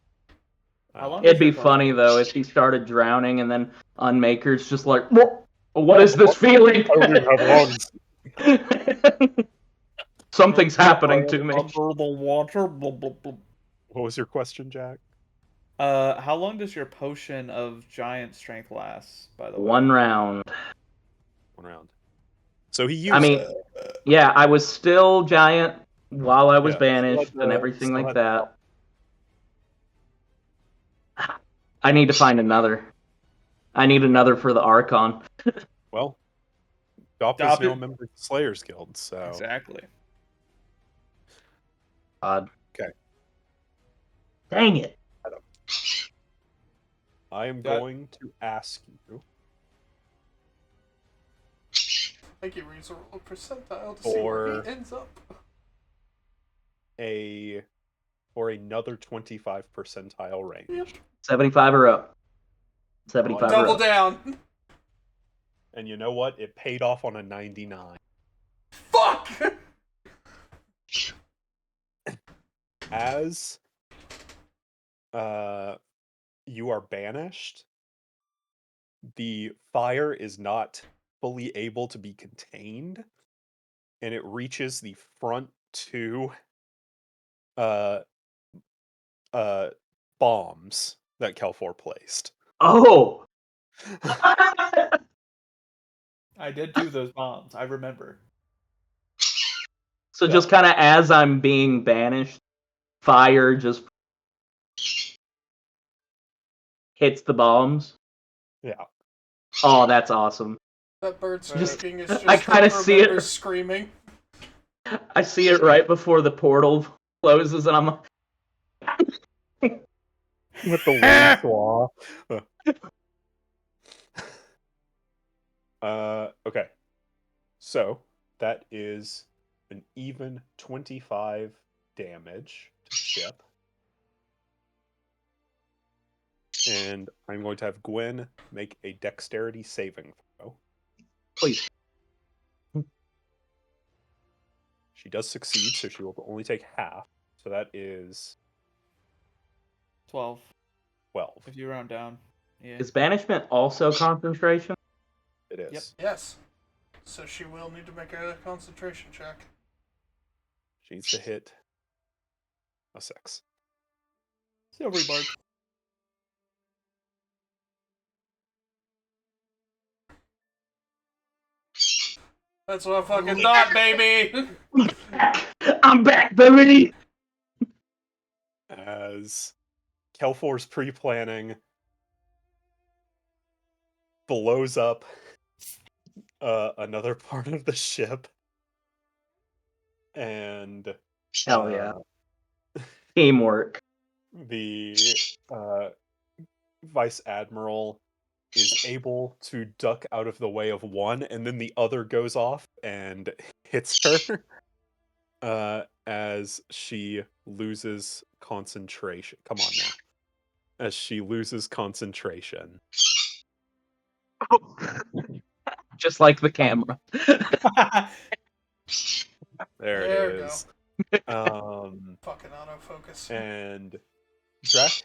D: It'd be funny though if he started drowning and then Unmaker's just like, what is this feeling?
A: I don't even have lungs.
D: Something's happening to me.
E: Under the water.
A: What was your question, Jack?
E: How long does your potion of giant strength last? By the way,
D: 1 round.
A: 1 round. So he used.
D: I mean, yeah, I was still giant while I was banished
A: still had
D: and
A: the-
D: everything
A: still
D: like
A: had
D: that. I need to find another. I need another for the Archon.
A: Well, Dop is
E: Dop
A: now a
E: it-
A: member of the Slayers Guild, so.
E: exactly.
D: God.
A: Okay.
D: Dang it.
A: I am going to ask you
B: I think he reads a roll percentile to see where he ends up.
A: for another 25 percentile range.
B: Yep.
D: 75 or up. 75 or
B: Double
D: up.
B: down.
A: And you know what? It paid off on a 99.
B: Fuck!
A: As you are banished, the fire is not fully able to be contained, and it reaches the front 2 bombs that Kelfor placed.
D: Oh!
E: I did do those bombs. I remember.
D: So just kind of as I'm being banished, fire just hits the bombs.
A: Yeah.
D: Oh, that's awesome.
B: That bird speaking is just
D: I kinda see it.
B: screaming.
D: I see it right before the portal closes, and I'm like,
A: With the wind claw. Okay. So, that is an even 25 damage to ship. And I'm going to have Gwen make a dexterity saving throw.
D: please.
A: She does succeed, so she will only take half. So that is
E: 12.
A: 12.
E: If you round down. Yeah.
D: Is banishment also concentration?
A: It is.
B: Yes. So she will need to make a concentration check.
A: She needs to hit a 6.
E: Silvery bark.
B: That's what I fucking thought, baby!
D: I'm back, baby!
A: As Kelfor's pre-planning blows up another part of the ship, and
D: Hell yeah. Teamwork.
A: the Vice Admiral is able to duck out of the way of one, and then the other goes off and hits her as she loses concentration. Come on now. as she loses concentration.
D: Just like the camera.
A: There it
B: There we
A: is.
B: Fucking autofocus.
A: And Drek,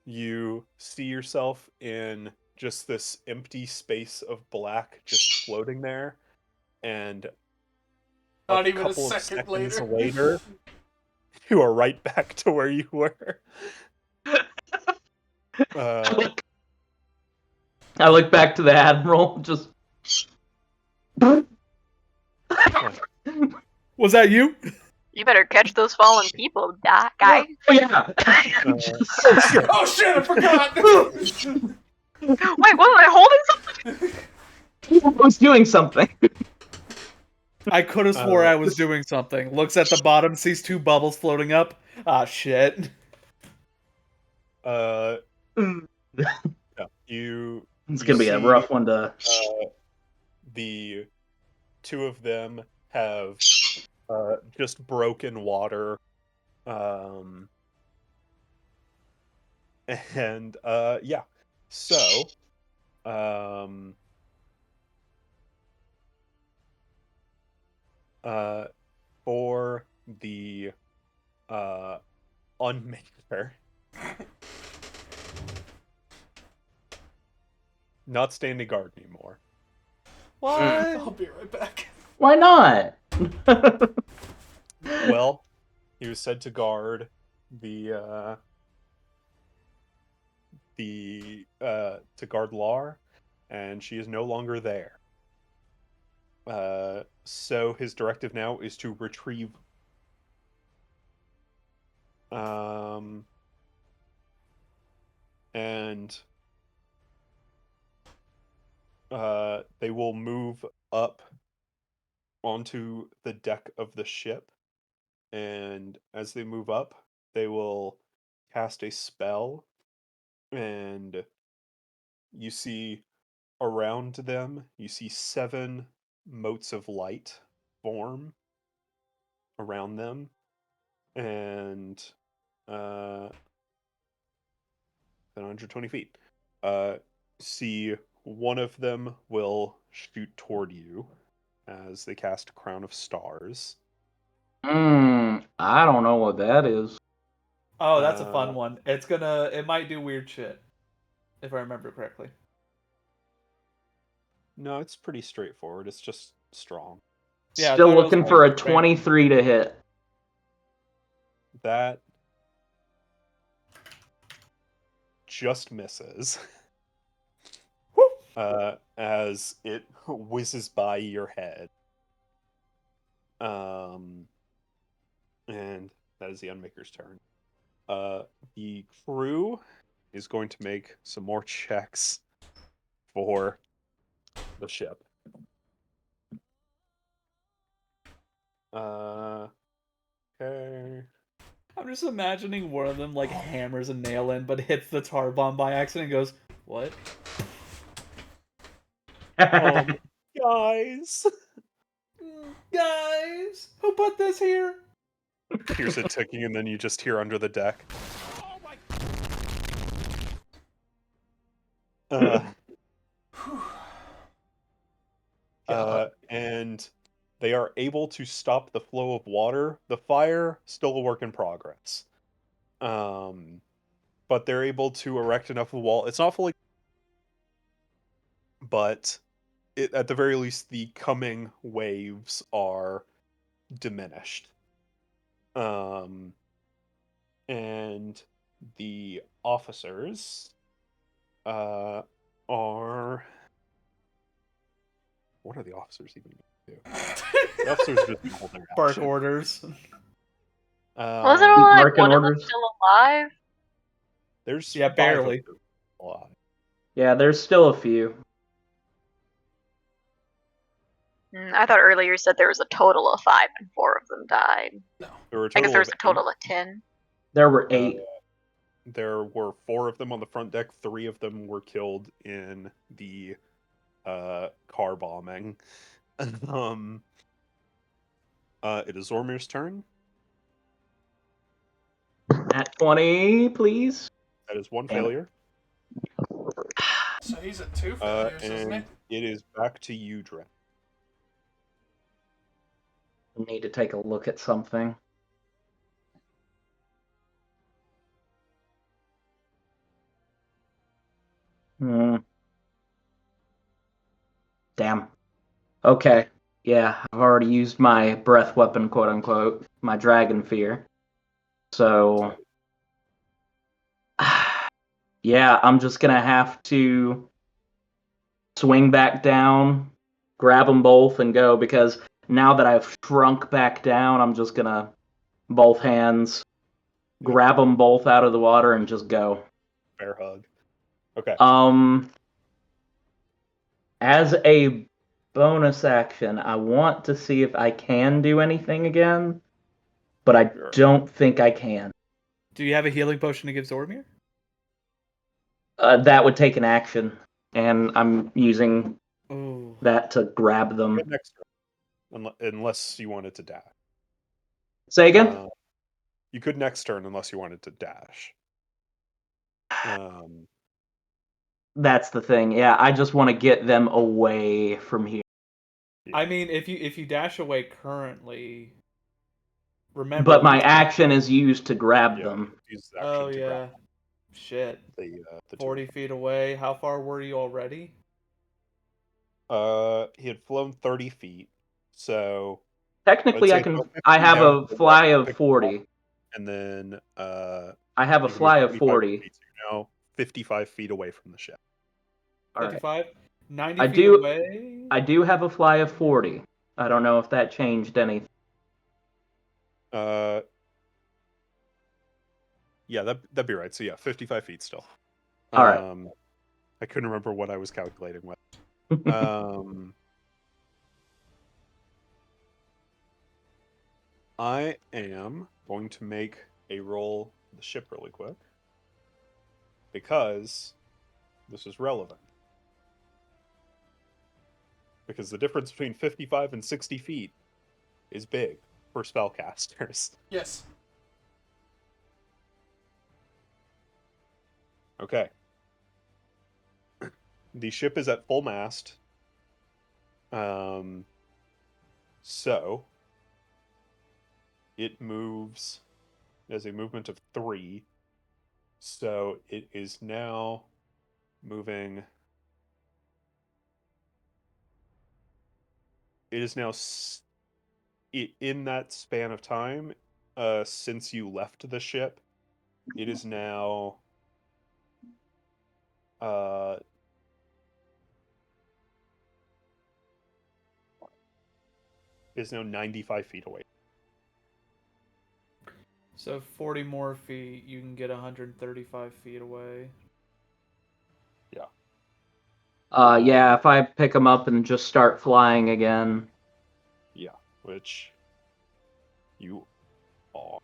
A: you see yourself in just this empty space of black just floating there, and
B: Not even a
A: couple of
B: second
A: seconds
B: later.
A: later, you are right back to where you were.
D: I look back to the Admiral, just...
E: Was that you?
F: You better catch those fallen people, guy.
D: Oh, yeah!
B: Oh shit, I forgot!
F: Wait, wasn't I holding something?
D: I was doing something.
E: I could have swore I was doing something. Looks at the bottom, sees 2 bubbles floating up. Ah, shit.
A: Yeah, you.
D: It's gonna be a rough one to...
A: The 2 of them have just broken water. And yeah. So for the Unmaker, not standing guard anymore.
E: What?
B: I'll be right back.
D: Why not?
A: Well, he was said to guard to guard Lar, and she is no longer there. So his directive now is to retrieve. And they will move up onto the deck of the ship, and as they move up, they will cast a spell, and you see around them, you see 7 motes of light form around them, and 120 feet. See, one of them will shoot toward you as they cast Crown of Stars.
D: I don't know what that is.
E: Oh, that's a fun one. It might do weird shit, if I remember correctly.
A: No, it's pretty straightforward. It's just strong.
E: Yeah,
D: Still looking for a 23 to hit.
A: That just misses. As it whizzes by your head. And that is the Unmaker's turn. The crew is going to make some more checks for the ship. Okay.
E: I'm just imagining one of them like hammers a nail in, but hits the tar bomb by accident and goes, "What?"
A: Guys,
E: who put this here?
A: Here's it ticking, and then you just hear under the deck. And they are able to stop the flow of water. The fire, still a work in progress. But they're able to erect enough of a wall. It's not fully, but at the very least, the coming waves are diminished. And the officers are... What are the officers even going to do? The officers just hold their
E: Bark
A: action.
E: orders.
F: Wasn't only like
D: Marking
F: one of them
D: orders.
F: still alive?
A: There's
E: Yeah,
A: 5 of
E: barely.
A: them alive.
D: Yeah, there's still a few.
F: I thought earlier you said there was a total of 5 and 4 of them died.
B: No.
A: There were
F: I guess
A: total
F: there was
A: of
F: a total of 10.
D: There were 8.
A: There were 4 of them on the front deck. 3 of them were killed in the car bombing. It is Zormir's turn.
D: At 20, please.
A: That is one
D: Damn it.
A: failure.
B: So he's at 2 failures, isn't he?
A: And it is back to you, Dren.
D: I need to take a look at something. Damn. Okay. Yeah, I've already used my breath weapon, quote unquote, my dragon fear. So, yeah, I'm just gonna have to swing back down, grab them both, and go, because now that I've shrunk back down, I'm just gonna both hands grab them both out of the water and just go.
A: Bear hug. Okay.
D: As a bonus action, I want to see if I can do anything again, but I don't think I can.
E: Do you have a healing potion to give Zoramir?
D: That would take an action, and I'm using
E: Oh.
D: that to grab them.
A: Next turn, unless you wanted to dash.
D: Say again?
A: You could next turn unless you wanted to dash.
D: That's the thing. Yeah, I just want to get them away from here.
E: I mean, if you dash away currently, remember.
D: But my action is used to grab them.
E: Oh yeah, shit.
A: The
E: 40 feet away. How far were you already?
A: He had flown 30 feet, so
D: technically I have a fly of 40.
A: And then
D: I have a fly of 40.
A: Feet, so you're now 55 feet away from the ship.
E: 55? 90 feet away?
D: I do have a fly of 40. I don't know if that changed anything.
A: Yeah, that'd be right. So yeah, 55 feet still.
D: All right.
A: I couldn't remember what I was calculating with. I am going to make a roll for the ship really quick because this is relevant. Because the difference between 55 and 60 feet is big for spellcasters.
B: Yes.
A: Okay. The ship is at full mast. So it moves as a movement of 3. So it is now moving. It is now in that span of time, since you left the ship, it is now is now 95 feet away.
E: So 40 more feet, you can get 135 feet away.
A: Yeah.
D: Yeah, if I pick them up and just start flying again.
A: Yeah, which you are.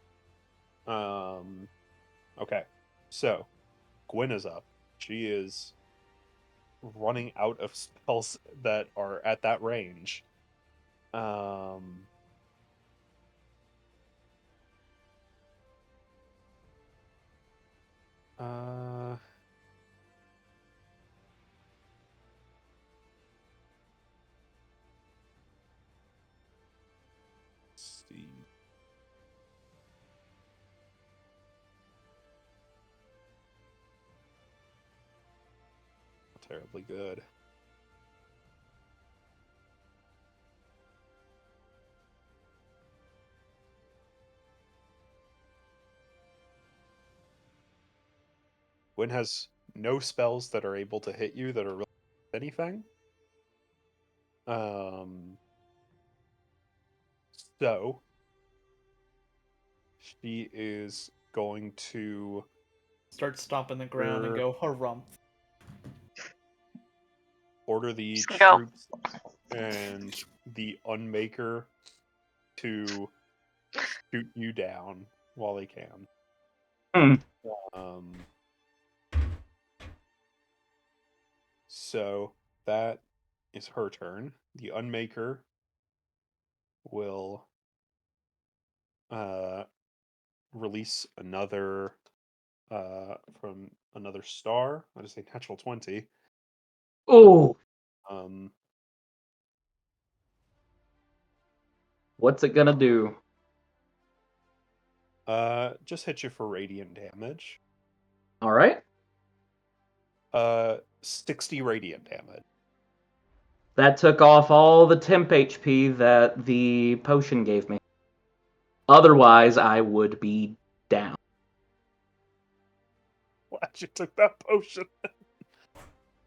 A: Okay, so Gwen is up. She is running out of spells that are at that range. Let's see. Terribly good. Gwen has no spells that are able to hit you that are really anything. So she is going to
E: start stomping the ground and go harumph.
A: Order the troops and the Unmaker to shoot you down while they can. So that is her turn. The Unmaker will release another from another star. I just say natural 20.
D: Oh,
A: Um,
D: what's it gonna do?
A: just hit you for radiant damage.
D: All right.
A: 60 radiant damage.
D: That took off all the temp HP that the potion gave me. Otherwise, I would be down.
A: Glad you took that potion.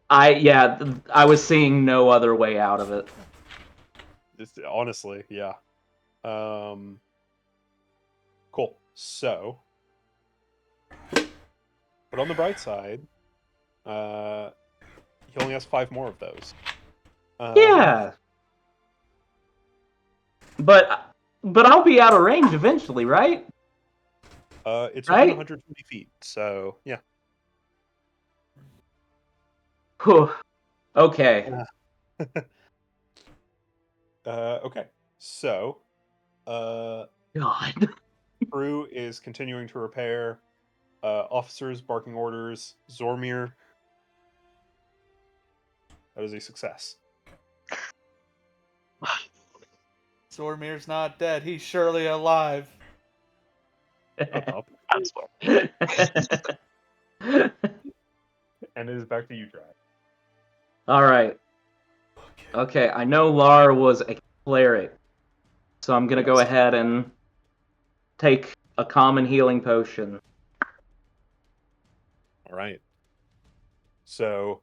D: I was seeing no other way out of it.
A: Just, honestly, yeah. Cool. So, but on the bright side, he only has 5 more of those.
D: Yeah. But I'll be out of range eventually, right?
A: It's
D: Right?
A: within 120 feet, so yeah.
D: Whew. Okay.
A: Okay. So,
D: God.
A: crew is continuing to repair. Officers barking orders. Zormir. That is a success.
E: Zormir's not dead. He's surely alive.
A: Up. And it is back to you, Dry.
D: All right. Okay, I know Lar was a cleric, so I'm gonna go
A: Yes.
D: ahead and take a common healing potion.
A: All right. So,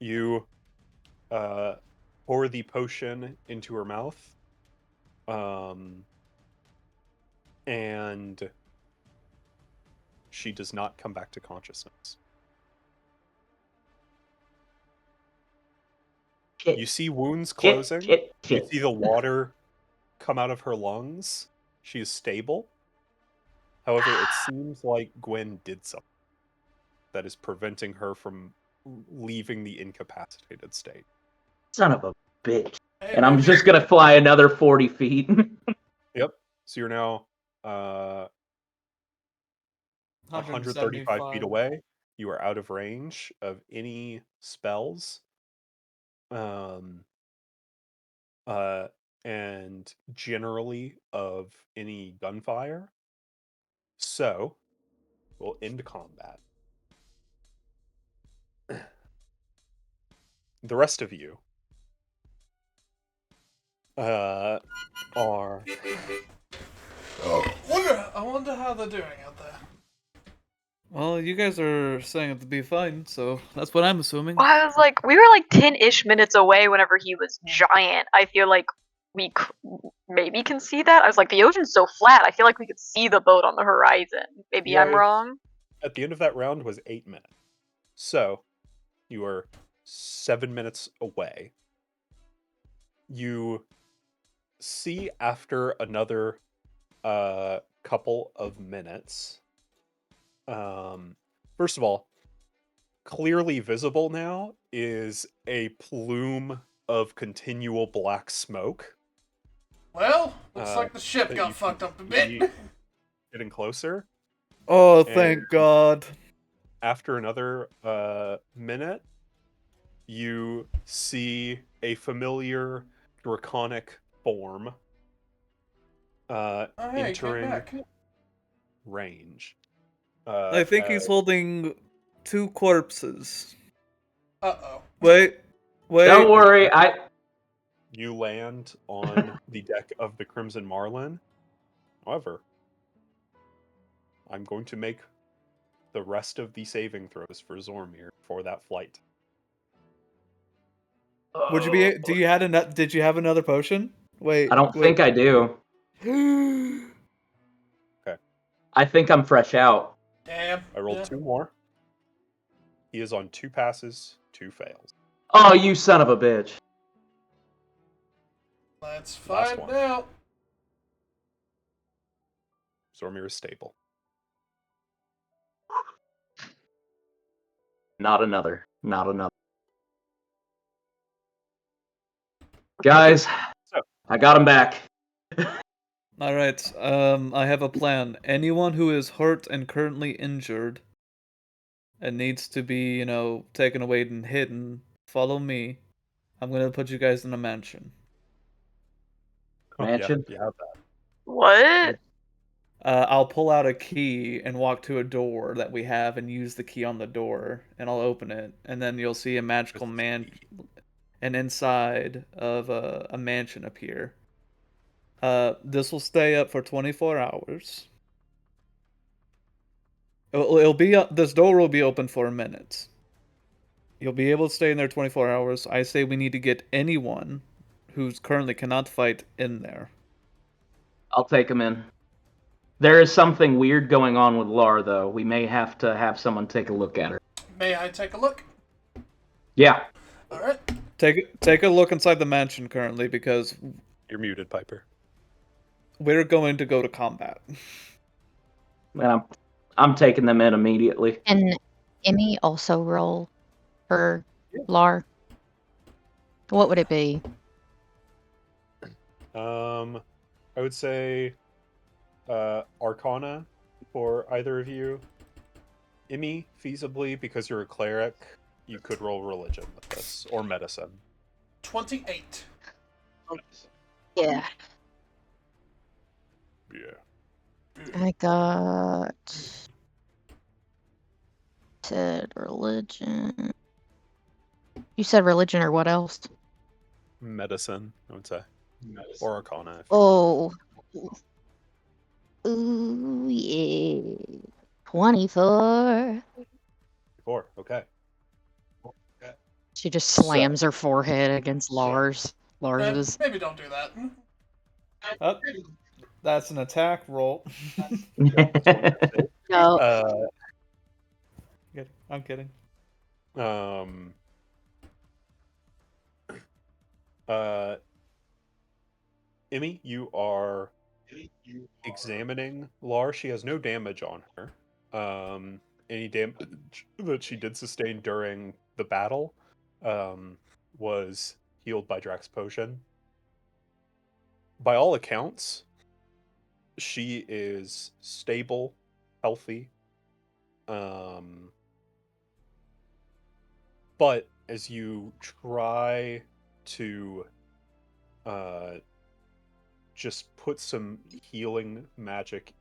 A: you pour the potion into her mouth. And she does not come back to consciousness. You see wounds closing. You see the water come out of her lungs. She is stable. However, it seems like Gwen did something that is preventing her from leaving the incapacitated state.
D: Son of a bitch. And I'm just gonna fly another 40 feet.
A: Yep. So you're now 135 feet away. You are out of range of any spells. And generally of any gunfire. So, we'll end combat. The rest of you are...
B: I wonder how they're doing out there.
E: Well, you guys are saying it to be fine, so that's what I'm assuming.
F: I was like, we were like 10-ish minutes away whenever he was giant. I feel like we maybe can see that. I was like, the ocean's so flat. I feel like we could see the boat on the horizon. Maybe I'm wrong.
A: At the end of that round was 8 minutes. So, you are 7 minutes away. You see after another couple of minutes. First of all, clearly visible now is a plume of continual black smoke.
B: Well, looks like the ship got fucked up a bit.
A: Getting closer.
E: Oh, thank God.
A: After another minute, you see a familiar draconic form entering range.
E: I think he's holding 2 corpses.
B: Uh-oh.
E: Wait.
D: Don't worry,
A: You land on the deck of the Crimson Marlin. However, I'm going to make the rest of the saving throws for Zormir for that flight.
E: Would you be? Did you have another potion? Wait.
D: I don't think I do.
A: Okay.
D: I think I'm fresh out.
B: Damn.
A: I rolled 2 more. He is on 2 passes, 2 fails.
D: Oh, you son of a bitch.
B: Let's find out.
A: Zormir is stable.
D: Not another. Guys, I got him back.
E: All right. I have a plan. Anyone who is hurt and currently injured and needs to be, taken away and hidden, follow me. I'm gonna put you guys in a mansion.
A: Oh,
D: Mansion?
A: Yeah, you have that.
F: What?
E: I'll pull out a key and walk to a door that we have and use the key on the door, and I'll open it, and then you'll see a magical man, and inside of a mansion appear. This will stay up for 24 hours. It'll be up. This door will be open for a minute. You'll be able to stay in there 24 hours. I say we need to get anyone who's currently cannot fight in there.
D: I'll take him in. There is something weird going on with Lar, though. We may have to have someone take a look at her.
B: May I take a look?
D: Yeah.
B: All right.
E: Take a look inside the mansion currently, because
A: You're muted, Piper.
E: we're going to go to combat.
D: And I'm taking them in immediately.
C: And Emmy also roll for Lar. What would it be?
A: I would say Arcana for either of you. Emmy, feasibly, because you're a cleric, you could roll religion with this, or medicine.
B: 28.
C: Yeah.
A: Yeah.
C: I got said religion. You said religion or what else?
A: Medicine, I would say. Or Arcana. If
C: Oh. Ooh, yeah. 24.
A: 4. Okay.
C: She just slams her forehead against Lars's.
B: Maybe don't do that.
E: Oh, that's an attack roll.
C: No.
E: I'm kidding.
A: Emmy, you are examining Lar. She has no damage on her. Any damage that she did sustain during the battle was healed by Drax Potion. By all accounts, she is stable, healthy. But as you try to just put some healing magic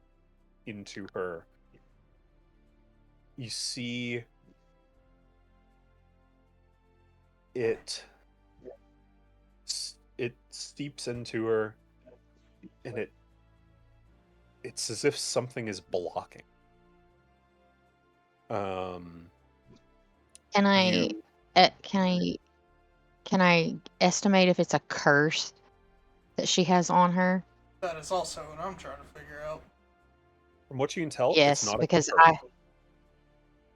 A: into her, you see it seeps into her, and it's as if something is blocking.
C: Can I estimate if it's a curse that she has on her?
B: That is also what I'm trying to figure out.
A: From what you can tell,
C: Yes,
A: it's not
C: because
A: a curse.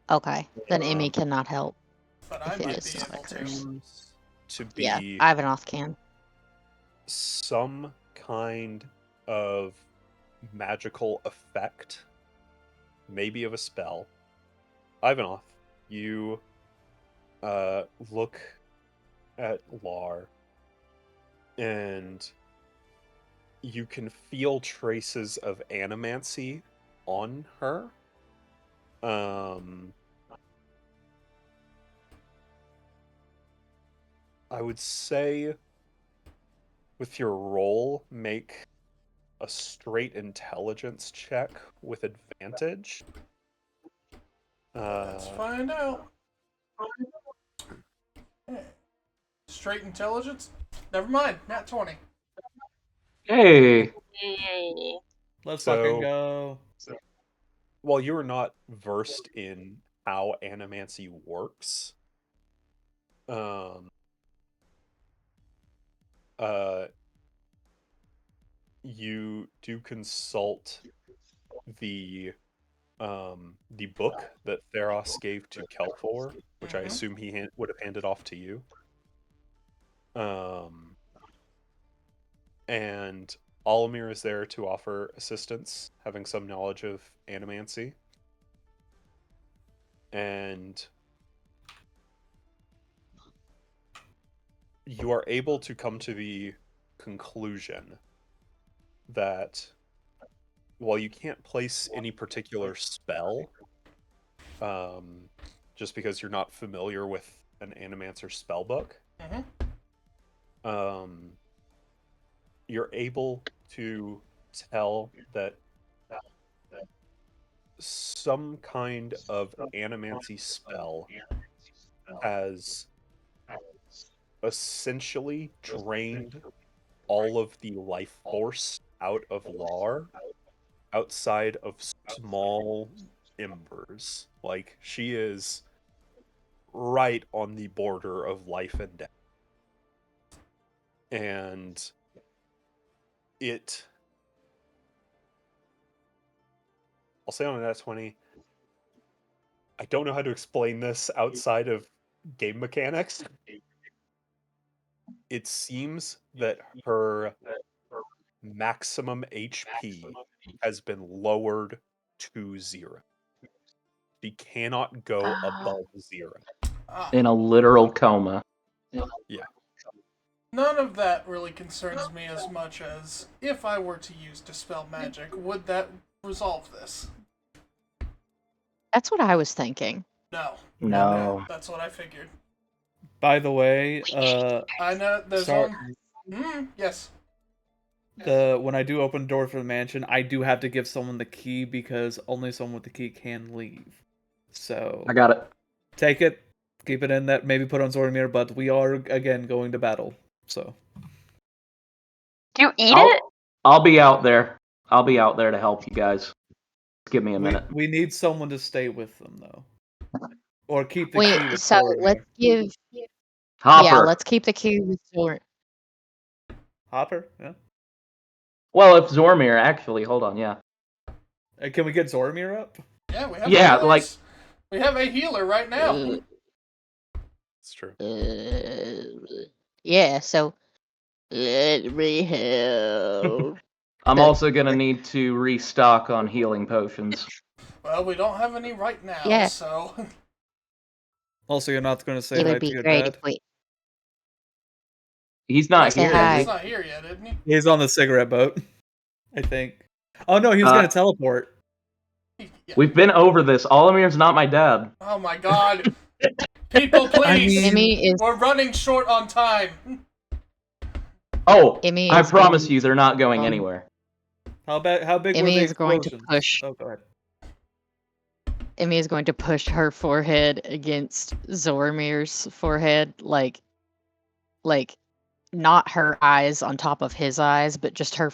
C: Okay, then Emmy cannot help.
B: But I
C: If it
B: might
C: is
B: be
C: not a
B: able to.
C: curse.
A: Seems to be
C: Yeah, Ivanoth can.
A: some kind of magical effect, maybe of a spell. Ivanoth, you look at Lar, and you can feel traces of animancy on her. I would say with your roll, make a straight intelligence check with advantage.
B: Let's find out. Straight intelligence? Never mind. Nat 20.
D: Hey.
F: Yay.
E: Let's
A: So-
E: fucking go.
A: While you are not versed in how animancy works, you do consult the book that Theros gave to Kelfor, which I assume he would have handed off to you. And Olimir is there to offer assistance, having some knowledge of animancy. And you are able to come to the conclusion that while you can't place any particular spell, just because you're not familiar with an Animancer spellbook, you're able to tell that some kind of animancy spell has essentially drained all of the life force out of Lar outside of small embers. Like, she is right on the border of life and death. And I'll say on a nat 20, I don't know how to explain this outside of game mechanics. It seems that her maximum HP has been lowered to 0. She cannot go above 0.
D: In a literal coma.
A: Yeah.
B: None of that really concerns me as much as if I were to use Dispel Magic, would that resolve this?
C: That's what I was thinking.
B: No.
D: No.
B: That's what I figured.
E: By the way,
B: I know there's
E: sorry,
B: one. Yes.
E: when I do open the door for the mansion, I do have to give someone the key because only someone with the key can leave. So
D: I got it.
E: take it, keep it in that, maybe put on Zoramir, but we are again going to battle. So
F: Do you eat it?
D: I'll be out there. I'll be out there to help you guys. Give me a minute.
E: we need someone to stay with them though, or keep the key
C: Wait,
E: with
C: so
E: Zoramir.
C: let's give.
D: Hopper.
C: Yeah, let's keep the key with Zoramir.
E: Hopper. Yeah.
D: Well, if Zoramir actually, hold on, yeah.
E: Can we get Zoramir up?
B: Yeah, we have
D: Yeah,
B: healers.
D: like
B: we have a healer right now.
A: It's true.
C: Yeah, so let me help.
D: I'm also gonna need to restock on healing potions.
B: Well, we don't have any right now,
C: Yeah.
B: so
E: Also, you're not going to say
C: It
E: hi
C: would
E: to
C: be
E: your
C: great
E: dad?
C: if we.
D: He's not
C: Say
D: here.
C: hi.
B: he's not here yet, isn't he?
E: He's on the cigarette boat, I think. Oh no, he was going to teleport.
B: Yeah.
D: We've been over this. Olamir's not my dad.
B: Oh my god. People, please!
C: Emmy is.
B: We're running short on time.
D: Oh,
C: Emmy
D: I
C: is
D: promise
C: going-
D: you, they're not going anywhere.
E: How big were
C: Emmy
E: the
C: is going to
E: explosions?
C: push.
E: Oh, go ahead.
C: Emmy is going to push her forehead against Zoramir's forehead, like not her eyes on top of his eyes, but just her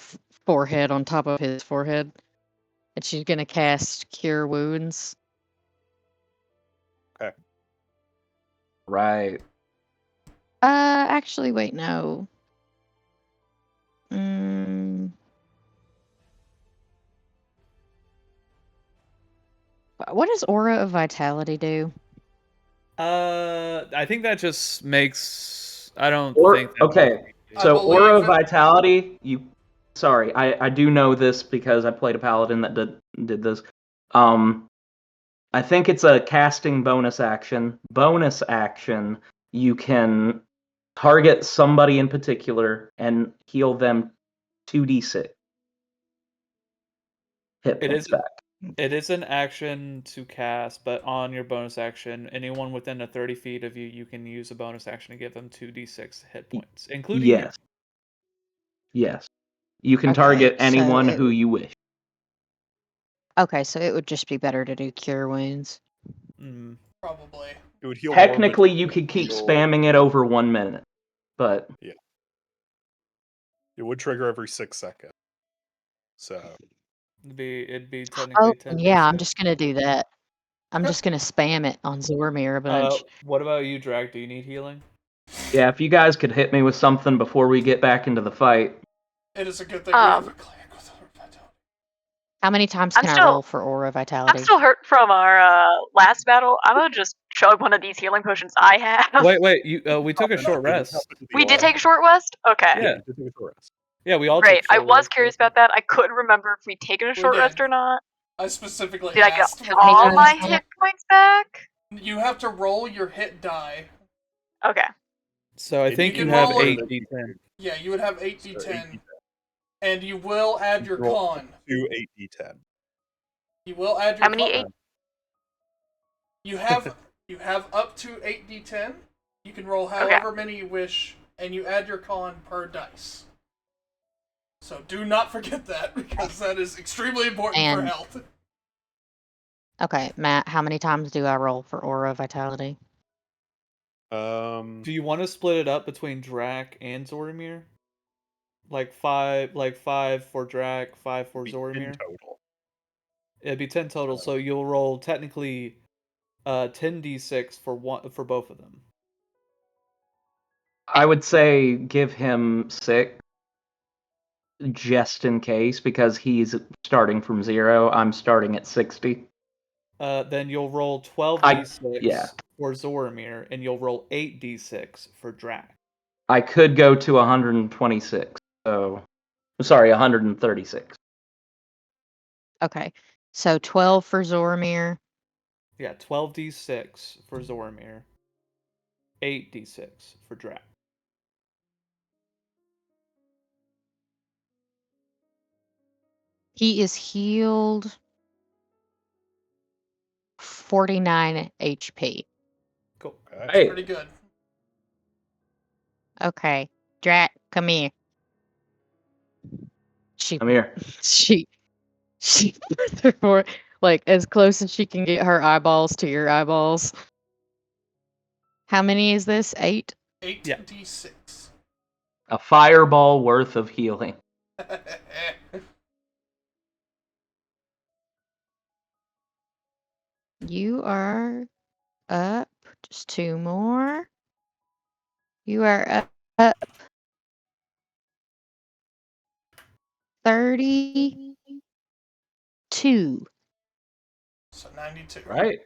C: forehead on top of his forehead. And she's gonna cast Cure Wounds.
D: Right.
C: Actually, wait, no. What does Aura of Vitality do?
E: I think that just makes. I don't
D: Or
E: think. That
D: okay,
B: I
D: so
B: believe
D: Aura of
B: it-
D: Vitality. Sorry, I do know this because I played a paladin that did this. I think it's a casting bonus action. Bonus action, you can target somebody in particular and heal them 2d6 hit
E: It
D: points
E: is-
D: back.
E: It is an action to cast, but on your bonus action, anyone within 30 feet of you, you can use a bonus action to give them 2d6 hit points, including you.
D: Yes. Yes. You can
C: Okay,
D: target
C: so
D: anyone
C: it-
D: who you wish.
C: Okay, so it would just be better to do Cure Wounds.
E: Mm.
B: Probably.
A: It would heal more, but
D: Technically, you could keep spamming it over 1 minute, but
A: it would trigger every 6 seconds. So
E: It'd be
C: Oh,
E: technically 10
C: yeah, I'm
E: d6.
C: just gonna do that. I'm just gonna spam it on Zoramir a bunch.
E: What about you, Drag? Do you need healing?
D: yeah, if you guys could hit me with something before we get back into the fight.
B: It is a good thing we have a cleric with Aura of Vitality.
C: How many times
F: I'm
C: can I
F: still-
C: roll for Aura Vitality?
F: I'm still hurt from our last battle. I'm gonna just chug one of these healing potions I have.
E: Wait, you. We took a short rest.
F: We did take a short rest? Okay.
E: Yeah.
A: you did take a short rest.
E: Yeah, we all.
F: Great.
E: Took
F: I
E: short
F: was
E: rests.
F: curious about that. I couldn't remember if we'd taken a short
B: did.
F: rest or not.
B: I specifically
F: Did I get
B: asked for
C: many
F: all
C: times
F: my
C: can I-
F: hit points back?
B: You have to roll your hit die.
F: Okay.
E: So I
A: You
E: think
B: can
E: you have
B: roll it.
E: 8d10.
B: Yeah, you would have
A: So
B: 8d10. And you will add your
A: Roll
B: con.
A: to 8d10.
B: You will add your
F: How many
B: con.
F: eight?
B: You have up to 8d10. You can roll however many you wish, and you add your con per dice. So do not forget that, because that is extremely important for
C: And-
B: health.
C: Okay, Matt, how many times do I roll for Aura Vitality?
E: Do you want to split it up between Drac and Zoramir? Like five for Drac, 5 for
A: in
E: Zoramir.
A: total.
E: It'd be 10 total, so you'll roll technically 10d6 for both of them.
D: I would say give him 6, just in case, because he's starting from 0. I'm starting at 60.
E: Then you'll roll 12d6
D: yeah.
E: for Zoramir, and you'll roll 8d6 for Drac.
D: I could go to 126. So, sorry, 136.
C: Okay, so 12 for Zoramir.
E: Yeah, 12d6 for Zoramir, 8d6 for Drac.
C: He is healed 49 HP.
E: Cool.
D: Hey,
B: Pretty good.
C: Okay, Drac, come here.
D: I'm here.
C: She puts her for like as close as she can get her eyeballs to your eyeballs. How many is this? 8?
B: 8d6.
D: A fireball worth of healing.
C: You are up. Just 2 more. You are up 32.
B: So 92.
D: Right.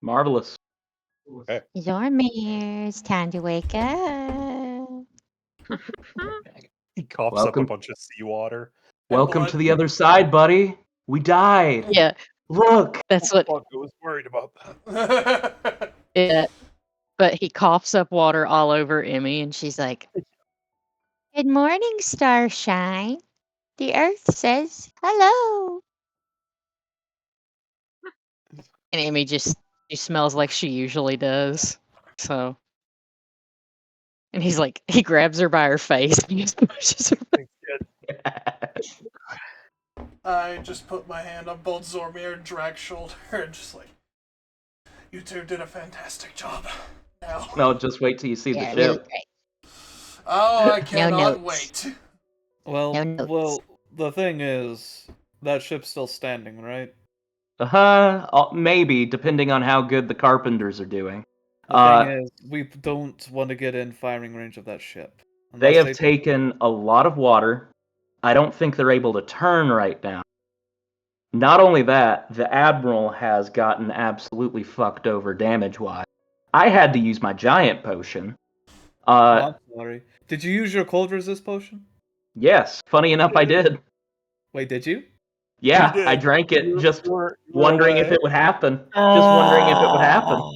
D: Marvelous.
C: Zormir, it's time to wake up.
A: He coughs
D: Welcome.
A: up a bunch of seawater.
D: Welcome
B: blood.
D: to the other side, buddy. We died.
C: Yeah,
D: Look.
C: that's what.
A: Fuck, I was worried about that.
C: Yeah, but he coughs up water all over Emmy, and she's like, "Good morning, Starshine. The Earth says hello." And Emmy she smells like she usually does. So, and he's like, he grabs her by her face and just pushes her.
B: I just put my hand on both Zormir and Drag's shoulder and just like, you two did a fantastic job. Now.
D: No, just wait till you see
C: Yeah,
D: the
C: really
D: ship.
C: great.
B: Oh, I cannot
C: notes.
B: wait.
E: Well,
C: No notes.
E: well, the thing is, that ship's still standing, right?
D: Maybe, depending on how good the carpenters are doing.
E: The thing is, we don't want to get in firing range of that ship.
D: They
E: Unless
D: have taken a lot of water. I don't think they're able to turn right now. Not only that, the Admiral has gotten absolutely fucked over damage-wise. I had to use my giant potion.
E: I'm sorry. Did you use your cold resist potion?
D: Yes, funny enough, I did.
E: Wait, did you?
D: Yeah,
A: You did.
D: I drank it
A: You
D: just
A: were
D: wondering if
A: away.
D: it would happen. Just wondering if it would happen.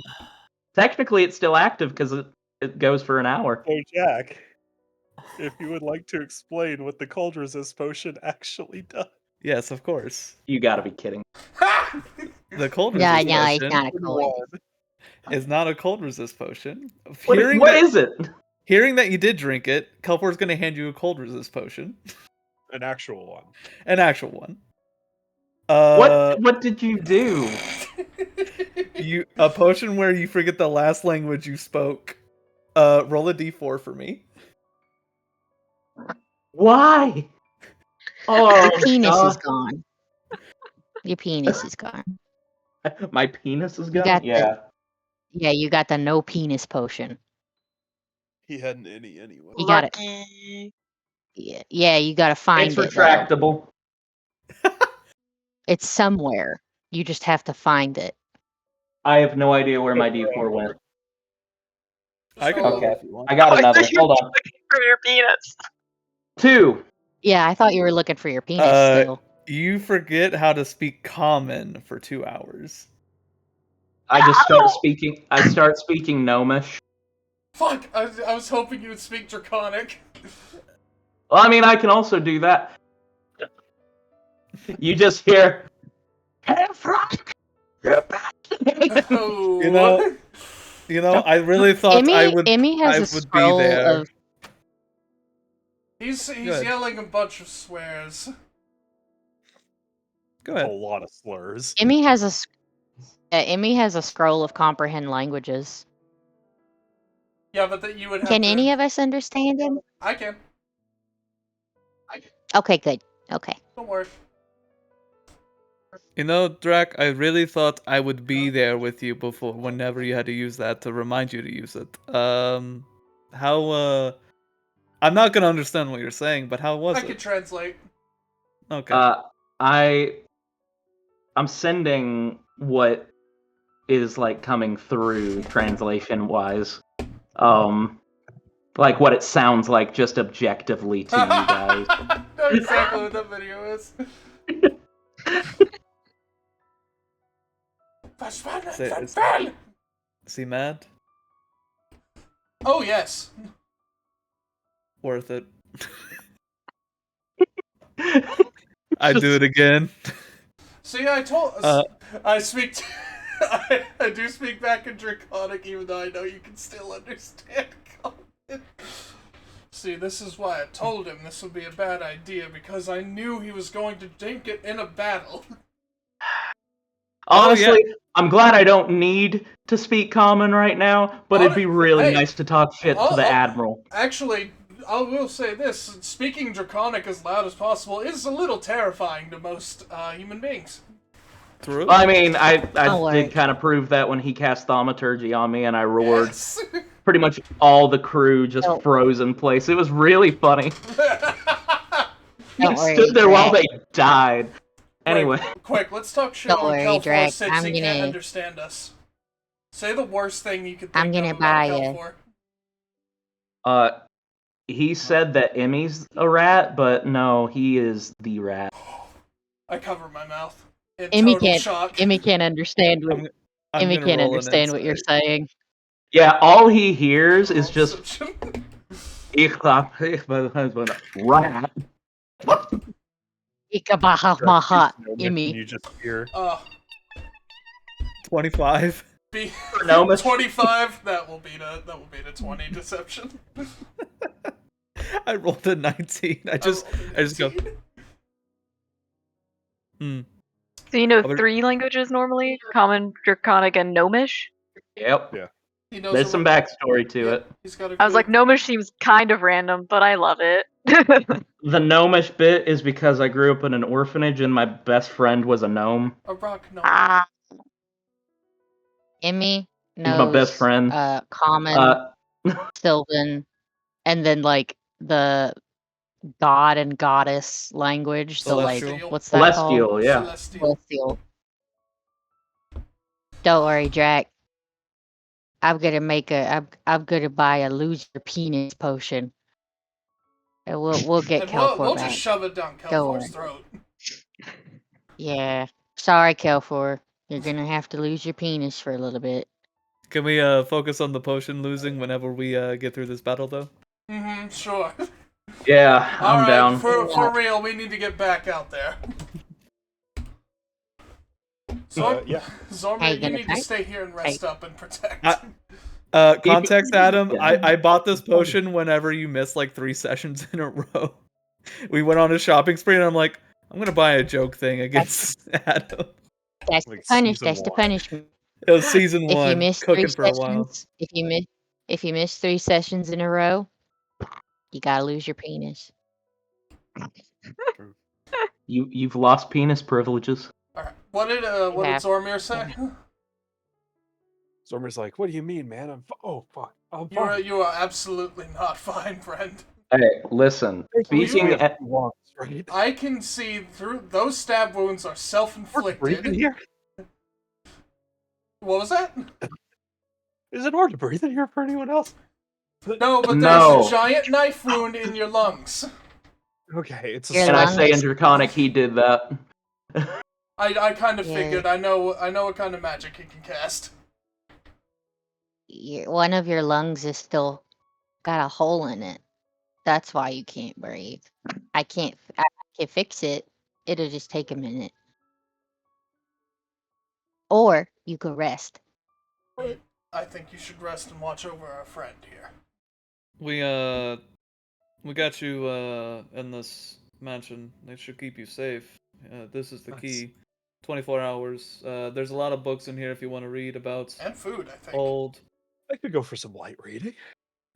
D: Technically, it's still active because it goes for an hour.
A: So, Jack, if you would like to explain what the cold resist potion actually does.
E: Yes, of course.
D: You gotta be kidding.
E: The cold
C: Yeah,
E: resist
C: no, it's
E: potion
C: not a cold.
E: is not a cold resist potion.
D: What is it?
E: Hearing that you did drink it, Kelpor's going to hand you a cold resist potion.
A: An actual one.
E: An actual one.
D: What did you do?
E: A potion where you forget the last language you spoke. Roll a d4 for me.
D: Why? Oh,
C: Your penis
D: God.
C: is gone. Your penis is gone.
D: My penis is
C: You
D: gone?
C: got
D: Yeah.
C: Yeah, you got the no penis potion.
A: He hadn't any anyway.
C: You got it.
F: Lucky.
C: Yeah, you got to find
D: It's
C: it. though.
D: retractable.
C: It's somewhere. You just have to find it.
D: I have no idea where my D4 went.
E: I can
B: So-
E: roll
D: Okay.
E: if you want.
D: I got
F: Oh, I
D: another.
F: thought you were
D: Hold on.
F: looking for your penis.
D: 2.
C: Yeah, I thought you were looking for your penis
E: Uh,
C: still.
E: You forget how to speak common for 2 hours.
D: I just start
F: Ow!
D: speaking. I start speaking Gnomish.
B: Fuck! I was hoping you would speak Draconic.
D: Well, I mean, I can also do that. You just hear, "Hey, Frank, you're fascinating."
B: Oh.
E: I really thought
C: Emmy has
E: I
C: a
E: would be
C: scroll
E: there.
C: of
B: He's
E: Good.
B: yelling a bunch of swears.
E: Go
A: A
E: ahead.
A: whole lot of slurs.
C: Emmy has a scroll of comprehend languages.
B: Yeah, but that you would have
C: Can
B: to...
C: any of us understand him?
B: I can.
C: Okay, good. Okay.
B: Don't worry.
E: Drac, I really thought I would be there with you before, whenever you had to use that to remind you to use it. How, I'm not gonna understand what you're saying, but how was
B: I
E: it?
B: can translate.
E: Okay.
D: I'm sending what is like coming through translation wise. Like what it sounds like just objectively to you guys.
B: Know exactly what that video is.
E: Is he mad?
B: Oh, yes.
E: Worth it. I do it again.
B: See, I speak... I do speak back in Draconic, even though I know you can still understand Common. See, this is why I told him this would be a bad idea, because I knew he was going to dink it in a battle.
D: Honestly, I'm glad I don't need to speak Common right now, but it'd be really nice to talk shit to the Admiral.
B: Actually, I will say this, speaking Draconic as loud as possible is a little terrifying to most human beings.
E: True.
D: I mean, I
C: Don't
D: did
C: worry.
D: kind of prove that when he cast Thaumaturgy on me and I roared.
B: Yes.
D: Pretty much all the crew just
C: Oh.
D: froze in place. It was really funny.
C: Don't
D: I
C: worry,
D: stood there while
C: Drac.
D: they died. Anyway.
B: Quick, let's talk shit
C: Don't
B: on
C: worry,
B: Kelfor
C: Drac,
B: since
C: I'm
B: he can't
C: gonna-
B: understand us. Say the worst thing you could think
C: I'm gonna
B: of about
C: buy ya.
B: Kelfor.
D: He said that Emmy's a rat, but no, he is the rat.
B: I cover my mouth in
C: Emmy
B: total
C: can't.
B: shock.
C: Emmy can't understand what.
E: I'm
C: Emmy
E: gonna
C: can't
E: roll an
C: understand what you're
E: insight.
C: saying.
D: Yeah, all he hears is just
B: Perception.
D: rat.
C: Ikabaha Emmy.
A: You just hear.
E: 25.
D: No,
B: 25. That will beat a 20 deception.
E: I rolled a 19. I just go.
F: So you know
E: Other-
F: 3 languages normally? Common, Draconic, and Gnomish?
D: Yep.
A: Yeah.
B: He knows
D: There's
B: a
D: some
B: lot-
D: backstory to
B: Yeah,
D: it.
B: He's got a
F: I was
B: good-
F: like, Gnomish seems kind of random, but I love it.
D: The gnomish bit is because I grew up in an orphanage and my best friend was a gnome.
B: a rock gnome.
F: Ah,
C: Emmy
D: He's
C: knows.
D: my best friend.
C: Common, Sylvan, and then like the god and goddess language. So like,
E: Celestial.
C: what's that
D: Celestial,
C: called?
D: yeah.
B: Celestial.
C: Celestial. Don't worry, Drac. I'm gonna buy a lose your penis potion. And we'll get
B: And we'll
C: Kelfor
B: just
C: back.
B: shove it down
C: Don't
B: Kelfor's
C: worry.
B: throat.
C: Yeah. Sorry, Kelfor. You're gonna have to lose your penis for a little bit.
E: Can we focus on the potion losing whenever we get through this battle, though?
B: Mm-hmm, sure.
D: Yeah, I'm
B: Alright,
D: down.
B: for real, we need to get back out there.
A: Yeah.
B: Zormir,
C: Hey,
B: you
C: gonna
B: need to
C: fight?
B: stay here and rest up and protect.
E: Context, Adam.
D: Yeah.
E: I bought this potion whenever you miss like 3 sessions in a row. We went on a shopping spree, and I'm like, I'm gonna buy a joke thing against Adam.
C: That's
A: Like
C: the
A: season one.
C: punishment.
E: It was season
C: If
E: 1,
C: you miss
E: cooking
C: 3
E: for a while.
C: sessions, if you miss 3 sessions in a row, you gotta lose your penis.
D: You've lost penis privileges.
B: Alright, what did Zormir say?
A: Zormir's like, what do you mean, man? Oh, fuck. I'm
B: You are,
A: fine.
B: you are absolutely not fine, friend.
D: Hey, listen. Speaking at
A: Right?
B: I can see through those stab wounds are
A: Breathing
B: self-inflicted.
A: here?
B: What was that?
A: Is it hard to breathe in here for anyone else?
B: No, but
D: No.
B: there's a giant knife wound in your lungs.
A: Okay, it's a
C: Your
D: and I
C: lungs.
D: say in Draconic he did that.
B: I kind of
C: Yeah.
B: figured. I know what kind of magic he can cast.
C: One of your lungs is still got a hole in it. That's why you can't breathe. I can fix it. It'll just take a minute. Or you could rest.
B: I think you should rest and watch over our friend here.
E: We got you in this mansion. They should keep you safe. This is the key. 24 hours. There's a lot of books in here if you want to read about
B: And food, I think.
E: old.
A: I could go for some light reading.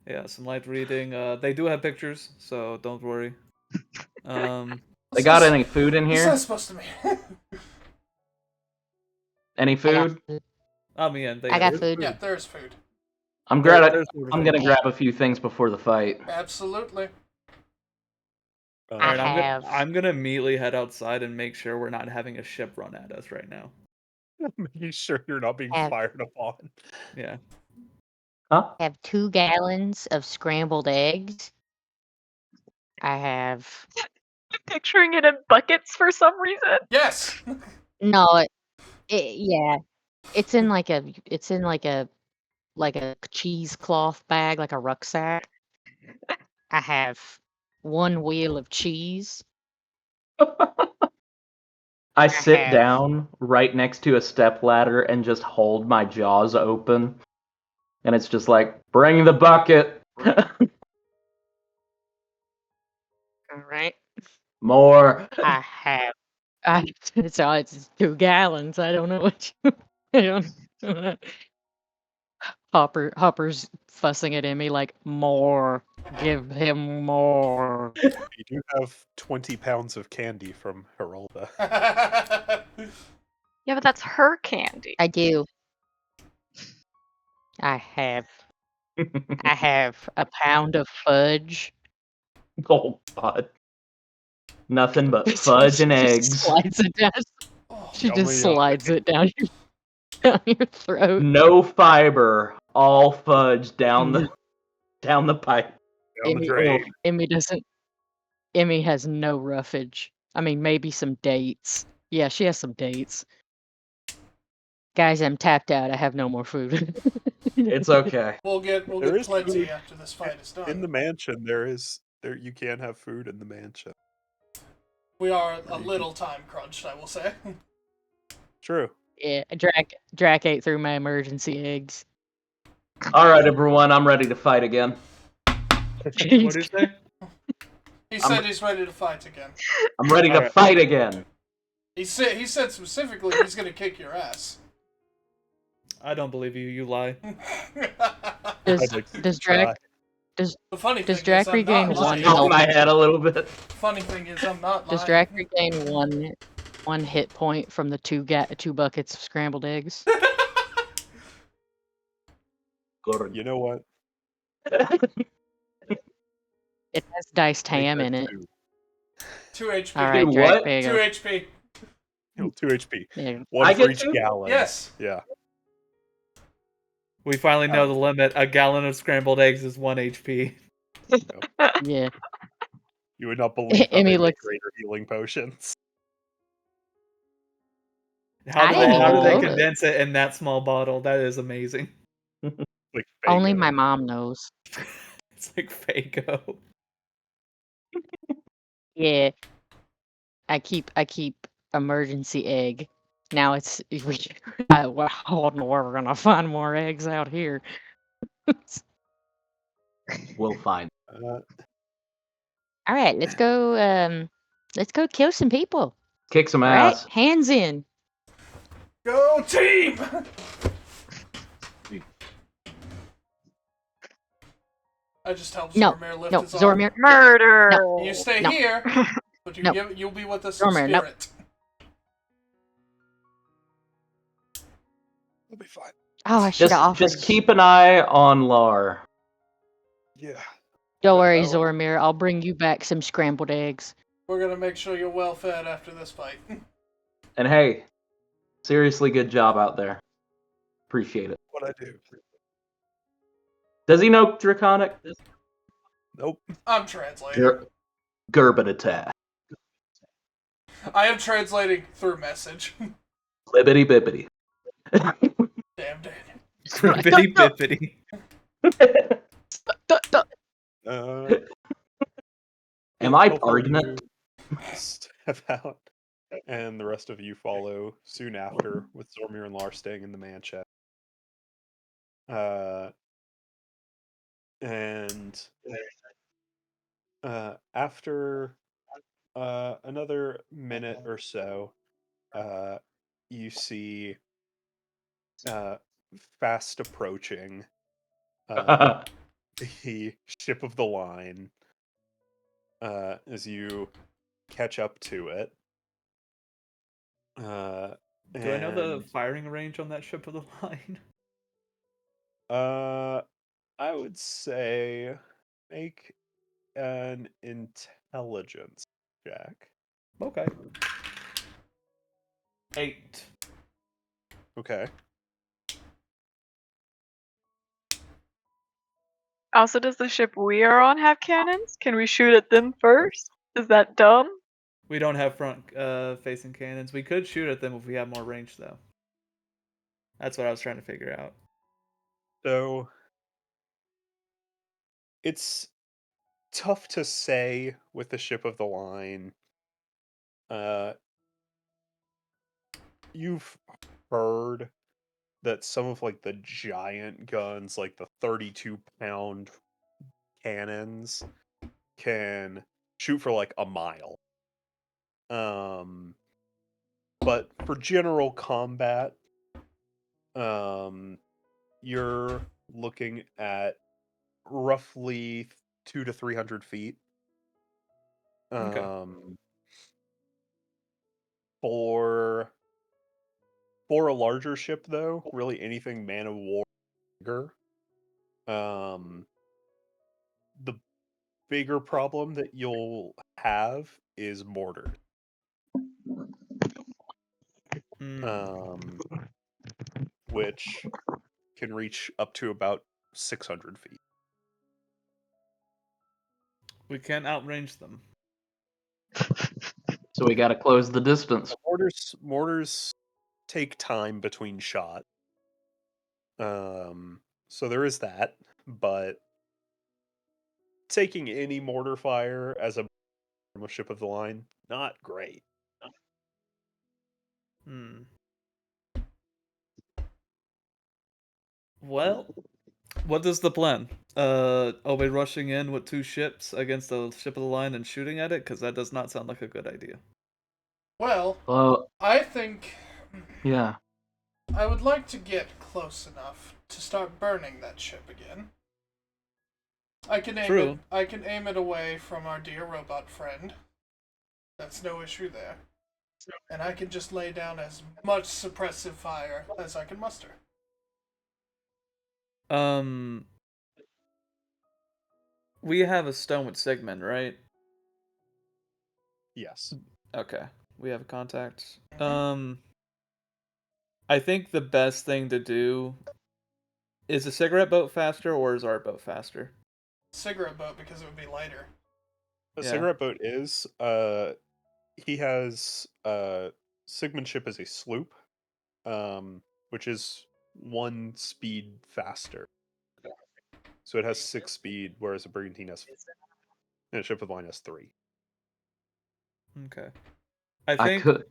E: Yeah, some light reading. They do have pictures, so don't worry.
D: They got any food in
B: What's
D: here?
B: that supposed to mean?
D: Any food?
E: I mean, they
C: I got
E: have
C: food.
B: Yeah, there's food.
D: I'm
A: There's
D: gonna grab a few things before the fight.
B: Absolutely.
E: All right,
C: have-
E: I'm gonna immediately head outside and make sure we're not having a ship run at us right now.
A: Making sure you're not being
C: Have-
A: fired upon.
E: Yeah.
D: Huh?
C: I have 2 gallons of scrambled eggs. I have
F: Picturing it in buckets for some reason.
B: Yes.
C: no. Yeah, it's in like a cheesecloth bag, like a rucksack. I have 1 wheel of cheese.
D: I sit
C: have-
D: down right next to a stepladder and just hold my jaws open. And it's just like, bring the bucket.
C: All right.
D: More.
C: So it's 2 gallons. I don't know what you. I don't. Hopper's fussing at Emmy like, more. Give him more.
A: You do have 20 pounds of candy from Herolda.
F: Yeah, but that's her candy.
C: I do. I have a pound of fudge.
D: Oh, God. Nothing but fudge and
C: She just
D: eggs.
C: Slides it down.
B: Oh,
C: She
A: Yummy,
C: just
A: yummy.
C: slides it down your throat.
D: No fiber, all fudge down the pipe.
A: Down the drain.
C: Emmy has no roughage. I mean, maybe some dates. Yeah, she has some dates. Guys, I'm tapped out. I have no more food.
D: It's okay.
B: we'll
A: There
B: get
A: is
B: plenty
A: food
B: after this fight is done.
A: In the mansion, there you can have food in the mansion.
B: We are a little time crunched, I will say.
A: True.
C: Yeah, Drac ate through my emergency eggs.
D: All right, everyone, I'm ready to fight again.
E: What do you say?
B: He said he's ready to fight again.
D: I'm ready to
A: All right.
D: fight again.
B: He said specifically he's gonna kick your ass.
E: I don't believe you. You lie.
C: Does
A: I'd like to
C: does
A: try.
C: Drac
B: The funny
C: Does
B: thing
C: Drac
B: is, I'm
C: regain
B: not
C: one
B: lying.
C: health?
D: Poke my head a little bit.
B: Funny thing is, I'm not
C: does
B: lying.
C: Drac regain one hit point from the 2 buckets of scrambled eggs?
A: You know what?
C: It has diced
A: Make
C: ham
A: that
C: in it.
B: 2 HP.
C: All right,
D: Dude,
C: Drac,
D: what?
C: there you
B: 2
C: go.
B: HP.
A: 2 HP.
C: Yeah.
A: 1
D: I
A: for
D: get
A: each
D: 2?
A: gallon.
B: Yes.
A: Yeah.
E: We finally know the limit. A gallon of scrambled eggs is 1 HP.
C: Yeah.
A: You would not believe how
C: Emmy
A: they make
C: looks-
A: greater healing potions.
E: How
C: I
E: do
C: didn't
E: they
C: know that.
E: condense it in that small bottle? That is amazing.
A: Like
C: Only
A: Faygo.
C: my mom knows.
E: It's like Fago.
C: Yeah. I keep emergency egg. Now it's well, I don't know where we're gonna find more eggs out here.
D: We'll find.
A: Uh,
C: All right, let's go kill some people.
D: Kick some
C: All right,
D: ass.
C: hands in.
B: Go team! I just helped
C: No,
B: Zormir lift
C: No,
B: his arm.
C: Zormir.
F: Murder.
C: No.
B: You stay
C: No.
B: here, but
C: No.
B: you'll be with us in
C: Zormir, no.
B: spirit.
A: we'll be fine.
C: Oh, I should have offered.
D: Just keep an eye on Lar.
A: Yeah.
C: Don't worry,
B: Oh.
C: Zormir. I'll bring you back some scrambled eggs.
B: We're gonna make sure you're well fed after this fight.
D: And hey, seriously good job out there. Appreciate it.
A: What I do?
D: Does he know Draconic?
A: Nope.
B: I'm translating.
D: Gerbit attack.
B: I am translating through message.
D: Libbity bibbity.
B: Damn Daniel.
E: Bippity bippity.
D: Am I
A: Both of
D: part in it?
A: you step out, and the rest of you follow soon after, with Zormir and Lar staying in the man chest. And after another minute or so, you see fast approaching the ship of the line as you catch up to it.
E: Do I know the firing range on that ship of the line?
A: I would say make an intelligence check.
E: Okay. 8.
A: Okay.
F: Also, does the ship we are on have cannons? Can we shoot at them first? Is that dumb?
E: We don't have front facing cannons. We could shoot at them if we have more range, though. That's what I was trying to figure out.
A: So it's tough to say with the ship of the line. You've heard that some of like the giant guns, like the 32-pound cannons, can shoot for like a mile. But for general combat, you're looking at roughly 200 to 300 feet.
E: Okay.
A: For a larger ship, though, really anything man of war bigger, the bigger problem that you'll have is mortar. Which can reach up to about 600 feet.
E: We can't outrange them.
D: So we got to close the distance.
A: Mortars take time between shots. So there is that, but taking any mortar fire as a ship of the line, not great.
E: Well, what is the plan? Are we rushing in with 2 ships against the ship of the line and shooting at it? Because that does not sound like a good idea.
B: Well, I think...
D: Yeah.
B: I would like to get close enough to start burning that ship again. I can aim it away from our dear robot friend. That's no issue there. And I can just lay down as much suppressive fire as I can muster.
E: We have a stone with Sigmund, right?
A: Yes.
E: Okay. We have a contact. I think the best thing to do is a cigarette boat faster or is our boat faster?
B: Cigarette boat because it would be lighter.
A: The cigarette boat is he has Sigmund ship is a sloop, which is 1 speed faster. So it has 6 speed, whereas a brigantine has, and a ship of the line has 3.
E: Okay.
D: I could.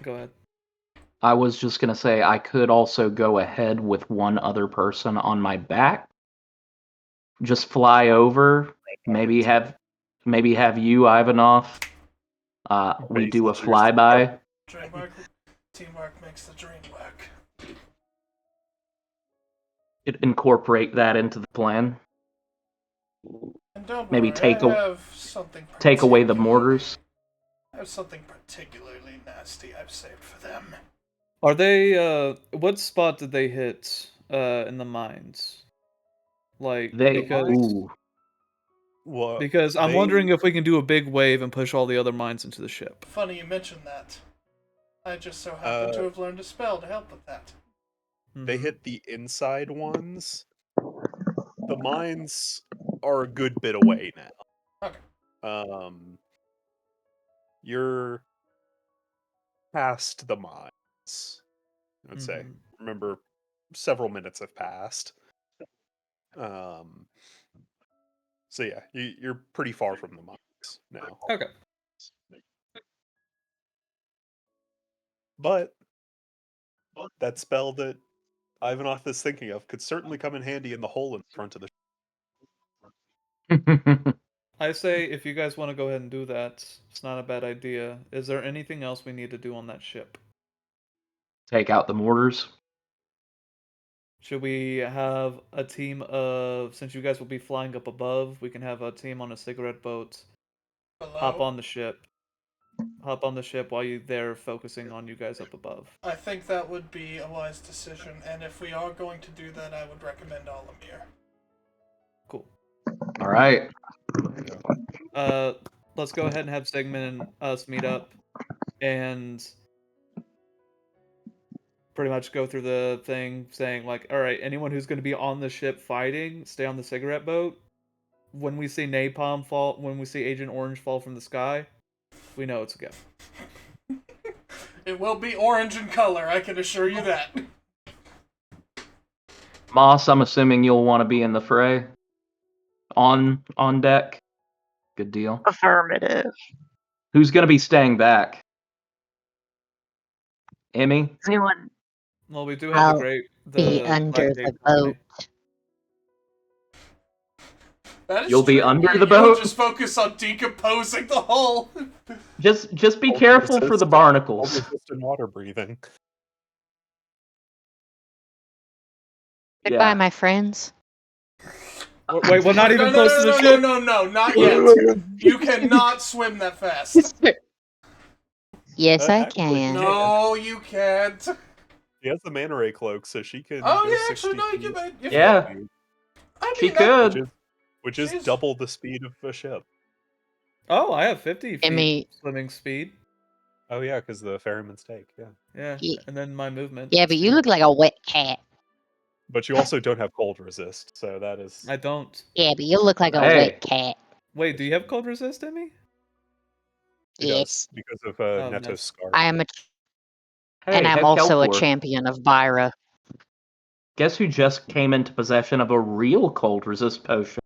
E: Go ahead.
D: I was just gonna say I could also go ahead with 1 other person on my back. Just fly over. Maybe have you, Ivanov. We do a flyby.
B: Teamwork makes the dream work.
D: Incorporate that into the plan.
B: And don't
D: Maybe
B: worry,
D: take away the mortars.
B: I have something particularly nasty I've saved for them.
E: Are they what spot did they hit in the mines? Because I'm wondering if we can do a big wave and push all the other mines into the ship.
B: Funny you mentioned that. I just so happen to have learned a spell to help with that.
A: They hit the inside ones. The mines are a good bit away now.
B: Okay.
A: You're past the mines, I would say. Remember, several minutes have passed. So yeah, you're pretty far from the mine. works now.
E: Okay.
A: But that spell that Ivanoth is thinking of could certainly come in handy in the hole in front of the
E: I say if you guys want to go ahead and do that, it's not a bad idea. Is there anything else we need to do on that ship?
D: Take out the mortars.
E: Should we have a team of, since you guys will be flying up above, we can have a team on a cigarette boat,
B: Below.
E: hop on the ship while they're focusing on you guys up above.
B: I think that would be a wise decision, and if we are going to do that, I would recommend Olimir.
E: Cool.
D: All right.
E: Let's go ahead and have Sigmund and us meet up and pretty much go through the thing saying like, all right, anyone who's going to be on the ship fighting, stay on the cigarette boat. When we see napalm fall, when we see Agent Orange fall from the sky, we know it's a go.
B: It will be orange in color, I can assure you that.
D: Moss, I'm assuming you'll want to be in the fray. On deck. Good deal.
F: Affirmative.
D: Who's going to be staying back? Emmy?
F: Does anyone?
E: Well, we do have
C: I'll be under the boat.
B: That is
D: You'll be
B: true.
D: under the
B: You'll
D: boat?
B: just focus on decomposing the hull.
D: Just be
A: Hold
D: careful for
A: resist-
D: the barnacles.
A: Hold resistant water breathing.
C: Goodbye,
D: Yeah.
C: my friends.
E: Wait, we're not even
B: No,
E: close to the ship.
B: No, not yet. You cannot swim that fast.
C: Yes, I
A: Actually,
C: can.
B: No, you can't.
A: She has the manta ray cloak, so she can.
B: Oh
A: go
B: yeah,
A: 60
B: actually, no, you
A: feet,
B: can.
D: Yeah.
B: I
D: She
B: mean,
D: could.
A: which is
B: She's-
A: double the speed of a ship.
E: Oh, I have 50 feet
C: Emmy-
E: swimming speed.
A: Oh yeah, because the ferryman's take. Yeah,
E: Yeah,
C: Ye-
E: and then my movement.
C: Yeah, but you look like a wet cat.
A: but you also don't have cold resist, so that is.
E: I don't.
C: Yeah, but you look like a
D: Hey.
C: wet cat.
E: Wait, do you have cold resist, Emmy?
A: She
C: Yes.
A: does, because of
E: Oh,
A: Neto's
E: nice.
A: scar.
C: I am
D: Hey,
C: and I'm
D: heck,
C: also a
D: Kelfor.
C: champion of Byra.
D: Guess who just came into possession of a real cold resist potion?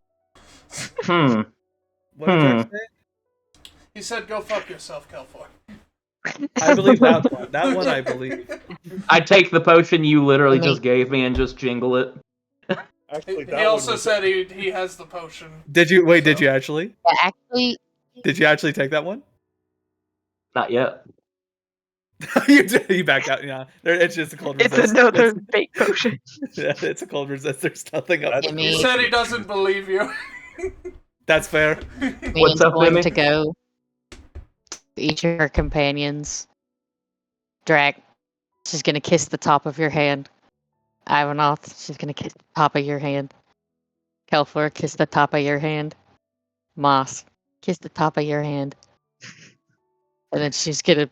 E: What did Jack say?
B: He said, "Go fuck yourself, Kelfor."
E: I believe that one. That one I believe.
D: I take the potion you literally
C: Emmy.
D: just gave me and just jingle it.
A: Actually,
B: He
A: that
B: also
A: one was
B: said he has the potion.
E: Did you actually?
C: Yeah, actually,
E: Did you actually take that one?
D: Not yet.
E: you backed out. Yeah, it's just a cold
F: It's
E: resist.
F: another fake potion.
E: Yeah, it's a cold resist. There's nothing up.
A: That's
E: with
C: Emmy.
B: He
E: it.
B: said he doesn't believe you.
E: That's fair.
D: What's
C: Queen's
D: up,
C: going
D: Emmy?
C: to go to each of her companions. Drac, she's going to kiss the top of your hand. Ivanoth, she's going to kiss the top of your hand. Kelfor, kiss the top of your hand. Moss, kiss the top of your hand. And then she's going to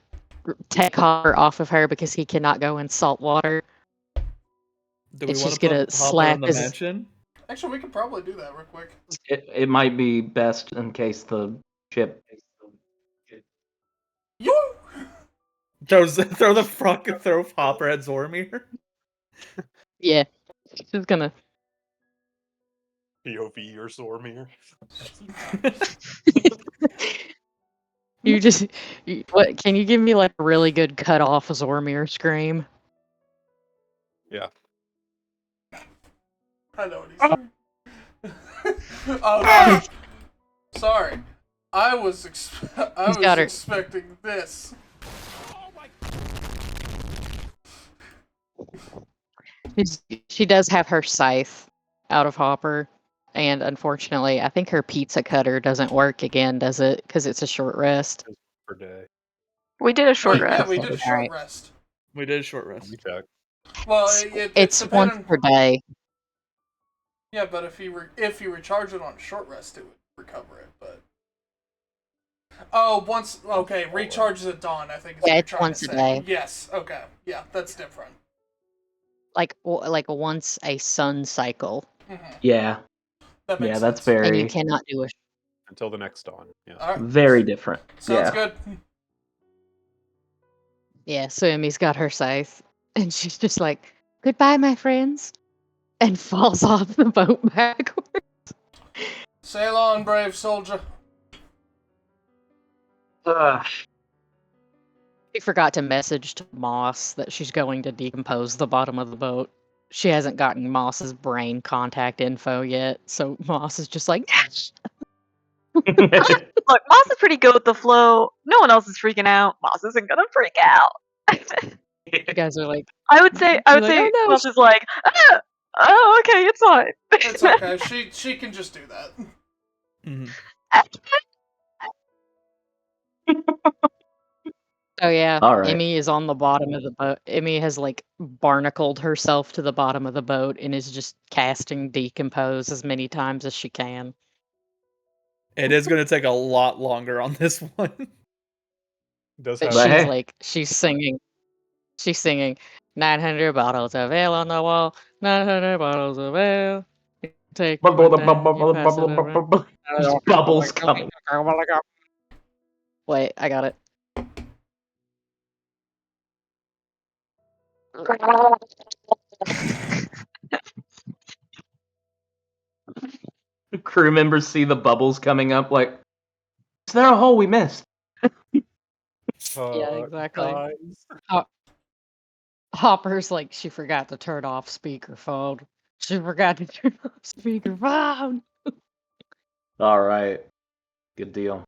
C: take Hopper off of her because he cannot go in salt water.
E: Do we
C: It's
E: want
C: just
E: to
C: gonna
E: put Hopper
C: slap
E: in the
C: his-
E: mansion?
B: Actually, we could probably do that real quick.
D: It might be best in case the ship.
B: You.
E: Throw Hopper at Zormir.
C: Yeah. She's going to.
A: POV or Zormir.
C: What? Can you give me like a really good cut off Zormir scream?
B: I know what he's saying. Oh, no. Sorry. I was
C: got her.
B: expecting this.
C: She does have her scythe out of Hopper, and unfortunately, I think her pizza cutter doesn't work again, does it? Because it's a short rest.
A: Per day.
F: We did a short
B: Wait,
F: rest.
B: Yeah, we did a short
C: Alright.
B: rest.
E: We did a short
A: Let
E: rest.
A: me check.
B: Well,
C: It's once
B: dependent.
C: per day.
B: Yeah, but if you recharge it on short rest, it would recover it. But recharges at dawn. I think. Is
C: Yeah,
B: what
C: it's
B: you're trying
C: once
B: to
C: a
B: say.
C: day.
B: Yes. Okay. Yeah, that's different.
C: Like once a sun cycle,
D: Yeah,
B: That makes
D: yeah, that's
B: sense.
C: and you
D: very,
C: cannot do a.
A: Until the next dawn. Yeah.
B: All right.
D: very different.
B: Sounds
D: Yeah.
B: good.
C: Yeah, so Emmy's got her scythe, and she's just like, "Goodbye, my friends," and falls off the boat backwards.
B: Sail on, brave soldier.
C: She forgot to message to Moss that she's going to decompose the bottom of the boat. She hasn't gotten Moss's brain contact info yet, so Moss is just like,
F: Look, Moss is pretty good with the flow. No one else is freaking out. Moss isn't gonna freak out.
C: you guys are like,
F: I would say
C: oh no,
F: Moss is like, ah, oh, okay, it's fine.
B: It's okay. She can just do that.
E: Mhm.
C: oh yeah,
D: All right.
C: Emmy is on the bottom of the boat. Emmy has like barnacled herself to the bottom of the boat and is just casting decompose as many times as she can.
E: It is going to take a lot longer on this one.
A: Does
C: But
A: have
D: But
C: she's
D: hey.
C: like, she's singing 900 bottles of ale on the wall, 900 bottles of ale. Take one down, you pass it around.
D: Bubbles coming.
C: Wait, I got it.
D: Crew members see the bubbles coming up like, is there a hole we missed?
C: Yeah, exactly.
A: guys.
C: Hopper's like, she forgot to turn off speakerphone. She forgot to turn off speakerphone.
D: All right. Good deal.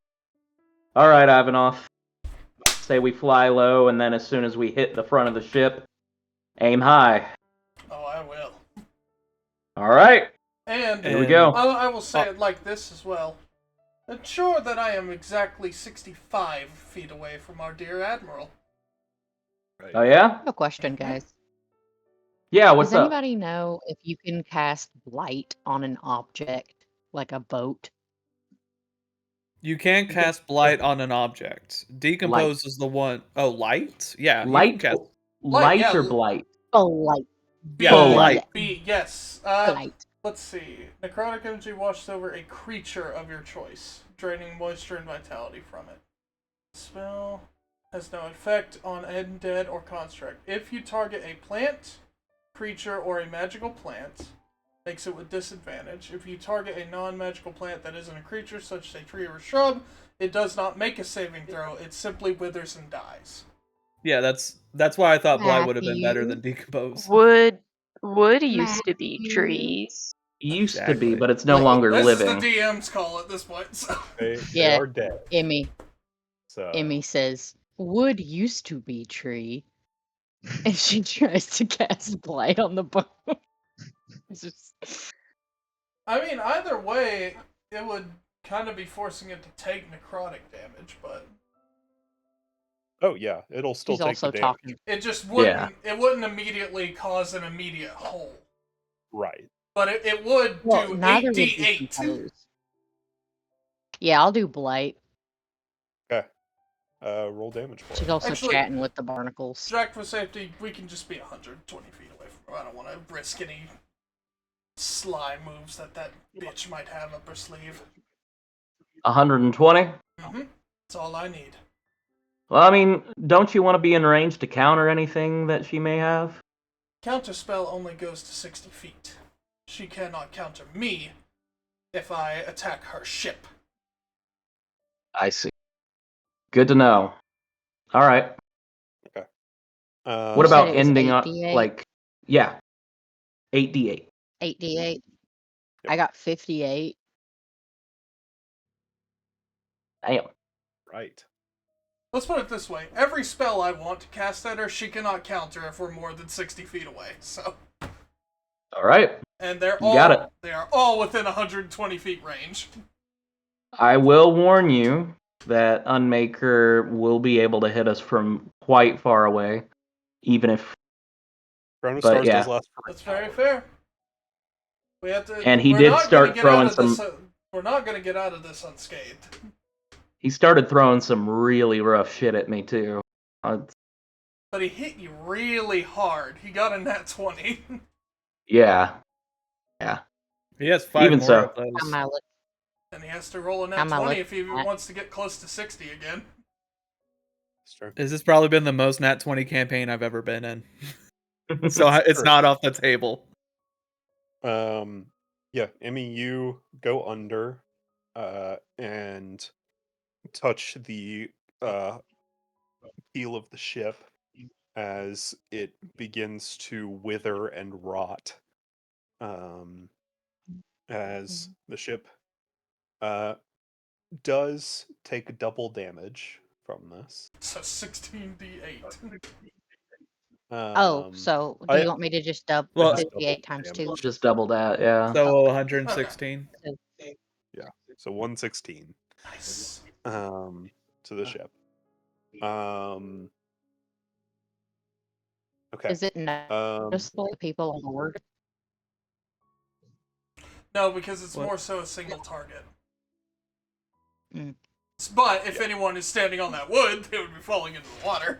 D: All right, Ivanov. Say we fly low, and then as soon as we hit the front of the ship, aim high.
B: Oh, I will.
D: All right.
B: And
D: Here we go.
B: I will say it like this as well. Ensure that I am exactly 65 feet away from our dear Admiral.
A: Right.
D: Oh, yeah?
C: I have a question, guys.
D: Yeah, what's
C: Does
D: up?
C: anybody know if you can cast blight on an object, like a boat?
E: You can cast blight on an object. Decompose is the one oh light? Yeah. You
D: Light,
E: can cast...
D: light
B: yeah,
D: or blight?
C: Oh, light.
E: Yeah,
D: Blight.
B: Yes.
C: Blight.
B: Let's see. Necrotic energy washes over a creature of your choice, draining moisture and vitality from it. Spell has no effect on undead or construct. If you target a plant, creature, or a magical plant, makes it with disadvantage. If you target a non-magical plant that isn't a creature, such as a tree or a shrub, it does not make a saving throw. It simply withers and dies.
E: Yeah, that's why I thought blight would have been better
C: Matthew.
E: than decompose.
F: Wood used to be trees.
D: Used to
E: Exactly.
D: be, but it's no
C: Wait,
D: longer
B: This
D: living.
B: is the DM's call at this point. So.
A: They
C: Yeah.
A: are dead.
C: Emmy.
A: So
C: Emmy says, wood used to be tree. And she tries to cast blight on the boat. It's just...
B: I mean, either way, it would kind of be forcing it to take necrotic damage, but
A: oh yeah, it'll still
C: She's
A: take
C: also
A: the damage.
C: talking.
B: it just wouldn't. It wouldn't immediately cause an immediate hole,
A: Right.
B: but it would
C: Well,
B: do
C: neither would
B: 8d8.
C: decompose. Yeah, I'll do blight.
A: Okay. Roll damage for
C: She's
A: it.
C: also
B: Actually-
C: chatting with the barnacles.
B: Jack, for safety, we can just be 120 feet away from her. I don't want to risk any sly moves that bitch might have up her sleeve.
D: 120?
B: That's all I need.
D: Well, I mean, don't you want to be in range to counter anything that she may have?
B: Counterspell only goes to 60 feet. She cannot counter me if I attack her ship.
D: I see. Good to know. All right. What
C: You said
D: about
C: it was
D: ending on
C: 8d8?
D: like, yeah, 8d8.
C: 8d8. I got 58.
D: Damn.
A: Right.
B: Let's put it this way. Every spell I want to cast at her, she cannot counter if we're more than 60 feet away. So,
D: All right.
B: and they're
D: You
B: all
D: got it.
B: they are all within 120 feet range.
D: I will warn you that Unmaker will be able to hit us from quite far away, even if.
A: Crown of
D: But,
A: Stars
D: yeah.
A: does last for
B: That's very fair. We have to.
D: And he
B: we're
D: did
B: not
D: start
B: gonna get
D: throwing
B: out of this,
D: some-
B: we're not going to get out of this unscathed.
D: He started throwing some really rough shit at me, too.
B: But he hit you really hard. He got a nat 20.
D: Yeah.
E: He has 5
D: Even
E: more
D: so.
E: of those.
C: How am I look?
B: And he has to roll a nat
C: I'm
B: 20
C: not
B: if he
C: looking at-
B: wants to get close to 60 again.
A: It's true.
E: This has probably been the most Nat 20 campaign I've ever been in. So it's
A: True.
E: not off the table.
A: Yeah, Emmy, you go under and touch the keel of the ship as it begins to wither and rot. As the ship does take double damage from this.
B: So 16d8.
C: Oh, so do you want me to just double
E: Well,
C: 58 times 2?
D: Just double that, yeah.
E: So 116.
A: Yeah, so 116
B: Nice.
A: to the ship. Okay.
C: Is it noticeable to people on board?
B: No, because it's
E: What?
B: more so a single target.
C: Mm.
B: But if anyone is standing on that wood, they would be falling into the water.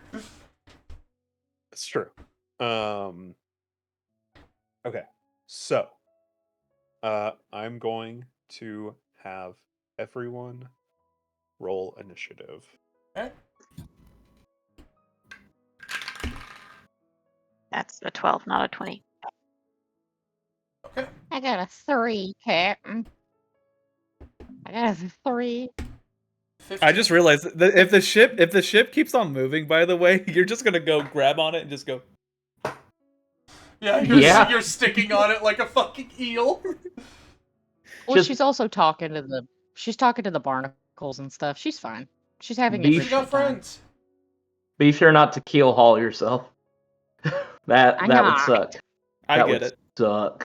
A: It's true. Okay, so I'm going to have everyone roll initiative.
B: Okay.
F: That's a 12, not a 20.
B: Okay.
C: I got a 3, Captain. I got a 3.
B: 15.
E: I just realized that if the ship keeps on moving, by the way, you're just gonna go grab on it and just go.
B: Yeah, you're sticking on it like a fucking eel.
C: Well,
D: Just-
C: she's also talking to the barnacles and stuff. She's fine. She's having a
D: Be-
C: good
B: You got
C: shit time.
B: friends.
D: Be sure not to keel haul yourself. that
C: I'm
D: would
C: not.
D: suck.
E: I
D: That
E: get
D: would
E: it.
D: suck.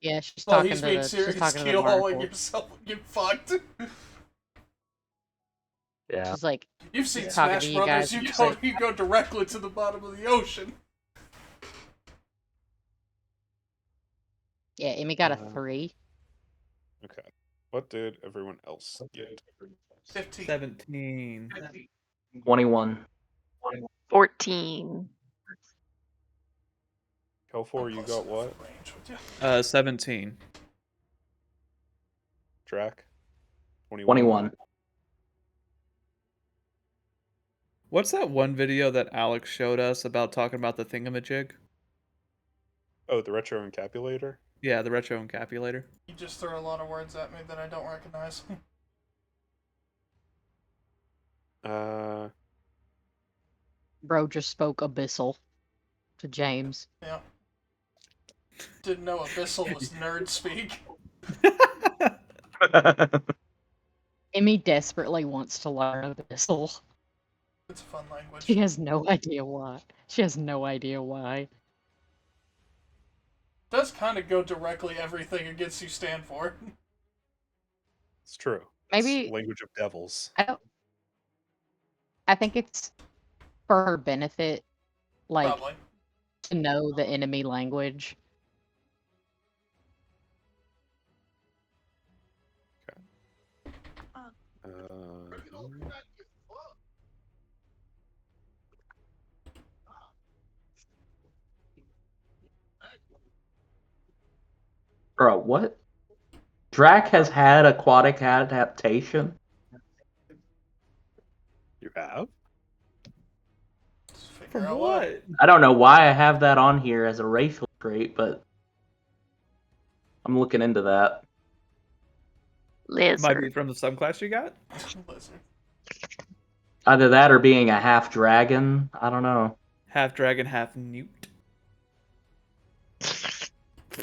C: Yeah, she's
B: Well,
C: talking
B: he's
C: to
B: being
C: the
B: serious.
C: she's talking to the
B: Keel hauling
C: barnacles.
B: yourself and get fucked.
D: Yeah.
C: She's like,
B: You've seen
C: talking
B: Smash
C: to you
B: Brothers.
C: guys.
B: You go directly to the bottom of the ocean.
C: yeah, Emmy got a
A: Uh,
C: 3.
A: Okay. What did everyone else get?
B: 15.
E: 17.
D: 21.
F: 14.
A: Kelfor, you got what?
B: Range with you.
E: 17.
A: Drac? 21.
D: 21.
E: What's that one video that Alex showed us about talking about the thingamajig?
A: Oh, the retro encapulator?
E: Yeah, the retro encapulator.
B: You just throw a lot of words at me that I don't recognize.
C: Bro just spoke abyssal to James.
B: Yeah. Didn't know abyssal was nerd speak.
C: Emmy desperately wants to learn abyssal.
B: It's a fun language.
C: She has no idea why. She has no idea why.
B: Does kind of go directly everything against you stand for.
A: It's true.
C: Maybe-
A: It's language of devils.
C: I think it's for her benefit, like,
B: Probably.
C: to know the enemy language.
D: Bro, what? Drac has had aquatic adaptation?
A: You have?
B: Just figure
E: From
B: out
E: what?
D: I don't know why I have that on here as a racial trait, but I'm looking into that.
E: Might be
F: Lizard.
E: from the subclass you got?
B: Lizard.
D: Either that or being a half dragon. I don't know.
E: Half dragon, half newt.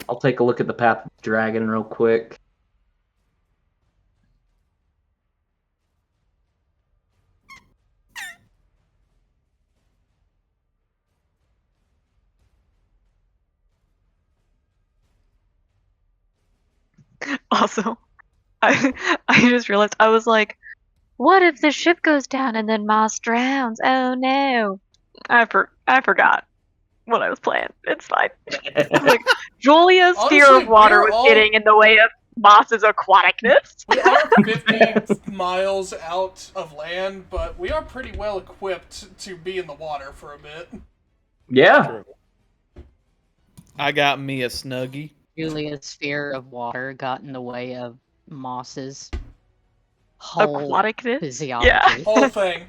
D: I'll take a look at the path of the dragon real quick.
F: Also, I just realized I was like, what if the ship goes down and then Moss drowns? Oh no. I forgot what I was playing. It's fine. Like, Julia's fear
B: Honestly,
F: of water
B: we're
F: was
B: all-
F: getting in the way of Moss's aquaticness.
B: We are 50 miles out of land, but we are pretty well equipped to be in the water for a bit.
D: Yeah.
A: True.
E: I got me a Snuggie.
C: Julia's fear of water got in the way of Moss's whole
F: Aquaticness?
C: physiology.
F: Yeah.
B: Whole thing.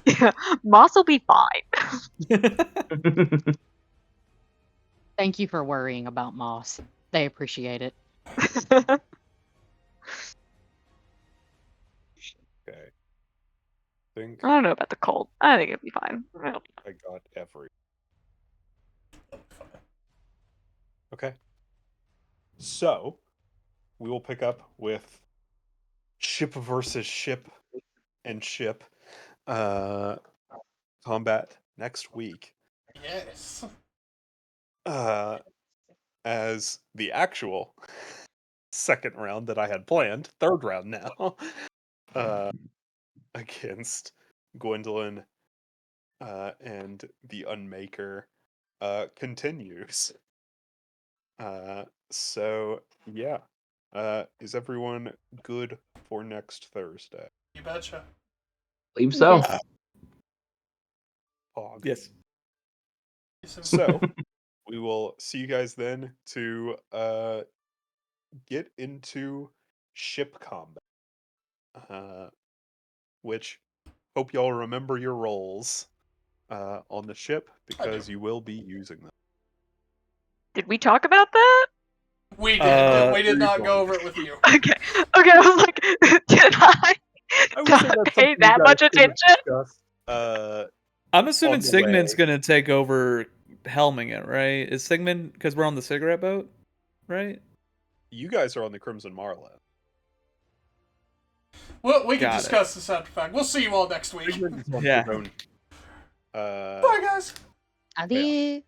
F: Yeah. Moss will be fine.
C: Thank you for worrying about Moss. They appreciate it.
A: Okay. think
F: I don't know about the cult. I think it'd be fine.
A: I got every. Okay. So, we will pick up with ship versus ship and ship combat next week.
B: Yes.
A: As the actual second round that I had planned, third round now, against Gwendolyn and the Unmaker continues. So yeah. Is everyone good for next Thursday?
B: You betcha.
D: Believe so.
C: Yes.
A: Pog.
E: Yes.
A: So we will see you guys then to get into ship combat. Which hope y'all remember your roles on the ship because you will be using them.
F: Did we talk about that?
B: We did. We did
A: where
B: not
A: you
B: go
A: going?
B: over it with you.
F: Okay. Okay, I was like, did I
A: I would say
F: not
A: that's
F: pay
A: something
F: that
A: you
F: much
A: guys could have
F: attention?
A: discussed,
E: I'm assuming
A: on the
E: Sigmund's
A: way.
E: gonna take over helming it, right? Is Sigmund, because we're on the cigarette boat, right?
A: You guys are on the Crimson Marlin.
B: Well, we can
E: Got it.
B: discuss this after fact. We'll see you all next week.
A: Sigmund is on
E: Yeah.
A: his own.
B: Bye, guys.
C: Adieu.